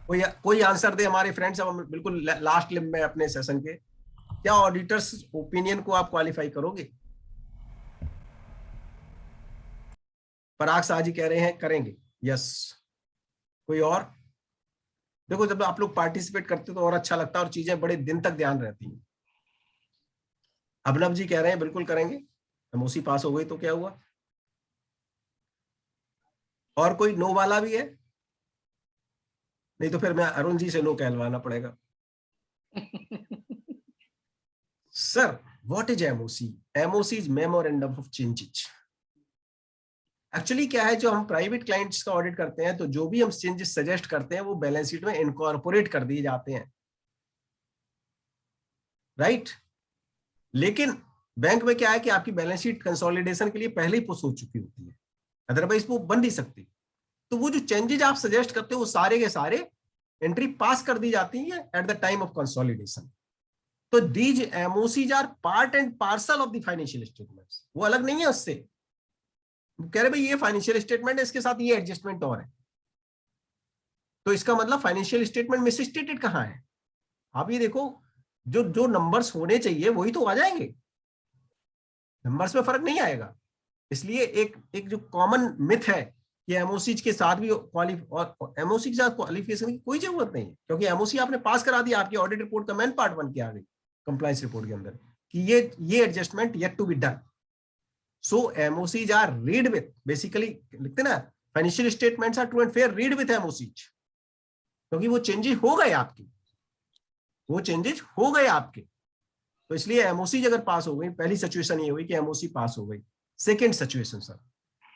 Speaker 1: कोई आंसर दे हमारे फ्रेंड्स। अब हम बिल्कुल लास्ट लिम में अपने सेशन के, क्या ऑडिटर्स ओपिनियन को आप क्वालिफाई करोगे? पराग शाह जी कह रहे हैं करेंगे, यस। कोई और? देखो जब आप लोग पार्टिसिपेट करते हो तो और अच्छा लगता है और चीजें बड़े दिन तक ध्यान रहती हैं। अभिनव जी कह रहे हैं बिल्कुल करेंगे, एमओसी पास हो गई तो क्या हुआ? और कोई नो वाला भी है? नहीं तो फिर मैं अरुण जी से नो कहलवाना पड़ेगा। Sir what is MOC? MOC is memorandum of changes. Actually क्या है, जो हम प्राइवेट क्लाइंट्स का ऑडिट करते हैं तो जो भी हम चेंजेस सजेस्ट करते हैं वो बैलेंस शीट में इनकॉर्पोरेट कर दिए जाते हैं, राइट। लेकिन बैंक में क्या है कि आपकी बैलेंस शीट कंसोलिडेशन के लिए पहले ही पुश हो चुकी होती है, अदरवाइज वो बन नहीं सकती। तो वो जो चेंजेस आप सजेस्ट करते हो वो सारे के सारे एंट्री पास कर दी जाती है at the time of consolidation. तो these MOCs are part and parcel of the financial statements, वो अलग नहीं है उससे। कह रहे भाई ये फाइनेंशियल स्टेटमेंट है, इसके साथ ये एडजस्टमेंट और है, तो इसका मतलब फाइनेंशियल स्टेटमेंट मिस स्टेटेड कहां है? आप ये देखो, जो जो नंबर्स होने चाहिए वही तो आ जाएंगे, नंबर्स में फर्क नहीं आएगा। इसलिए एक जो कॉमन मिथ है कि एमओसी के साथ भी एमओसी के साथ क्वालिफिकेशन की कोई जरूरत नहीं है, क्योंकि एमओसी आपने पास करा दिया, आपकी ऑडिट रिपोर्ट का मेन पार्ट बन के आ गई कंप्लायंस रिपोर्ट के अंदर कि ये adjustment yet to be done. So MOCs are read with, basically लिखते ना financial statements are true and fair, read with MOCs, क्योंकि वो चेंजेस हो गए आपके, वो चेंजेस हो गए आपके। तो इसलिए एमओसी अगर पास हो गई, पहली सिचुएशन ये हुई कि एमओसी पास हो गई। सेकेंड सिचुएशन सर,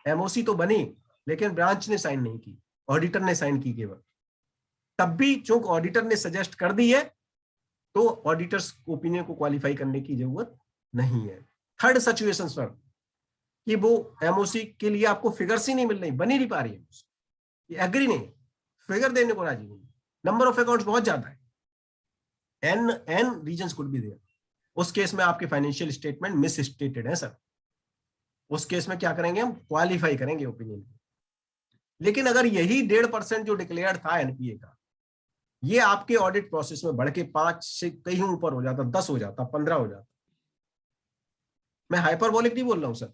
Speaker 1: एमओसी तो बनी लेकिन ब्रांच ने साइन नहीं की, ऑडिटर ने साइन की केवल, तब भी चूंकि ऑडिटर ने सजेस्ट कर दी है तो ऑडिटर्स ओपिनियन को क्वालिफाई करने की जरूरत नहीं है। थर्ड सिचुएशन सर कि वो एमओसी के लिए आपको फिगर्स ही नहीं मिल रही, बनी नहीं पा रही है, ये एग्री नहीं, फिगर देने को राजी नहीं, नंबर ऑफ अकाउंट्स बहुत ज्यादा है, an reasons could be there. उस केस में आपके फाइनेंशियल स्टेटमेंट मिस स्टेटेड है सर, उस केस में क्या करेंगे, हम क्वालिफाई करेंगे ओपिनियन को। लेकिन अगर यही 1.5% जो डिक्लेयर था एनपीए का, ये आपके ऑडिट प्रोसेस में बढ़ के 5 से कहीं ऊपर हो जाता, 10 हो जाता, 15 हो जाता, मैं हाइपरबोलिक नहीं बोल रहा हूं सर,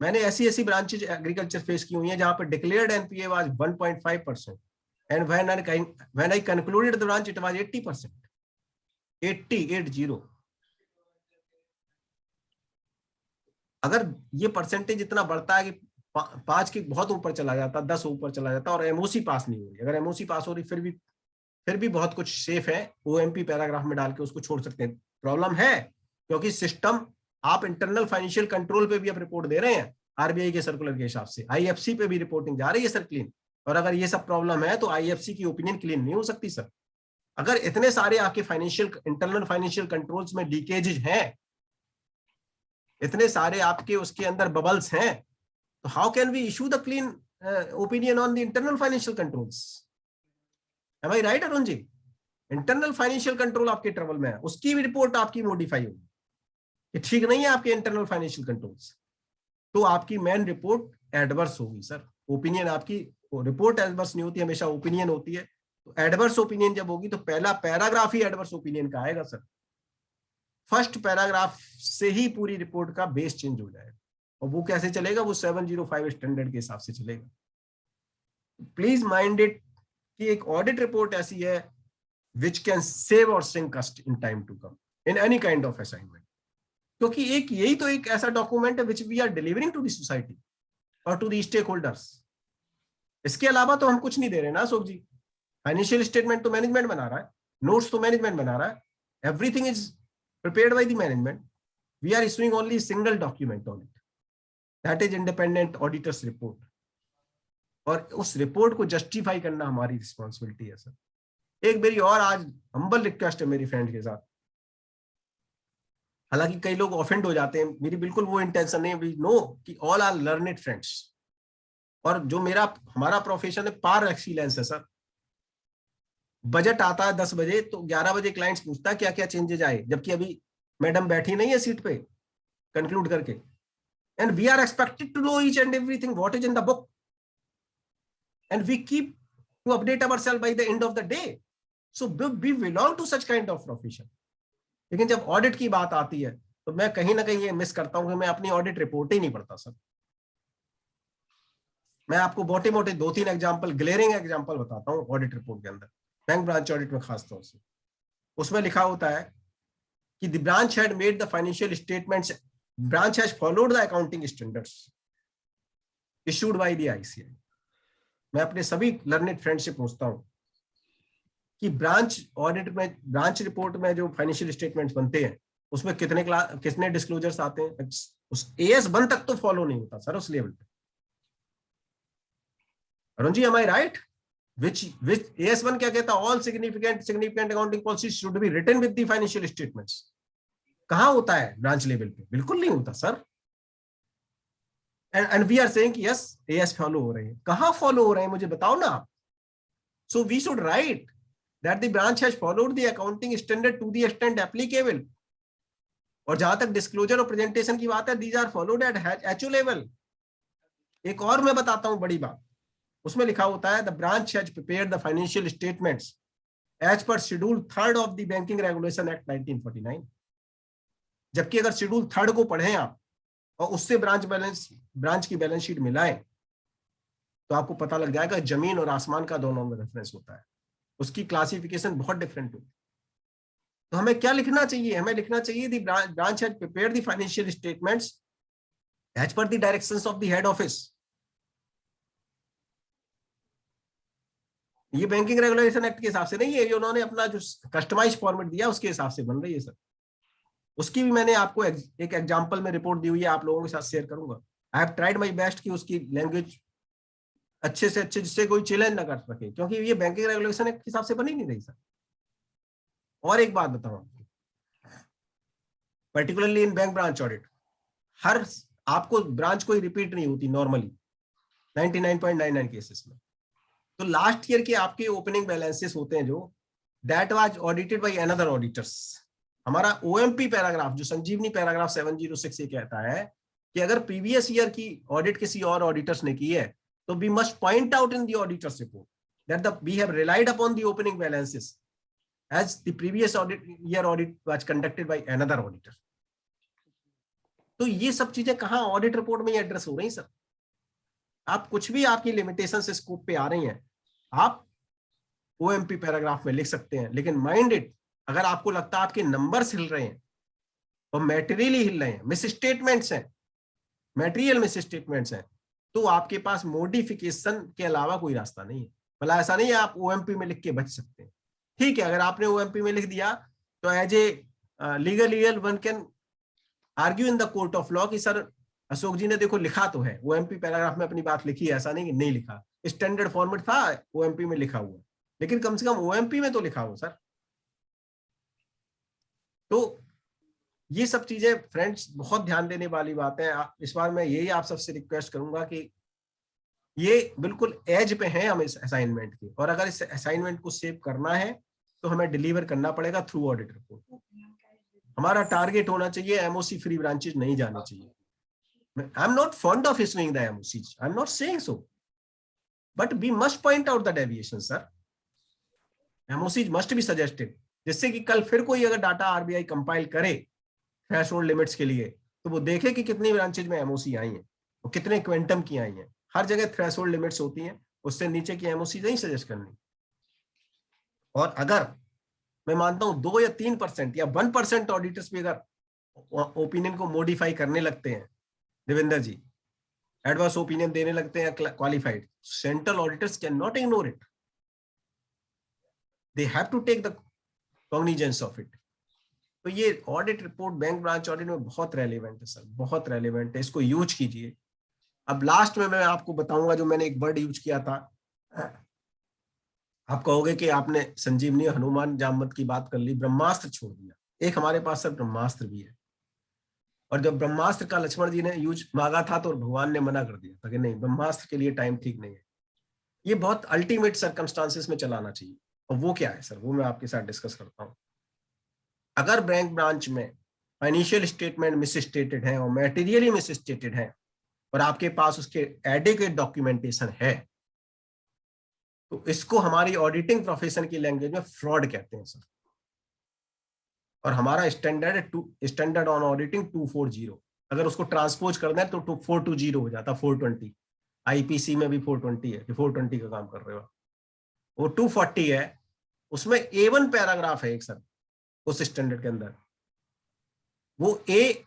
Speaker 1: मैंने ऐसी ब्रांचेज एग्रीकल्चर फेस की हुई है जहां पर declared NPA was 1.5% and when I concluded the branch it was 80%, 80। अगर ये परसेंटेज इतना बढ़ता है कि 5 के बहुत ऊपर चला जाता, 10 ऊपर चला जाता और एमओसी पास नहीं हो रही, अगर एमओसी पास हो रही फिर भी बहुत कुछ सेफ है, ओएमपी पैराग्राफ में डाल के उसको छोड़ सकते हैं। प्रॉब्लम है क्योंकि सिस्टम, आप इंटरनल फाइनेंशियल कंट्रोल पे भी अब रिपोर्ट दे रहे हैं आरबीआई के सर्कुलर के हिसाब से, आईएफसी पे भी रिपोर्टिंग जा रही है सर क्लीन, और अगर ये सब प्रॉब्लम है तो आईएफसी की ओपिनियन क्लीन नहीं हो सकती सर। अगर इतने सारे आपके फाइनेंशियल इंटरनल फाइनेंशियल कंट्रोल्स में लीकेजेस हैं, इतने सारे आपके उसके अंदर बबल्स हैं, तो how can we issue the clean opinion on the internal financial controls? Am I right Arun ji? Internal financial control आपके ट्रबल में है, उसकी भी रिपोर्ट आपकी मॉडिफाई होगी कि ठीक नहीं है आपके इंटरनल फाइनेंशियल कंट्रोल्स, तो आपकी मेन रिपोर्ट एडवर्स होगी सर। ओपिनियन आपकी रिपोर्ट एडवर्स नहीं होती, हमेशा ओपिनियन होती है। तो एडवर्स ओपिनियन जब होगी तो पहला पैराग्राफ ही एडवर्स ओपिनियन का आएगा सर, फर्स्ट पैराग्राफ से ही पूरी रिपोर्ट का बेस चेंज हो जाएगा। और वो कैसे चलेगा, वो 705 स्टैंडर्ड के हिसाब से चलेगा। प्लीज माइंड इट कि एक ऑडिट रिपोर्ट ऐसी है विच कैन सेव और sink cost in time to come in any kind of assignment, क्योंकि यही तो एक ऐसा डॉक्यूमेंट है which we are delivering to the society और टू द स्टेक होल्डर्स। इसके अलावा तो हम कुछ नहीं दे रहे ना अशोक जी। फाइनेंशियल स्टेटमेंट तो मैनेजमेंट बना रहा है, नोट्स तो मैनेजमेंट बना रहा है, everything is prepared by the management. We are issuing only single document on it. That is independent auditor's report. और उस रिपोर्ट को जस्टिफाई करना हमारी रिस्पॉन्सिबिलिटी है सर। एक मेरी और आज हम्बल रिक्वेस्ट है मेरी फ्रेंड के साथ, हालांकि कई लोग ऑफेंड हो जाते हैं, मेरी बिल्कुल वो इंटेंशन नहीं है, वी नो कि ऑल आर लर्नेड फ्रेंड्स, और जो हमारा प्रोफेशन है पार एक्सीलेंस है सर। बजट आता है 10 बजे तो 11 बजे क्लाइंट्स पूछता है क्या क्या चेंजेज आए, जबकि अभी मैडम बैठी नहीं है सीट पे कंक्लूड करके, and we are expected to know each and everything what is in the book, and we keep to update ourself by the end of the day. So we belong to such kind of profession. लेकिन जब audit की बात आती है तो मैं कहीं ना कहीं ये मिस करता हूं कि मैं अपनी ऑडिट रिपोर्ट ही नहीं पढ़ता सर। मैं आपको मोटे मोटे 2-3 एग्जाम्पल, ग्लेयरिंग एग्जाम्पल बताता हूँ ऑडिट रिपोर्ट के अंदर, बैंक ब्रांच ऑडिट में खास तौर से। उसमें लिखा होता है कि the branch had made the financial statements, branch has followed the accounting standards issued by the ICI. मैं अपने सभी लर्नेड फ्रेंड से पूछता हूं कि ब्रांच ऑडिट में, ब्रांच रिपोर्ट में जो फाइनेंशियल स्टेटमेंट्स बनते हैं उसमें कितने डिस्क्लोजर्स आते हैं? उस AS1 तक तो फॉलो नहीं होता सर उस लेवल पे। Arun ji, am I right? Which AS1 क्या कहता है? All significant accounting policies should be written with the financial statements. कहाँ होता है ब्रांच लेवल पे? बिल्कुल नहीं होता sir. And we are saying कि yes, AS फॉलो हो रहे हैं। कहाँ फॉलो हो रहे हैं मुझे बताओ ना आप। So we should write that the branch has followed the accounting standard to the extent applicable. और जहां तक डिस्क्लोजर और प्रेजेंटेशन की बात है, these are followed at HO level. एक और मैं बताता हूं बड़ी बात, उसमें लिखा होता है the branch has prepared the financial statements as per schedule 3 of the banking regulation act 1949। जबकि अगर शेड्यूल 3 को पढ़ें आप और उससे ब्रांच की बैलेंस शीट मिलाएं तो आपको पता लग जाएगा जमीन और आसमान का दोनों में रेफरेंस होता है, उसकी क्लासिफिकेशन बहुत डिफरेंट होती है। तो हमें क्या लिखना चाहिए? हमें लिखना चाहिए the branch has prepared the financial statements as per the directions of the head office. ये बैंकिंग रेगुलेशन एक्ट के हिसाब से नहीं है, ये उन्होंने अपना जो कस्टमाइज फॉर्मेट दिया उसके हिसाब से बन रही है सर। उसकी भी मैंने आपको एक एग्जांपल में रिपोर्ट दी हुई है, आप लोगों के साथ शेयर करूंगा। I have tried my best कि उसकी लैंग्वेज अच्छे से अच्छे, जिससे कोई चैलेंज ना कर सके, क्योंकि ये बैंकिंग रेगुलेशन एक्ट के हिसाब से बनी नहीं रही सर। और एक बात बताऊं आपको, particularly in bank branch audit, हर आपको ब्रांच कोई रिपीट नहीं होती नॉर्मली 99.99 केसेस में। तो लास्ट ईयर के आपके ओपनिंग बैलेंसेस होते हैं जो that was audited by another auditors. हमारा ओएमपी पैराग्राफ जो संजीवनी पैराग्राफ 706 ये कहता है कि अगर प्रीवियस ईयर की ऑडिट किसी और ऑडिटर्स ने की है तो we must point out in the auditors report that the we have relied upon the opening balances as the previous year audit was conducted by another auditor. तो ये सब चीजें कहाँ ऑडिट रिपोर्ट में एड्रेस हो रही सर। आप कुछ भी आपकी लिमिटेशन से स्कोप पे आ रही हैं, आप ओएमपी पैराग्राफ में लिख सकते हैं, लेकिन माइंड इट, अगर आपको लगता है आपके नंबर्स हिल रहे हैं और मैटेरियली हिल रहे हैं, मिस स्टेटमेंट्स हैं, मैटेरियल मिस स्टेटमेंट्स हैं, तो आपके पास मॉडिफिकेशन के अलावा कोई रास्ता नहीं है। मतलब ऐसा नहीं है आप ओएमपी में लिख के बच सकते हैं। ठीक है, अगर आपने ओएमपी में लिख दिया तो as a legal one can argue in the court of law कि सर अशोक जी ने देखो लिखा तो है, ओएमपी पैराग्राफ में अपनी बात लिखी है, ऐसा नहीं कि नहीं लिखा, स्टैंडर्ड फॉर्मेट था ओएमपी में लिखा हुआ, लेकिन कम से कम ओएमपी में तो लिखा हो सर। तो ये सब चीजें फ्रेंड्स बहुत ध्यान देने वाली बात है। इस बार मैं यही आप सबसे रिक्वेस्ट करूंगा कि ये बिल्कुल एज पे हैं हम इस असाइनमेंट के, और अगर इस असाइनमेंट को सेव करना है तो हमें डिलीवर करना पड़ेगा थ्रू ऑडिट रिपोर्ट। हमारा टारगेट होना चाहिए एमओसी फ्री ब्रांचेज नहीं जाने चाहिए। I am not fond of issuing the MOCs, I am not saying so, but we must point out the deviation sir. MOCs must be suggested, जिससे कि कल फिर कोई अगर डाटा आरबीआई कंपाइल करे थ्रेशोल्ड लिमिट्स के लिए तो वो देखे कि कितनी ब्रांचेज में एमओसी आई हैं और कितने क्वांटम की आई हैं। हर जगह थ्रेशोल्ड लिमिट्स होती हैं, उससे नीचे की एमओसी नहीं सजेस्ट करनी। और अगर मैं मानता हूं 2 या 3% या 1% ऑडिटर्स भी अगर ओपिनियन को मॉडिफाई करने लगते हैं, देवेंद्र जी, एडवर्स ओपिनियन देने लगते हैं qualified, central auditors can not ignore it, they have to take the cognizance of it. तो ये audit report bank branch audit में बहुत रेलिवेंट है सर, बहुत रेलिवेंट है, इसको यूज कीजिए। अब लास्ट में मैं आपको बताऊंगा जो मैंने एक वर्ड यूज किया था। आप कहोगे कि आपने संजीवनी हनुमान जामवंत की बात कर ली, ब्रह्मास्त्र छोड़ दिया। एक हमारे पास सर ब्रह्मास्त्र भी है, और जब ब्रह्मास्त्र का लक्ष्मण जी ने यूज मांगा था तो भगवान ने मना कर दिया था कि नहीं, ब्रह्मास्त्र के लिए टाइम ठीक नहीं है, ये बहुत अल्टीमेट सर्कमस्टांसेस में चलाना चाहिए। और वो क्या है सर, वो मैं आपके साथ डिस्कस करता हूँ। अगर बैंक ब्रांच में फाइनेंशियल स्टेटमेंट मिसस्टेटेड है और मैटेरियली मिसस्टेटेड है और आपके पास उसके एडिक्वेट डॉक्यूमेंटेशन है, तो इसको हमारी ऑडिटिंग प्रोफेशन की लैंग्वेज में फ्रॉड कहते हैं सर। और हमारा स्टैंडर्ड ऑन ऑडिटिंग 240, अगर उसको ट्रांसपोज करना है तो 420 हो जाता, 420। आईपीसी में भी 420 है, 420 का काम कर रहे हो। वो 240 है, उसमें A1 पैराग्राफ है एक सर उस स्टैंडर्ड के अंदर, वो ए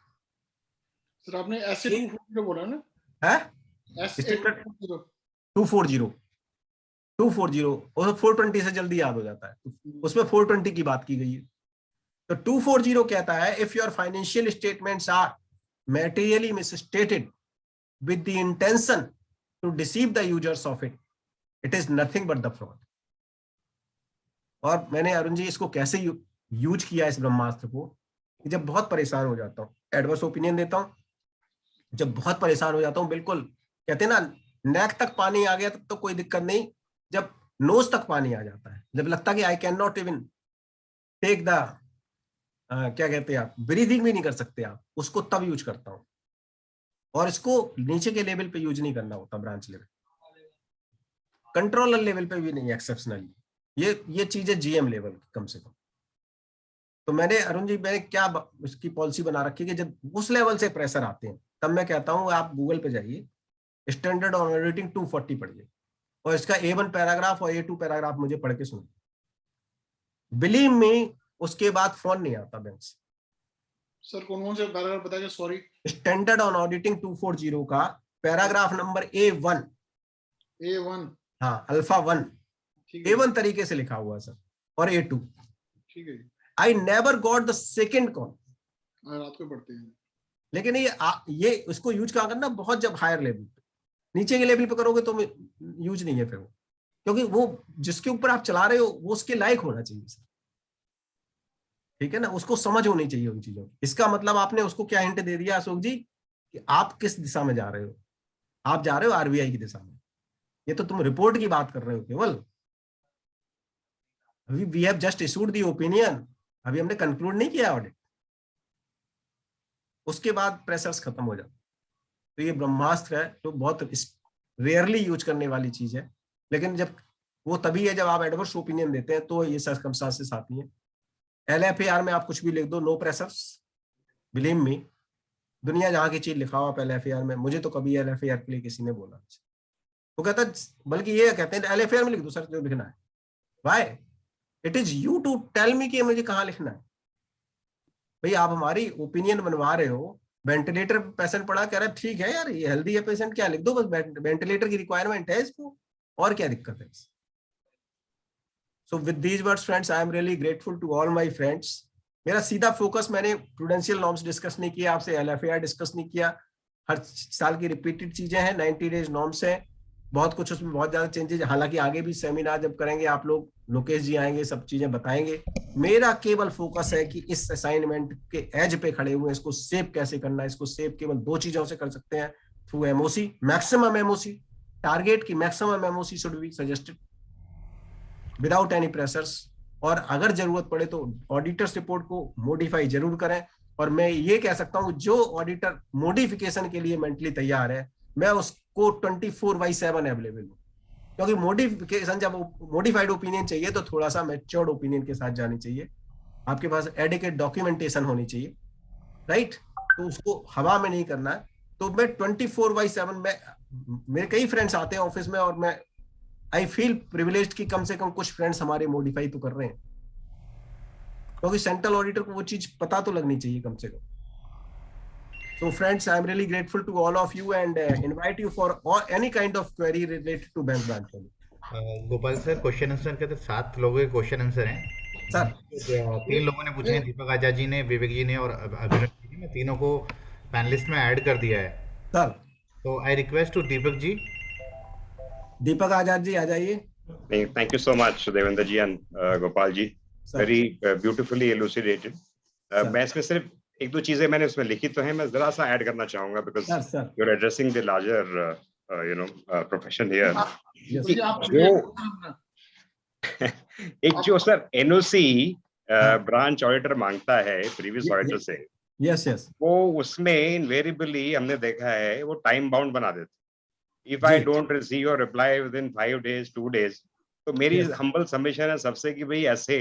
Speaker 2: सर आपने ऐसे 240 बोला ना,
Speaker 1: है स्टैंडर्ड 240 और 420 से जल्दी याद हो जाता है, उसमें 420 की बात की गई है। तो 240 कहता है if your financial statements are materially misstated with the intention to deceive the users of it, it is nothing but the fraud. और मैंने अरुण जी इसको कैसे यूज किया इस ब्रह्मास्त्र को, जब बहुत परेशान हो जाता हूँ, एडवर्स ओपिनियन देता हूँ, जब बहुत परेशान हो जाता हूँ, बिल्कुल कहते हैं ना नेक तक पानी आ गया तब तो कोई दिक्कत नहीं, जब नोज तक पानी आ जाता है, जब लगता है कि I can not even take the क्या कहते हैं आप, ब्रीदिंग भी नहीं कर सकते आप, उसको तब यूज करता हूँ। और इसको नीचे के लेवल पे यूज नहीं करना होता, ब्रांच लेवल, कंट्रोलर लेवल पे भी नहीं एक्सेप्शनली, ये चीजें जीएम लेवल कम से कम। तो मैंने अरुण जी, मैंने क्या उसकी पॉलिसी बना रखी है कि जब उस लेवल से प्रेशर आते हैं तब मैं कहता हूँ आप गूगल पे जाइए, स्टैंडर्ड ऑन ऑडिटिंग 240 पढ़िए और इसका A1 पैराग्राफ और A2 पैराग्राफ मुझे पढ़ के सुनिए, बिलीव मी, उसके बाद फोन नहीं आता बैंक से।
Speaker 2: सर कौन से पैराग्राफ बताइए, सॉरी।
Speaker 1: स्टैंडर्ड ऑन ऑडिटिंग 240 का पैराग्राफ नंबर A1, हाँ अल्फा 1, A1 तरीके से लिखा हुआ सर, और A2।
Speaker 2: ठीक है।
Speaker 1: I never got the second call,
Speaker 2: रात को पढ़ते हैं,
Speaker 1: लेकिन ये उसको यूज कहाँ करना, बहुत जब हायर लेवल पे, नीचे के लेवल पे करोगे तो यूज नहीं है फिर वो, क्योंकि वो जिसके ऊपर आप चला रहे हो वो उसके लायक होना चाहिए सर, ठीक है ना, उसको समझ होनी चाहिए उन चीजों की। इसका मतलब आपने उसको क्या हिंट दे दिया अशोक जी कि आप किस दिशा में जा रहे हो, आप जा रहे हो आरबीआई की दिशा में, ये तो तुम रिपोर्ट की बात कर रहे हो केवल, अभी we have just issued the opinion, अभी हमने कंक्लूड नहीं किया ऑडिट, उसके बाद प्रेशर्स खत्म हो जाते। तो ये ब्रह्मास्त्र है, तो बहुत रेयरली यूज करने वाली चीज है, लेकिन जब वो तभी है जब आप एडवर्स ओपिनियन देते हैं, तो ये सर्कमस्टांसेस आती हैं। LFAR में आप कुछ भी लिख दो, नो प्रेशर्स, बिलीव मी, दुनिया जहां की चीज लिखा हो आप LFAR में, मुझे तो कभी LFAR के लिए किसी ने बोला, वो कहता, बल्कि ये कहते हैं LFAR में लिख दो सर जो लिखना है। Why? It is you to tell me कि मुझे कहाँ लिखना है। भाई आप हमारी ओपिनियन बनवा रहे हो, वेंटिलेटर पेशेंट पड़ा, कह रहा है ठीक है यार ये हेल्दी है पेशेंट, क्या लिख दो, बस वेंटिलेटर की रिक्वायरमेंट है इसको, और क्या दिक्कत है। So with these words friends, I am really grateful to all my friends. मेरा सीधा फोकस, मैंने प्रूडेंशियल नॉर्म्स डिस्कस नहीं किया आपसे, LFAR डिस्कस नहीं किया, हर साल की रिपीटेड चीजें हैं, 90 डेज नॉर्म्स है, बहुत कुछ उसमें बहुत ज्यादा चेंजेस, हालांकि आगे भी सेमिनार जब करेंगे आप लोग, लोकेश जी आएंगे, सब चीजें बताएंगे। मेरा केवल फोकस है कि इस असाइनमेंट के एज पे खड़े हुए इसको सेव कैसे करना है। इसको सेव केवल 2 चीजों से कर सकते हैं, through MOC, maximum MOC, target की maximum MOC should be suggested without any pressures, और अगर जरूरत पड़े तो ऑडिटर्स रिपोर्ट को मॉडिफाई जरूर करें। और मैं ये कह सकता हूँ जो ऑडिटर मॉडिफिकेशन के लिए मेंटली तैयार है, मैं उसको 24/7 अवेलेबल हूँ, क्योंकि मॉडिफिकेशन, जब मॉडिफाइड ओपिनियन चाहिए तो थोड़ा सा मैच्योर्ड ओपिनियन के साथ जानी चाहिए, आपके पास एडिक्वेट डॉक्यूमेंटेशन होनी चाहिए, राइट? तो उसको हवा में नहीं करना है। तो मैं 24/7 में, मेरे कई फ्रेंड्स आते हैं ऑफिस में, और मैं आई फील प्रिविलेज्ड कि कम से कम कुछ फ्रेंड्स हमारे मॉडिफाई तो कर रहे हैं, क्योंकि सेंट्रल ऑडिटर को वो चीज पता तो लगनी चाहिए कम से कम। So friends, I am really grateful to all of you and invite you for any kind of query related to bank branch.
Speaker 3: Gopal sir, question answer के तो 7 लोगों के क्वेश्चन आंसर हैं
Speaker 1: सर।
Speaker 3: 3 लोगों ने पूछे हैं, दीपक आचार्य जी ने, विवेक जी ने और अभिनव जी ने। मैं तीनों को पैनलिस्ट में ऐड कर दिया है
Speaker 1: सर।
Speaker 3: तो I request to Deepak ji.
Speaker 1: दीपक आचार्य जी आ जाइए।
Speaker 4: Thank you so much Devendra ji and Gopal ji, very beautifully elucidated. मैं इसमें सिर्फ 1-2 चीजें मैंने उसमें लिखी तो है, मैं जरा सा ऐड करना चाहूंगा, because you are addressing the larger profession here. एक जो सर NOC ब्रांच ऑडिटर मांगता है प्रीवियस ऑडिटर से,
Speaker 1: यस,
Speaker 4: वो उसमें इनवेरिएबली हमने देखा है वो टाइम बाउंड बना देते। If I don't receive your reply with in 5 days 2 days, तो मेरी हम्बल सबमिशन है सबसे कि भाई ऐसे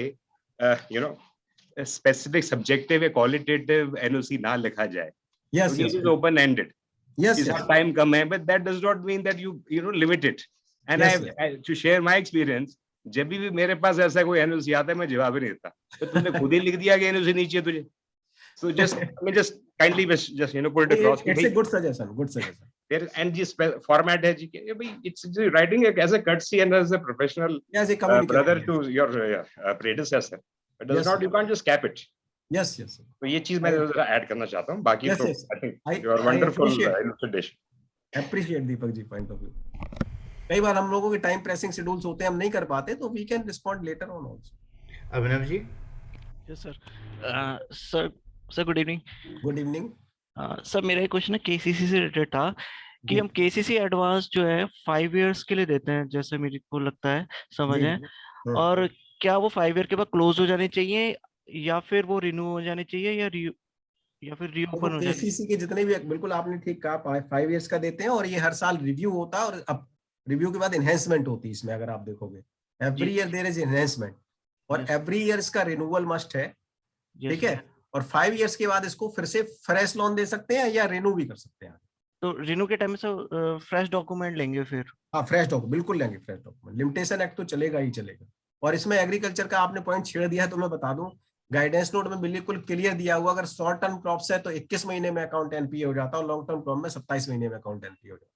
Speaker 4: स्पेसिफिक सब्जेक्टिव या क्वालिटेटिव NOC ना लिखा जाए।
Speaker 1: yes,
Speaker 4: it is open ended, इसका टाइम कम है, but that does not mean that you limit it. And I to share my experience, जब भी मेरे पास ऐसा कोई NOC आता है मैं जवाब ही नहीं देता, तो तुमने खुद ही लिख दिया कि NOC नीचे तुझे। So just kindly just put it across.
Speaker 1: It's a good suggestion.
Speaker 4: There and this format है जी कि भाई it's writing as a courtesy and as a professional brother to your predecessor. It does not, you can't just cap it.
Speaker 1: Yes.
Speaker 4: तो ये चीज मैं जरा add करना चाहता हूँ। बाकी तो I think you are wonderful elucidation.
Speaker 1: Appreciate Deepak ji point of view. कई बार हम लोगों के टाइम प्रेसिंग शेड्यूल्स होते हैं, हम नहीं कर पाते, तो we can respond later on also.
Speaker 3: Abhinav ji.
Speaker 5: Yes sir. Sir good evening.
Speaker 1: Good evening.
Speaker 5: Sir मेरा एक क्वेश्चन है KCC से रिलेटेड था कि हम KCC एडवांस जो है 5 years के लिए देते हैं, जैसे मेरे को लगता है समझ है, और क्या वो 5 year के बाद क्लोज हो जाने चाहिए या फिर वो रिन्यू हो जाने चाहिए या फिर रीओपन हो जाने चाहिए?
Speaker 1: KCC के जितने भी, बिल्कुल आपने ठीक कहा, 5 years का देते हैं, और ये हर साल रिव्यू होता है, और अब रिव्यू के बाद एनहेंसमेंट होती है इसमें। अगर आप देखोगे every year there is enhancement, और एवरी ईयर इसका रिन्यूअल मस्ट है, ठीक है। और 5 years के बाद इसको फिर से फ्रेश लोन दे सकते हैं या रिन्यू भी कर सकते हैं।
Speaker 5: तो रिन्यू के टाइम में सर फ्रेश डॉक्यूमेंट लेंगे फिर?
Speaker 1: हाँ, फ्रेश डॉक्यूमेंट बिल्कुल लेंगे, फ्रेश डॉक्यूमेंट। लिमिटेशन एक्ट तो चलेगा ही चलेगा। और इसमें एग्रीकल्चर का आपने पॉइंट छेड़ दिया है, तो मैं बता दूं, गाइडेंस नोट में बिल्कुल क्लियर दिया हुआ, अगर शॉर्ट टर्म क्रॉप्स है तो 21 महीने में अकाउंट NPA हो जाता है, और लॉन्ग टर्म क्रॉप में 27 महीने में अकाउंट NPA हो जाता है।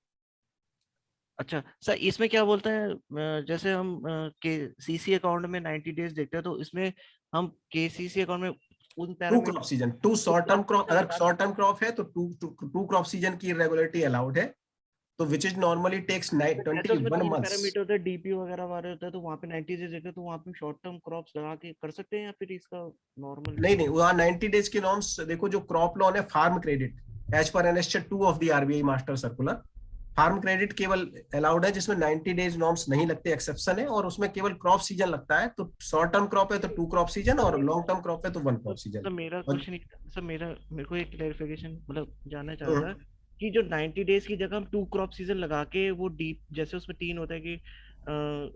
Speaker 5: अच्छा सर, इसमें क्या बोलता है, जैसे हम KCC अकाउंट में 90 days देखते हैं, तो इसमें हम KCC अकाउंट में
Speaker 1: two crop season, 2 short term crop, अगर शॉर्ट टर्म क्रॉप है तो 2 क्रॉप सीजन की रेगुलरिटी अलाउड है, तो which is normally takes 21 months.
Speaker 5: Parameter होता है, DP वगैरह वाले होता है, तो वहां पे 90 days देते हैं, तो वहां पे शॉर्ट टर्म क्रॉप्स लगा के कर सकते हैं या फिर इसका नॉर्मल?
Speaker 1: नहीं, वहाँ 90 डेज के नॉर्म्स देखो। जो क्रॉप लोन है, farm credit as per annexure 2 of the RBI master circular, farm credit केवल अलाउड है जिसमें 90 डेज नॉर्म्स नहीं लगते, एक्सेप्शन है, और उसमें केवल क्रॉप सीजन लगता है। तो शॉर्ट टर्म क्रॉप है तो 2 क्रॉप सीजन, और लॉन्ग टर्म क्रॉप है तो 1 क्रॉप सीजन।
Speaker 5: सर मेरा क्वेश्चन, सर मेरे को एक क्लैरिफिकेशन मतलब जानना चाह रहा था कि जो 90 डेज की जगह हम 2 क्रॉप सीजन लगा के वो डीप, जैसे उसमें 3 होता है कि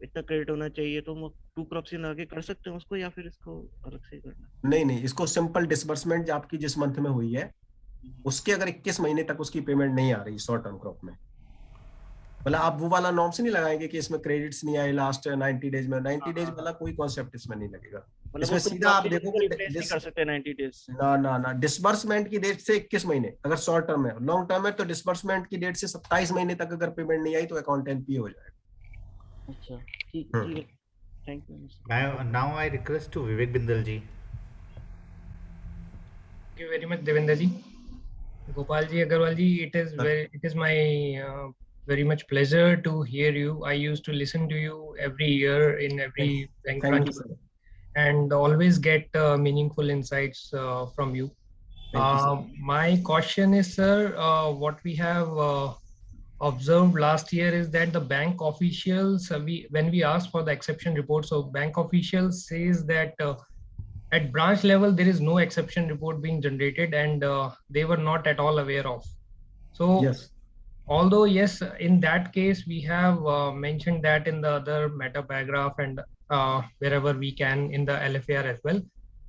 Speaker 5: इतना क्रेडिट होना चाहिए, तो हम 2 क्रॉप सीजन लगा के कर सकते हैं उसको, या फिर इसको अलग से ही करना?
Speaker 1: नहीं नहीं, इसको सिंपल डिसबर्समेंट आपकी जिस मंथ में हुई है उसके अगर 21 महीने तक उसकी पेमेंट नहीं आ रही शॉर्ट टर्म क्रॉप में, मतलब आप वो वाला नॉर्म से नहीं लगाएंगे कि इसमें क्रेडिट्स नहीं आए लास्ट 90 डेज में, 90 डेज वाला कोई कॉन्सेप्ट इसमें नहीं लगेगा।
Speaker 5: मतलब
Speaker 1: इसमें
Speaker 5: वो
Speaker 1: सीधा आप देखोगे
Speaker 5: रिप्लेस नहीं कर सकते 90 डेज।
Speaker 1: ना डिसबर्समेंट की डेट से 21 महीने अगर शॉर्ट टर्म है, लॉन्ग टर्म है तो डिसबर्समेंट की डेट से 27 महीने तक अगर पेमेंट नहीं आई तो अकाउंट एनपीए हो जाएगा।
Speaker 5: अच्छा ठीक है, thank you.
Speaker 3: Now I request to Vivek Bindal ji.
Speaker 6: Thank you very much, Devendra ji. Gopal ji, Agarwal ji, it is my very much pleasure to hear you. I used to listen to you every year in every bank branch and always get meaningful insights from you. My question is, sir, what we have observed last year is that the bank officials, when we asked for the exception report, so bank officials says that at branch level there is no exception report being generated, and they were not at all aware of. So
Speaker 1: yes,
Speaker 6: although yes, in that case we have mentioned that in the other meta paragraph and wherever we can in the LFAR as well,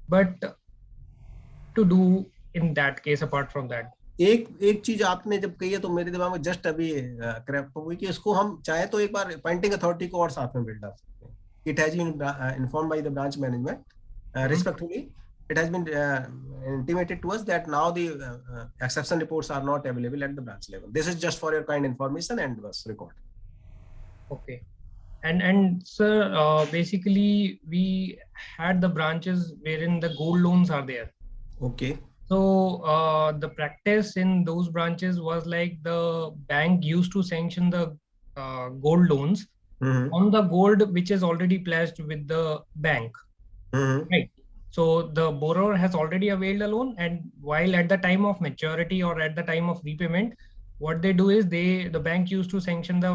Speaker 6: but to do in that case apart from that,
Speaker 1: एक चीज आपने जब कही है तो मेरे दिमाग में जस्ट अभी क्रैप हुई कि इसको हम चाहे तो एक बार अपॉइंटिंग अथॉरिटी को और साथ में बिल्ड डाल सकते हैं। It has been informed by the branch management respectfully, it has been intimated to us that now the exception reports are not available at the branch level. This is just for your kind information and was record.
Speaker 6: Okay. And sir, basically we had the branches wherein the gold loans are there.
Speaker 1: Okay.
Speaker 6: So the practice in those branches was like the bank used to sanction the gold loans on the gold which is already pledged with the bank. Right. So the borrower has already availed a loan, and while at the time of maturity or at the time of repayment, what they do is the bank used to sanction the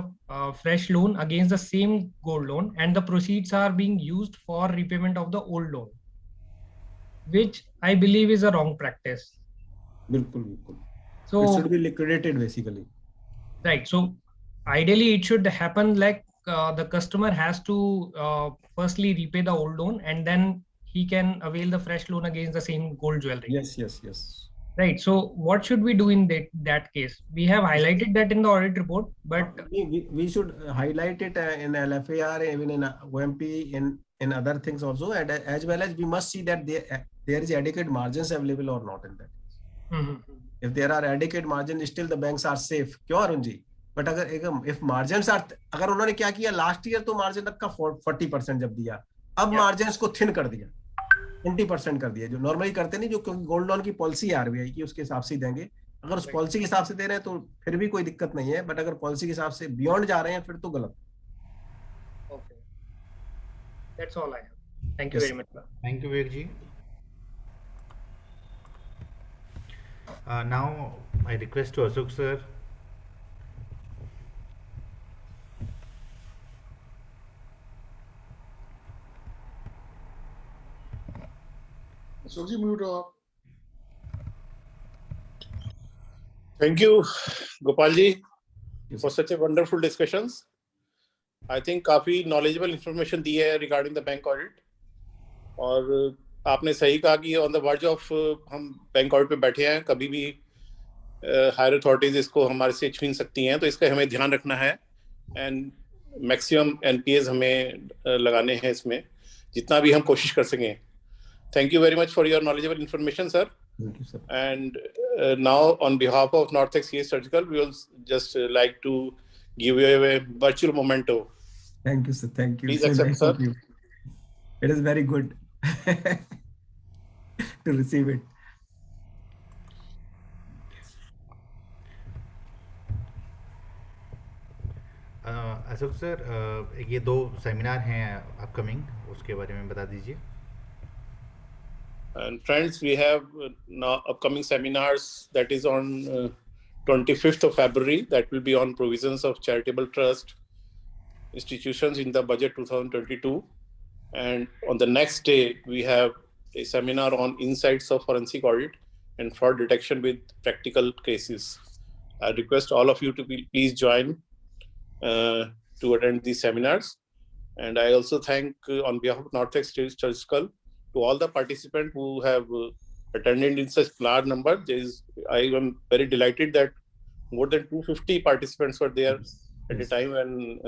Speaker 6: fresh loan against the same gold loan, and the proceeds are being used for repayment of the old loan, which I believe is a wrong practice.
Speaker 1: बिल्कुल.
Speaker 6: So
Speaker 1: it should be liquidated basically.
Speaker 6: Right. So ideally it should happen like the customer has to firstly repay the old loan, and then he can avail the fresh loan against the same gold jewelry.
Speaker 1: Yes.
Speaker 6: Right. So what should we do in that case? We have highlighted that in the audit report, but
Speaker 1: we should highlight it in LFAR, even in OMP, in other things also, and as well as we must see that there is adequate margins available or not in that. If there are adequate margins, still the banks are safe. क्यों Arun ji? But अगर if margin अगर उन्होंने क्या किया last year तो margin तक का 40% जब दिया, अब मार्जिन को थिन कर दिया, 20% कर दिया, जो नॉर्मली करते नहीं, जो क्योंकि गोल्ड लोन की पॉलिसी है आरबीआई की, उसके हिसाब से देंगे। अगर उस पॉलिसी के हिसाब से दे रहे हैं तो फिर भी कोई दिक्कत नहीं है, बट अगर पॉलिसी के हिसाब से बियॉन्ड जा रहे हैं फिर तो गलत।
Speaker 6: Okay. That's all I have. Thank you very much.
Speaker 3: Thank you, Vivek ji. Now I request to Ashok sir.
Speaker 2: Ashok ji, mute off.
Speaker 7: Thank you, Gopal ji, for such a wonderful discussions. I think काफी knowledgeable information दी है regarding the bank audit. और आपने सही कहा कि on the verge of हम bank audit पे बैठे हैं, कभी भी हायर अथॉरिटीज इसको हमारे से छीन सकती हैं, तो इसका हमें ध्यान रखना है एंड मैक्सिमम एनपीएस हमें लगाने हैं इसमें, जितना भी हम कोशिश कर सकें. Thank you very much for your knowledgeable information, sir.
Speaker 1: Thank you, sir.
Speaker 7: And now on behalf of Northex CA Surgical, we will just like to give you a virtual memento.
Speaker 1: Thank you, sir. Thank you.
Speaker 7: Please accept, sir.
Speaker 1: It is very good to receive it.
Speaker 3: Ashok sir, ये 2 seminar हैं upcoming, उसके बारे में बता दीजिए.
Speaker 7: And friends, we have now upcoming seminars that is on 25th of February. That will be on provisions of charitable trust institutions in the budget 2022. And on the next day, we have a seminar on insights of forensic audit and fraud detection with practical cases. I request all of you to please join to attend these seminars. And I also thank on behalf of Northex Churchkull to all the participants who have attended in such large number. I am very delighted that more than 250 participants were there at the time when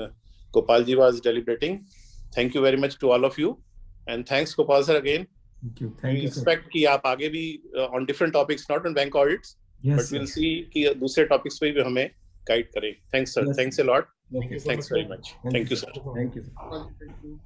Speaker 7: Gopalji was deliberating. Thank you very much to all of you. And thanks Gopal sir again.
Speaker 1: Thank you. Thank you.
Speaker 7: Expect कि आप आगे भी on different topics, not on bank audits, but we'll see कि दूसरे topics पे भी हमें guide करें. Thanks sir. Thanks a lot.
Speaker 1: Okay.
Speaker 7: Thanks very much. Thank you sir.
Speaker 1: Thank you.
Speaker 2: Thank you.